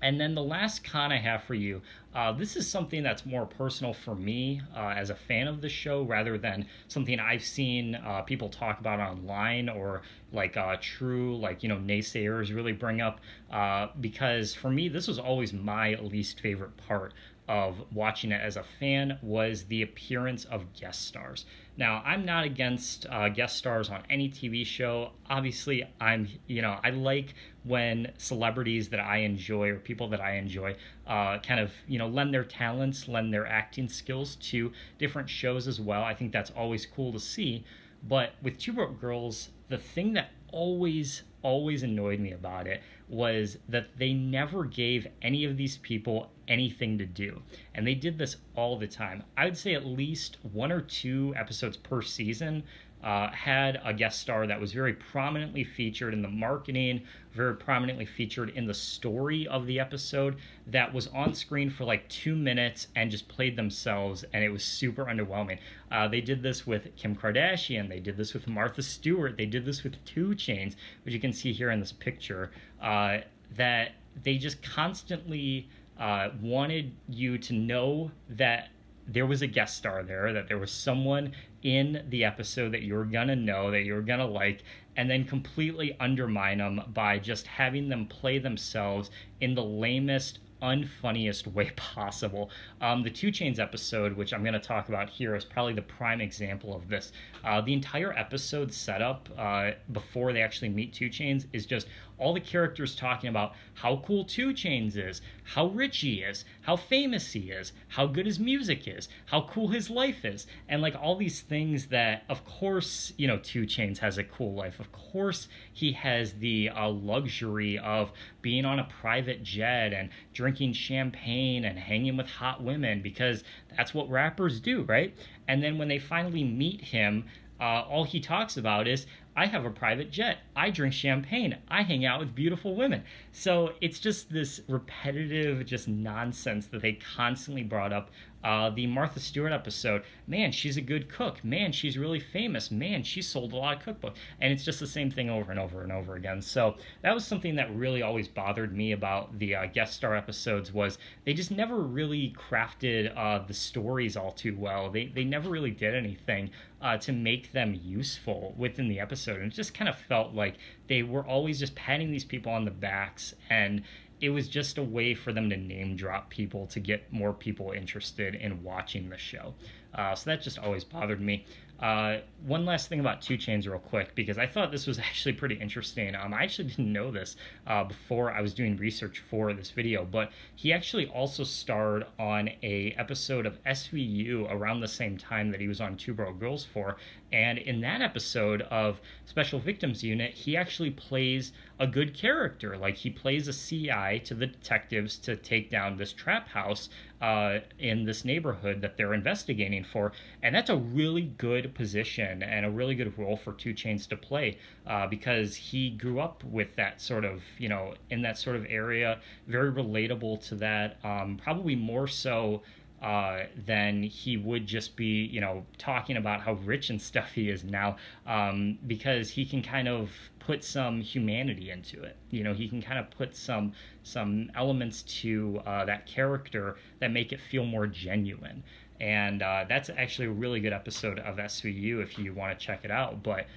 And then the last con I have for you, this is something that's more personal for me as a fan of the show rather than something I've seen people talk about online or like true, like, naysayers really bring up. Because for me, this was always my least favorite part of watching it as a fan was the appearance of guest stars. Now, I'm not against guest stars on any TV show. Obviously, I like when celebrities that I enjoy or people that I enjoy kind of, lend their talents, lend their acting skills to different shows as well. I think that's always cool to see. But with Two Broke Girls, the thing that always annoyed me about it was that they never gave any of these people anything to do. And they did this all the time. I would say at least one or two episodes per season had a guest star that was very prominently featured in the marketing, very prominently featured in the story of the episode, that was on screen for like 2 minutes and just played themselves, and it was super underwhelming. They did this with Kim Kardashian, they did this with Martha Stewart, they did this with 2 Chainz, which you can see here in this picture, that they just constantly wanted you to know that there was a guest star there, that there was someone in the episode that you were gonna know, that you were gonna like, and then completely undermine them by just having them play themselves in the lamest, unfunniest way possible. The 2 Chainz episode, which I'm going to talk about here, is probably the prime example of this. The entire episode setup before they actually meet 2 Chainz is just all the characters talking about how cool 2 Chainz is, how rich he is, how famous he is, how good his music is, how cool his life is, and like all these things that, of course, 2 Chainz has a cool life. Of course, he has the luxury of being on a private jet and drinking champagne and hanging with hot women, because that's what rappers do, right? And then when they finally meet him, all he talks about is, I have a private jet, I drink champagne, I hang out with beautiful women. So it's just this repetitive, just nonsense that they constantly brought up. The Martha Stewart episode, man, she's a good cook. Man, she's really famous. Man, she sold a lot of cookbooks. And it's just the same thing over and over and over again. So that was something that really always bothered me about the guest star episodes, was they just never really crafted the stories all too well. They never really did anything to make them useful within the episode. And it just kind of felt like they were always just patting these people on the backs, and it was just a way for them to name drop people to get more people interested in watching the show. So that just always bothered me. One last thing about 2 Chainz real quick, because I thought this was actually pretty interesting. I actually didn't know this before I was doing research for this video, but he actually also starred on a episode of SVU around the same time that he was on Two Broke Girls for, and in that episode of Special Victims Unit, he actually plays a good character. Like, he plays a CI to the detectives to take down this trap house in this neighborhood that they're investigating for, and that's a really good position and a really good role for 2 Chainz to play, because he grew up with that sort of, in that sort of area, very relatable to that, probably more so than he would just be, talking about how rich and stuff he is now, because he can kind of put some humanity into it. He can kind of put some elements to that character that make it feel more genuine. And that's actually a really good episode of SVU if you want to check it out. But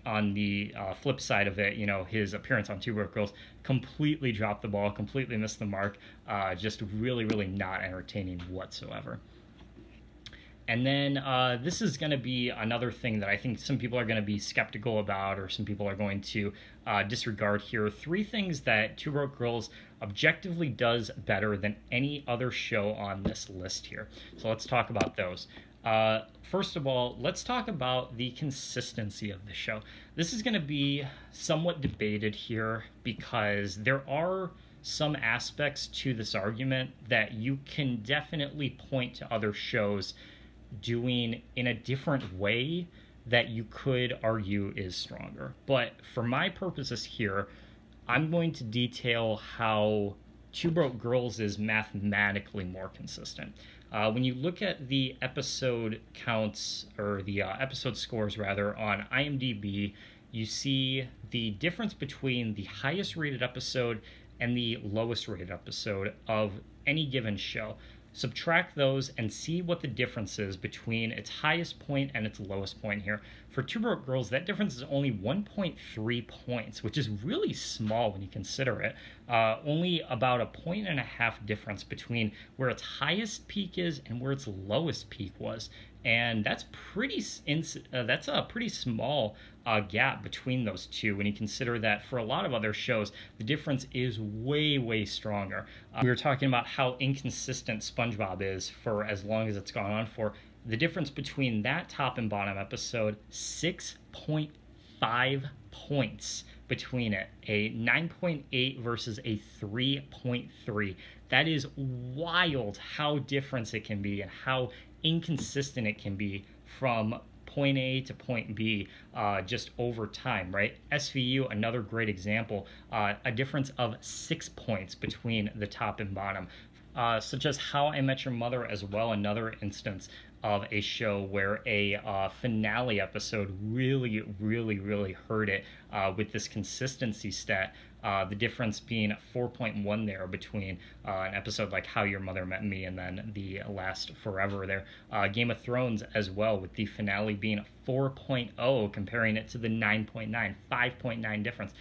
on the flip side of it, his appearance on Two Broke Girls completely dropped the ball, completely missed the mark, just really, really not entertaining whatsoever. And then this is going to be another thing that I think some people are going to be skeptical about, or some people are going to disregard here. 3 things that Two Broke Girls objectively does better than any other show on this list here. So let's talk about those. First of all, let's talk about the consistency of the show. This is going to be somewhat debated here, because there are some aspects to this argument that you can definitely point to other shows doing in a different way that you could argue is stronger. But for my purposes here, I'm going to detail how Two Broke Girls is mathematically more consistent. When you look at the episode counts, or the episode scores rather, on IMDb, you see the difference between the highest rated episode and the lowest rated episode of any given show. Subtract those and see what the difference is between its highest point and its lowest point here. For Two Broke Girls, that difference is only 1.3 points, which is really small when you consider it. Only about a point and a half difference between where its highest peak is and where its lowest peak was. And that's that's a pretty small gap between those two when you consider that for a lot of other shows the difference is way stronger. We were talking about how inconsistent SpongeBob is for as long as it's gone on for. The difference between that top and bottom episode, 6.5 points between it, a 9.8 versus a 3.3. That is wild how different it can be and how inconsistent it can be from point A to point B just over time, right? SVU, another great example, a difference of 6 points between the top and bottom. Such as How I Met Your Mother as well, another instance of a show where a finale episode really hurt it with this consistency stat. The difference being 4.1 there between an episode like How Your Mother Met Me and then the last Forever there. Game of Thrones as well, with the finale being 4.0, comparing it to the 9.9, 5.9 difference.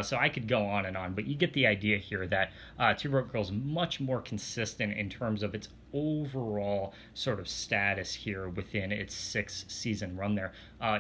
So I could go on, but you get the idea here that Two Broke Girls much more consistent in terms of its overall sort of status here within its 6-season run there.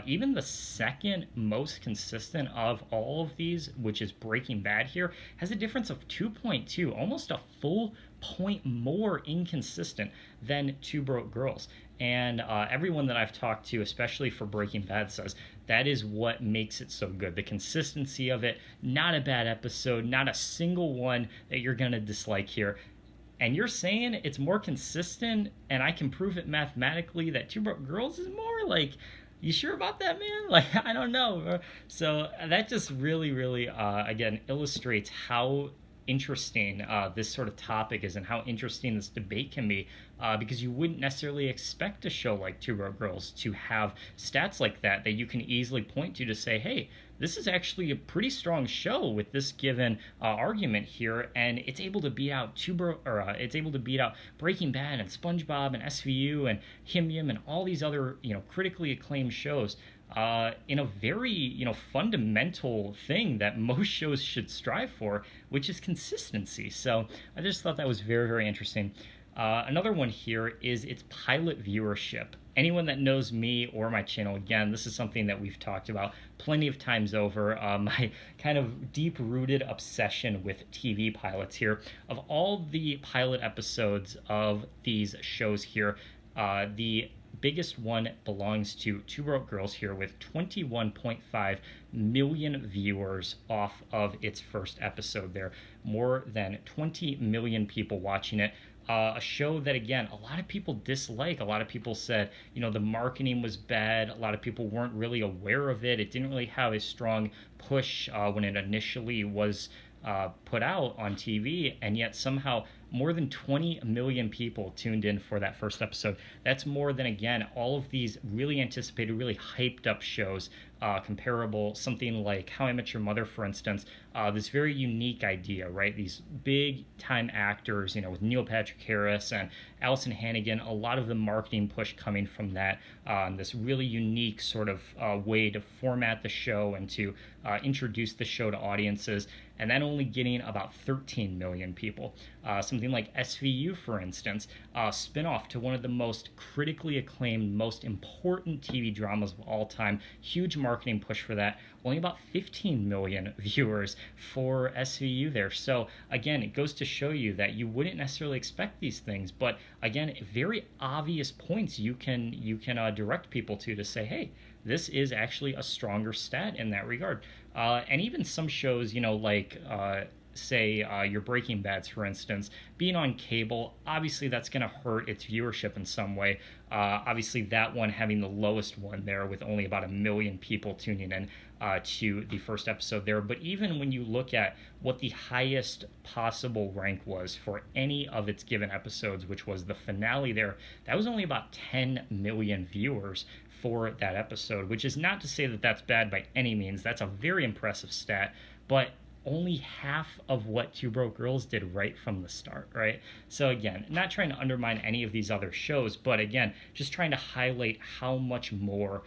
Even the second most consistent of all of these, which is Breaking Bad here, has a difference of 2.2, almost a full point more inconsistent than Two Broke Girls. And everyone that I've talked to, especially for Breaking Bad, says that is what makes it so good. The consistency of it, not a bad episode, not a single one that you're going to dislike here. And you're saying it's more consistent and I can prove it mathematically that Two Broke Girls is more? Like, you sure about that, man? Like, I don't know. So that just really again, illustrates how interesting this sort of topic is and how interesting this debate can be, because you wouldn't necessarily expect a show like Two Broke Girls to have stats like that you can easily point to say, hey, this is actually a pretty strong show with this given argument here, and it's able to beat out it's able to beat out Breaking Bad and SpongeBob and SVU and Him Yim and all these other critically acclaimed shows. In a very fundamental thing that most shows should strive for, which is consistency. So I just thought that was very interesting. Another one here is its pilot viewership. Anyone that knows me or my channel, again, this is something that we've talked about plenty of times over, my kind of deep-rooted obsession with TV pilots here. Of all the pilot episodes of these shows here, the biggest one belongs to Two Broke Girls here with 21.5 million viewers off of its first episode there. More than 20 million people watching it. A show that, again, a lot of people dislike. A lot of people said, the marketing was bad. A lot of people weren't really aware of it. It didn't really have a strong push when it initially was put out on TV, and yet somehow more than 20 million people tuned in for that first episode. That's more than, again, all of these really anticipated, really hyped up shows, comparable, something like How I Met Your Mother, for instance. This very unique idea, right? These big time actors, with Neil Patrick Harris and Allison Hannigan, a lot of the marketing push coming from that, this really unique sort of way to format the show and to introduce the show to audiences, and then only getting about 13 million people. Something like SVU, for instance, a spin-off to one of the most critically acclaimed, most important TV dramas of all time, huge marketing push for that, only about 15 million viewers for SVU there. So again, it goes to show you that you wouldn't necessarily expect these things, but again, very obvious points you can direct people to say, hey, this is actually a stronger stat in that regard. And even some shows, say your Breaking Bads, for instance, being on cable, obviously that's going to hurt its viewership in some way. Obviously that one having the lowest one there with only about 1 million people tuning in to the first episode there. But even when you look at what the highest possible rank was for any of its given episodes, which was the finale there, that was only about 10 million viewers for that episode, which is not to say that that's bad by any means. That's a very impressive stat, but only half of what Two Broke Girls did right from the start, right? So again, not trying to undermine any of these other shows, but again, just trying to highlight how much more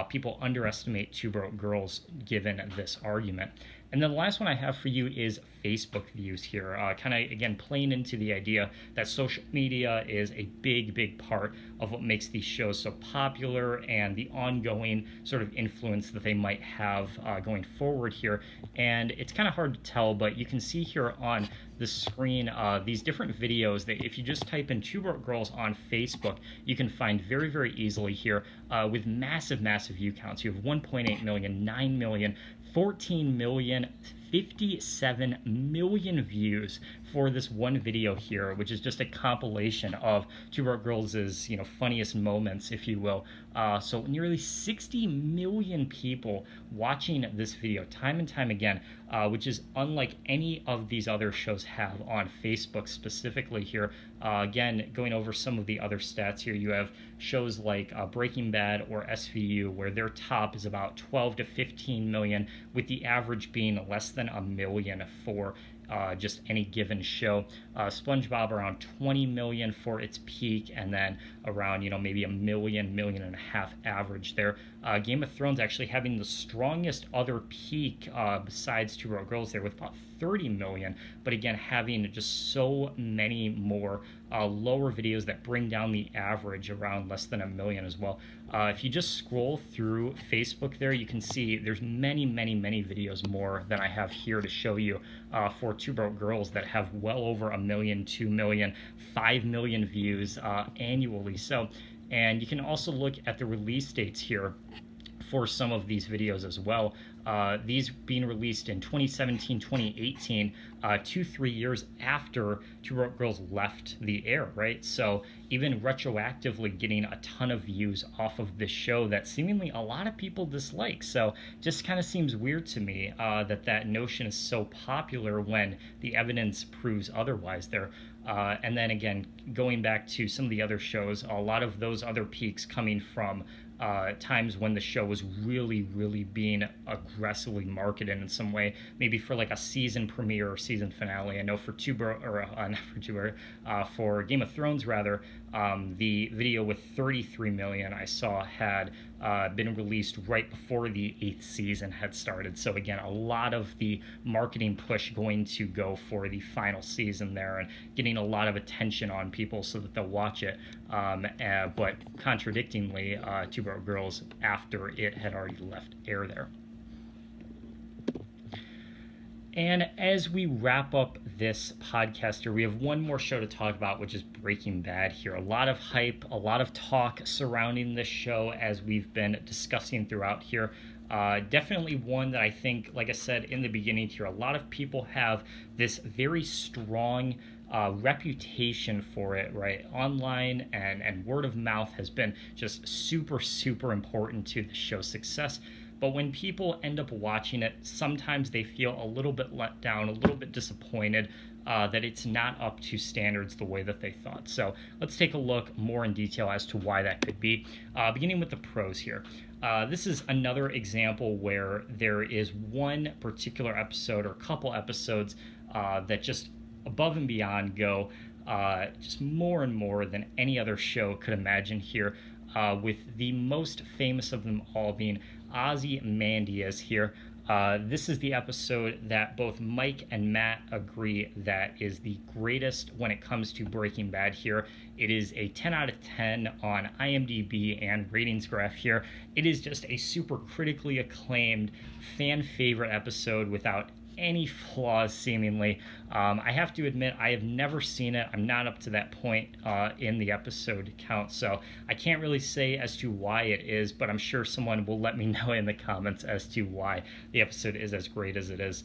people underestimate Two Broke Girls given this argument. And then the last one I have for you is Facebook views here. Kind of, again, playing into the idea that social media is a big, big part of what makes these shows so popular and the ongoing sort of influence that they might have going forward here. And it's kind of hard to tell, but you can see here on the screen these different videos that if you just type in Two Broke Girls on Facebook, you can find very, very easily here with massive, massive view counts. You have 1.8 million, 9 million, 14 million, 57 million views for this one video here, which is just a compilation of Two Broke Girls' funniest moments, if you will. So nearly 60 million people watching this video time and time again, which is unlike any of these other shows have on Facebook specifically here. Again, going over some of the other stats here, you have shows like Breaking Bad or SVU, where their top is about 12 to 15 million, with the average being less than a million for just any given show. Spongebob around 20 million for its peak, and then around maybe a million and a half average there. Game of Thrones actually having the strongest other peak besides Two Broke Girls there with about 30 million, but again having just so many more lower videos that bring down the average around less than a million as well. If you just scroll through Facebook there, you can see there's many videos more than I have here to show you for Two Broke Girls that have well over a million, 2 million, 5 million views annually. So, and you can also look at the release dates here for some of these videos as well. These being released in 2017, 2018, 2-3 years after Two Broke Girls left the air, right? So even retroactively getting a ton of views off of this show that seemingly a lot of people dislike. So just kind of seems weird to me that notion is so popular when the evidence proves otherwise there. And then again, going back to some of the other shows, a lot of those other peaks coming from times when the show was really being aggressively marketed in some way, maybe for like a season premiere or season finale. I know for for Game of Thrones rather, the video with 33 million I saw had been released right before the 8th season had started. So again, a lot of the marketing push going to go for the final season there and getting a lot of attention on people so that they'll watch it. But contradictingly, Two Broke Girls after it had already left air there. And as we wrap up this podcast here, we have one more show to talk about, which is Breaking Bad here. A lot of hype, a lot of talk surrounding this show as we've been discussing throughout here. Definitely one that I think, like I said in the beginning here, a lot of people have this very strong reputation for it, right? Online and word of mouth has been just super important to the show's success. But when people end up watching it, sometimes they feel a little bit let down, a little bit disappointed that it's not up to standards the way that they thought. So let's take a look more in detail as to why that could be. Beginning with the pros here. This is another example where there is one particular episode or couple episodes that just above and beyond go just more and more than any other show could imagine here, with the most famous of them all being Ozymandias here. This is the episode that both Mike and Matt agree that is the greatest when it comes to Breaking Bad here. It is a 10 out of 10 on IMDb and ratings graph here. It is just a super critically acclaimed, fan favorite episode without any flaws seemingly. I have to admit I have never seen it. I'm not up to that point in the episode count, so I can't really say as to why it is, but I'm sure someone will let me know in the comments as to why the episode is as great as it is.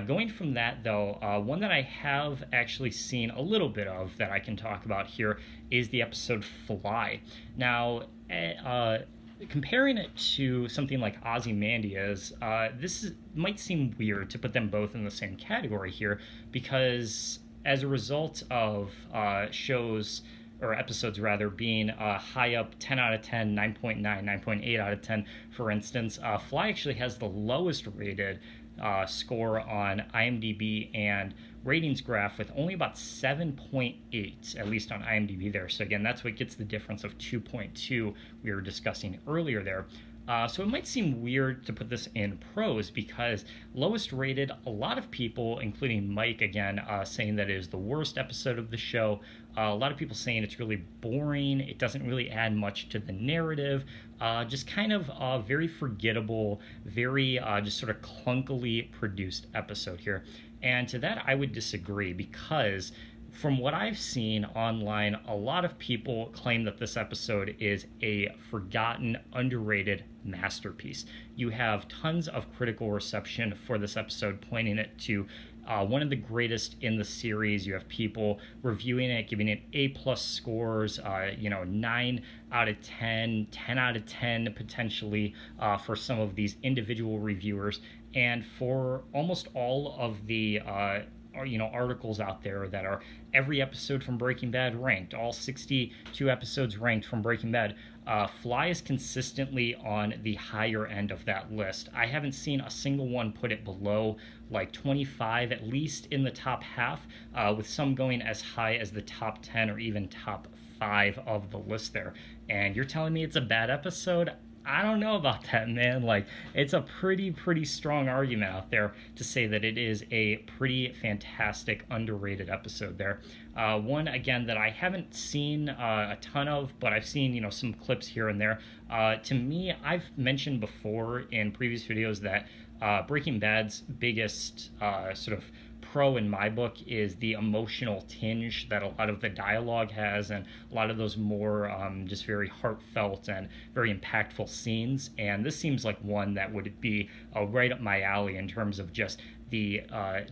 Going from that though, one that I have actually seen a little bit of that I can talk about here is the episode Fly. Now, comparing it to something like Ozymandias, might seem weird to put them both in the same category here, because as a result of shows or episodes rather being high up 10 out of 10, 9.9, 9.8 out of 10, for instance, Fly actually has the lowest rated score on IMDb and ratings graph with only about 7.8, at least on IMDb there. So again, that's what gets the difference of 2.2 we were discussing earlier there. So it might seem weird to put this in pros because lowest rated, a lot of people, including Mike again, saying that it is the worst episode of the show. A lot of people saying it's really boring. It doesn't really add much to the narrative. Just kind of very forgettable, very just sort of clunkily produced episode here. And to that, I would disagree because from what I've seen online, a lot of people claim that this episode is a forgotten, underrated masterpiece. You have tons of critical reception for this episode, pointing it to one of the greatest in the series. You have people reviewing it, giving it A+ scores, 9 out of 10, 10 out of 10 potentially for some of these individual reviewers. And for almost all of the articles out there that are every episode from Breaking Bad ranked, all 62 episodes ranked from Breaking Bad, Fly is consistently on the higher end of that list. I haven't seen a single one put it below like 25, at least in the top half, with some going as high as the top 10 or even top 5 of the list there. And you're telling me it's a bad episode? I don't know about that, man. Like, it's a pretty strong argument out there to say that it is a pretty fantastic, underrated episode there. One, again, that I haven't seen a ton of, but I've seen, some clips here and there. To me, I've mentioned before in previous videos that Breaking Bad's biggest sort of pro in my book is the emotional tinge that a lot of the dialogue has, and a lot of those more just very heartfelt and very impactful scenes. And this seems like one that would be right up my alley in terms of just the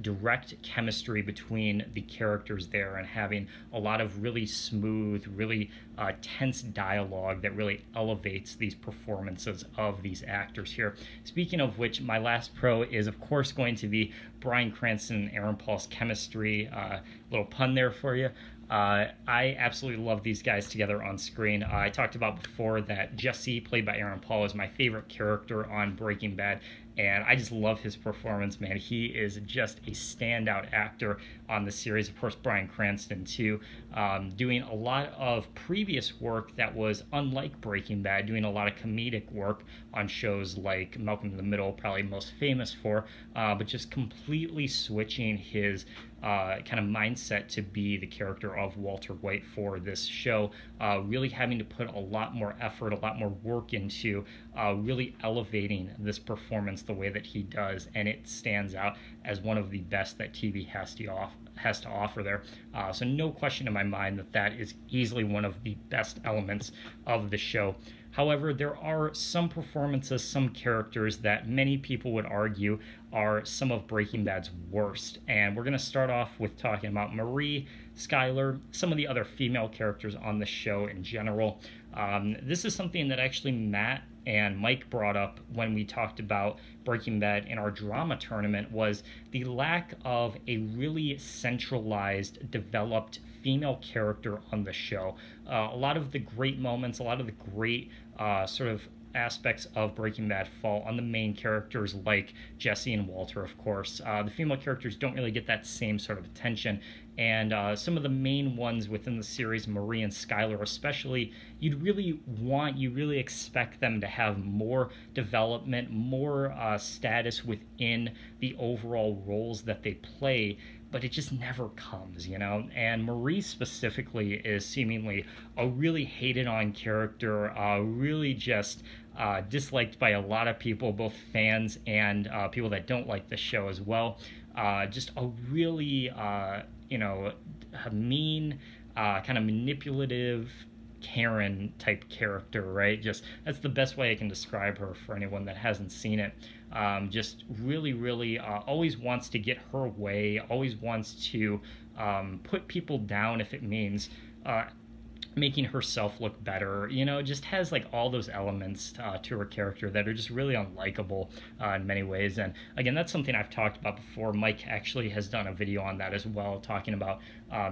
direct chemistry between the characters there, and having a lot of really smooth, really tense dialogue that really elevates these performances of these actors here. Speaking of which, my last pro is, of course, going to be Bryan Cranston and Aaron Paul's chemistry. Little pun there for you. I absolutely love these guys together on screen. I talked about before that Jesse, played by Aaron Paul, is my favorite character on Breaking Bad, and I just love his performance, man. He is just a standout actor on the series. Of course, Bryan Cranston, too, doing a lot of previous work that was unlike Breaking Bad, doing a lot of comedic work on shows like Malcolm in the Middle, probably most famous for, but just completely switching his kind of mindset to be the character of Walter White for this show, really having to put a lot more effort, a lot more work into really elevating this performance the way that he does, and it stands out as one of the best that TV has to offer there. So no question in my mind that that is easily one of the best elements of the show. However, there are some performances, some characters that many people would argue are some of Breaking Bad's worst. And we're going to start off with talking about Marie, Skyler, some of the other female characters on the show in general. This is something that actually Matt and Mike brought up when we talked about Breaking Bad in our drama tournament, was the lack of a really centralized, developed female character on the show. A lot of the great moments, a lot of the great sort of aspects of Breaking Bad fall on the main characters like Jesse and Walter, of course. The female characters don't really get that same sort of attention, and some of the main ones within the series, Marie and Skyler especially, you really expect them to have more development, more status within the overall roles that they play, but it just never comes, And Marie specifically is seemingly a really hated on character, really just disliked by a lot of people, both fans and people that don't like the show as well. Just a really, mean, kind of manipulative, Karen type character, right? Just that's the best way I can describe her for anyone that hasn't seen it. Just really always wants to get her way, always wants to put people down if it means making herself look better, just has like all those elements to her character that are just really unlikable in many ways. And again, that's something I've talked about before. Mike actually has done a video on that as well, talking about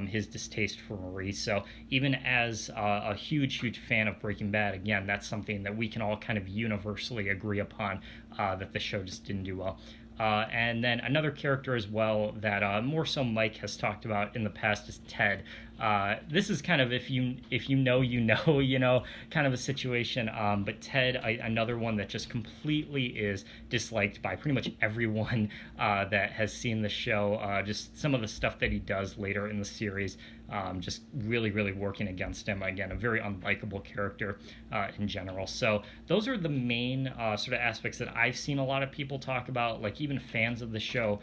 his distaste for Marie. So even as a huge fan of Breaking Bad, again, that's something that we can all kind of universally agree upon, that the show just didn't do well. And then another character as well that more so Mike has talked about in the past is Ted. This is kind of if you know kind of a situation. But Ted, another one that just completely is disliked by pretty much everyone that has seen the show. Just some of the stuff that he does later in the series, just really, really working against him. Again, a very unlikable character in general. So those are the main sort of aspects that I've seen a lot of people talk about, like even fans of the show,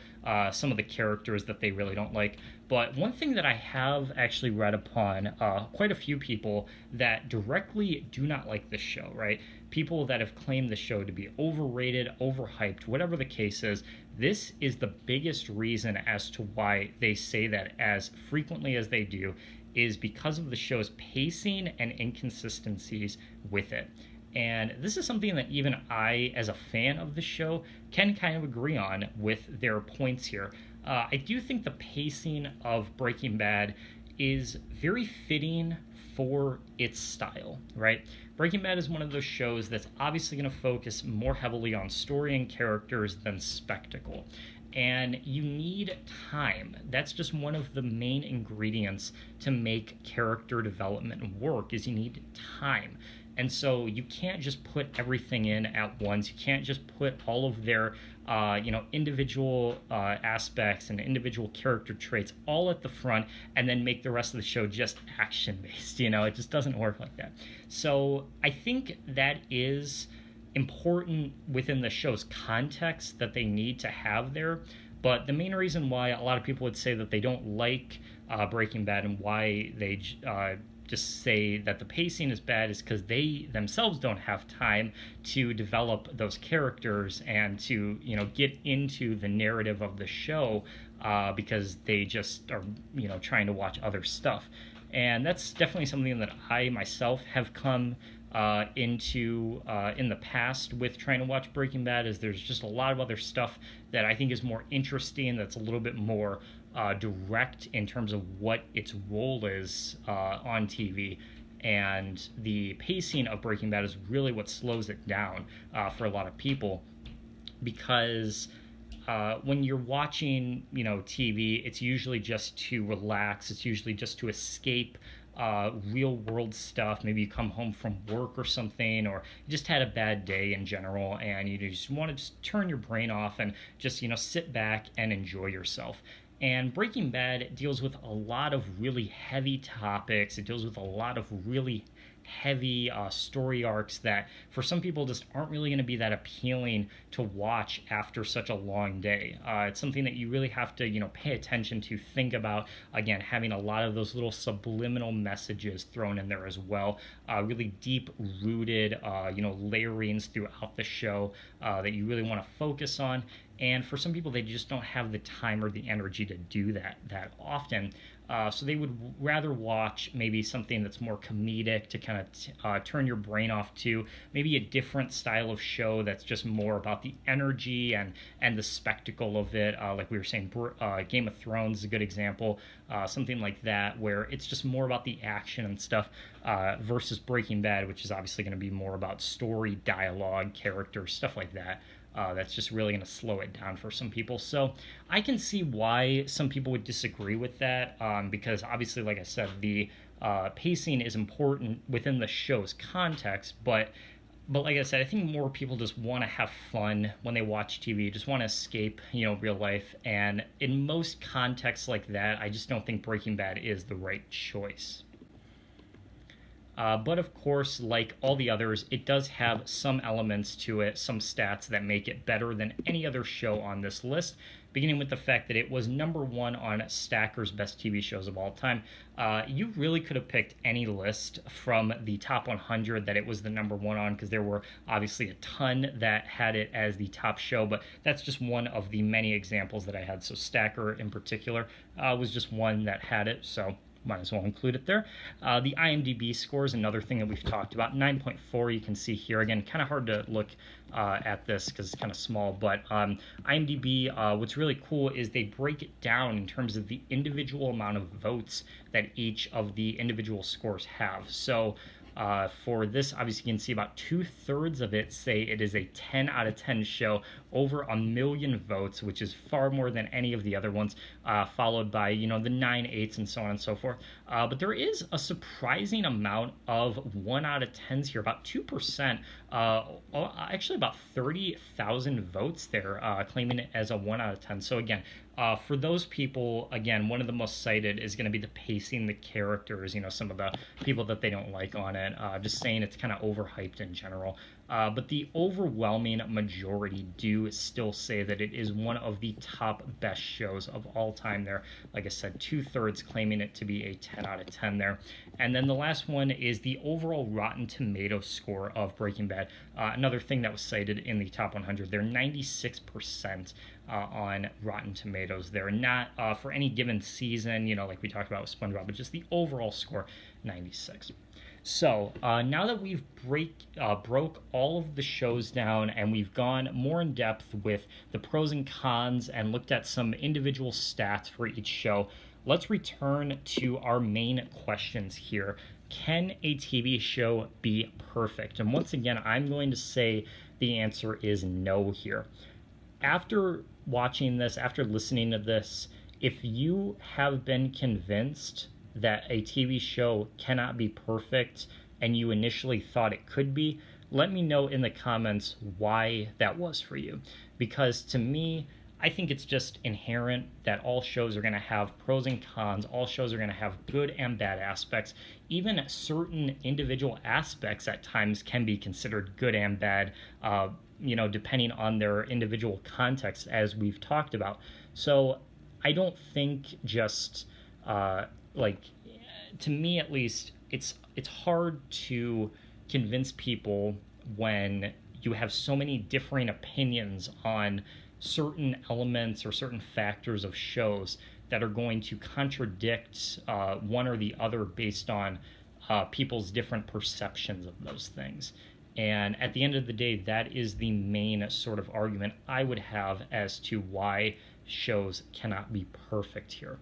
some of the characters that they really don't like. But one thing that I have actually read upon quite a few people that directly do not like this show, right? People that have claimed the show to be overrated, overhyped, whatever the case is, this is the biggest reason as to why they say that as frequently as they do, is because of the show's pacing and inconsistencies with it. And this is something that even I, as a fan of the show, can kind of agree on with their points here. I do think the pacing of Breaking Bad is very fitting for its style, right? Breaking Bad is one of those shows that's obviously going to focus more heavily on story and characters than spectacle. And you need time. That's just one of the main ingredients to make character development work, is you need time. And so you can't just put everything in at once. You can't just put all of their individual aspects and individual character traits all at the front and then make the rest of the show just action-based. It just doesn't work like that. So I think that is important within the show's context that they need to have there. But the main reason why a lot of people would say that they don't like Breaking Bad and why they just say that the pacing is bad is because they themselves don't have time to develop those characters and to get into the narrative of the show because they just are trying to watch other stuff. And that's definitely something that I myself have come into in the past with trying to watch Breaking Bad, is there's just a lot of other stuff that I think is more interesting, that's a little bit more direct in terms of what its role is on TV. And the pacing of Breaking Bad is really what slows it down for a lot of people, because when you're watching TV, it's usually just to relax. It's usually just to escape real world stuff. Maybe you come home from work or something, or you just had a bad day in general, and you just want to just turn your brain off and just sit back and enjoy yourself. And Breaking Bad deals with a lot of really heavy topics. It deals with a lot of really heavy story arcs that for some people just aren't really going to be that appealing to watch after such a long day. It's something that you really have to pay attention to, think about, again, having a lot of those little subliminal messages thrown in there as well, really deep rooted layerings throughout the show that you really want to focus on. And for some people, they just don't have the time or the energy to do that often. So they would rather watch maybe something that's more comedic to kind of turn your brain off to, maybe a different style of show that's just more about the energy and the spectacle of it. Like we were saying, Game of Thrones is a good example. Something like that, where it's just more about the action and stuff versus Breaking Bad, which is obviously going to be more about story, dialogue, characters, stuff like that. That's just really going to slow it down for some people. So I can see why some people would disagree with that, because obviously, like I said, the pacing is important within the show's context, but like I said, I think more people just want to have fun when they watch TV, just want to escape, real life. And in most contexts like that, I just don't think Breaking Bad is the right choice. But of course, like all the others, it does have some elements to it, some stats that make it better than any other show on this list, beginning with the fact that it was number one on Stacker's Best TV Shows of All Time. You really could have picked any list from the top 100 that it was the number one on, because there were obviously a ton that had it as the top show, but that's just one of the many examples that I had. So Stacker in particular was just one that had it, so might as well include it there. The IMDb score is another thing that we've talked about. 9.4, you can see here. Again, kind of hard to look at this because it's kind of small, but IMDb, what's really cool is they break it down in terms of the individual amount of votes that each of the individual scores have. So For this, obviously, you can see about 2/3 of it say it is a 10 out of 10 show, over 1 million votes, which is far more than any of the other ones, followed by, the 9/8 and so on and so forth. But there is a surprising amount of 1 out of 10s here, about 2%, actually about 30,000 votes there, claiming it as a 1 out of 10. So again, for those people, again, one of the most cited is going to be the pacing, the characters, some of the people that they don't like on it, just saying it's kind of overhyped in general. But the overwhelming majority do still say that it is one of the top best shows of all time there. Like I said, 2/3 claiming it to be a 10 out of 10 there. And then the last one is the overall Rotten Tomatoes score of Breaking Bad. Another thing that was cited in the top 100, they're 96% on Rotten Tomatoes. They're not for any given season, like we talked about with SpongeBob, but just the overall score, 96. So now that we've broke all of the shows down and we've gone more in depth with the pros and cons and looked at some individual stats for each show, let's return to our main questions here. Can a TV show be perfect? And once again, I'm going to say the answer is no here. After watching this, after listening to this, if you have been convinced that a TV show cannot be perfect and you initially thought it could be, let me know in the comments why that was for you. Because to me, I think it's just inherent that all shows are going to have pros and cons. All shows are going to have good and bad aspects. Even certain individual aspects at times can be considered good and bad, depending on their individual context, as we've talked about. So I don't think just to me at least, it's hard to convince people when you have so many differing opinions on certain elements or certain factors of shows that are going to contradict one or the other based on people's different perceptions of those things. And at the end of the day, that is the main sort of argument I would have as to why shows cannot be perfect here.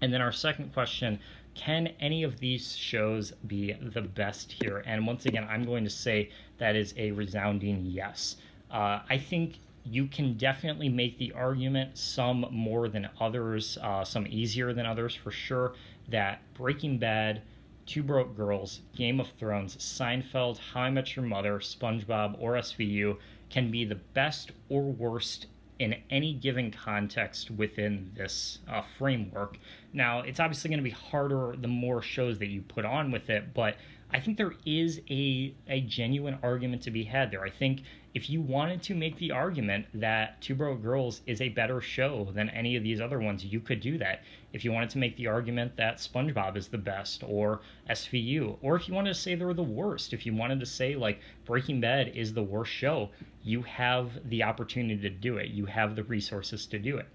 And then our second question, can any of these shows be the best here? And once again, I'm going to say that is a resounding yes. I think you can definitely make the argument, some more than others, some easier than others for sure, that Breaking Bad, Two Broke Girls, Game of Thrones, Seinfeld, How I Met Your Mother, SpongeBob, or SVU can be the best or worst in any given context within this framework. Now, it's obviously going to be harder the more shows that you put on with it, but I think there is a genuine argument to be had there. I think if you wanted to make the argument that Two Broke Girls is a better show than any of these other ones, you could do that. If you wanted to make the argument that SpongeBob is the best, or SVU, or if you wanted to say they're the worst, if you wanted to say like Breaking Bad is the worst show, you have the opportunity to do it. You have the resources to do it.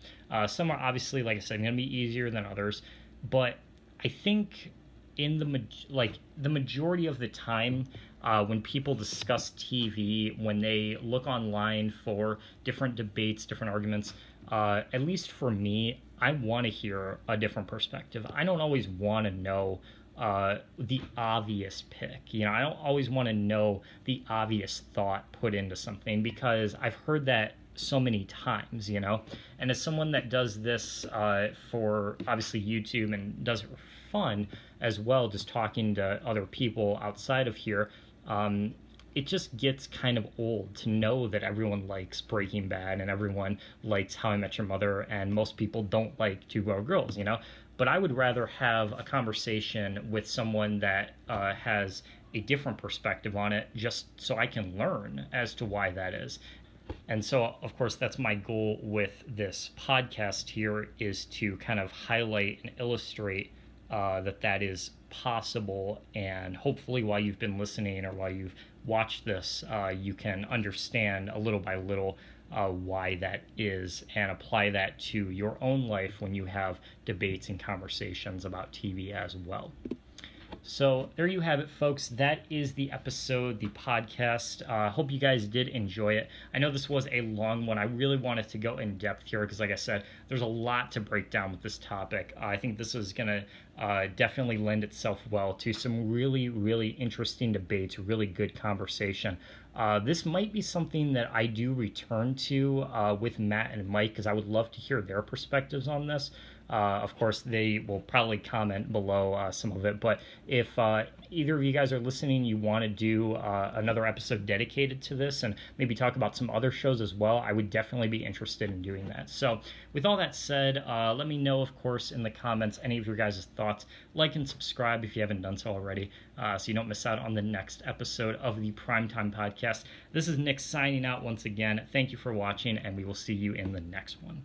Some are obviously, like I said, going to be easier than others, but I think in the majority of the time, when people discuss TV, when they look online for different debates, different arguments, at least for me, I want to hear a different perspective. I don't always want to know the obvious pick. I don't always want to know the obvious thought put into something, because I've heard that so many times, and as someone that does this for obviously YouTube and does it for fun as well, just talking to other people outside of here, it just gets kind of old to know that everyone likes Breaking Bad and everyone likes How I Met Your Mother, and most people don't like Two Broke Girls, But I would rather have a conversation with someone that has a different perspective on it, just so I can learn as to why that is. And so, of course, that's my goal with this podcast here, is to kind of highlight and illustrate that is possible, and hopefully while you've been listening or while you've watched this, you can understand a little by little why that is, and apply that to your own life when you have debates and conversations about TV as well. So there you have it, folks. That is the episode, the podcast. Hope you guys did enjoy it. I know this was a long one. I really wanted to go in depth here because, like I said, there's a lot to break down with this topic. I think this is going to definitely lend itself well to some really, really interesting debates, really good conversation. This might be something that I do return to with Matt and Mike because I would love to hear their perspectives on this. Of course, they will probably comment below some of it. But if either of you guys are listening, you want to do another episode dedicated to this and maybe talk about some other shows as well, I would definitely be interested in doing that. So with all that said, let me know, of course, in the comments any of your guys' thoughts. Like and subscribe if you haven't done so already so you don't miss out on the next episode of the Primetime Podcast. This is Nick signing out once again. Thank you for watching, and we will see you in the next one.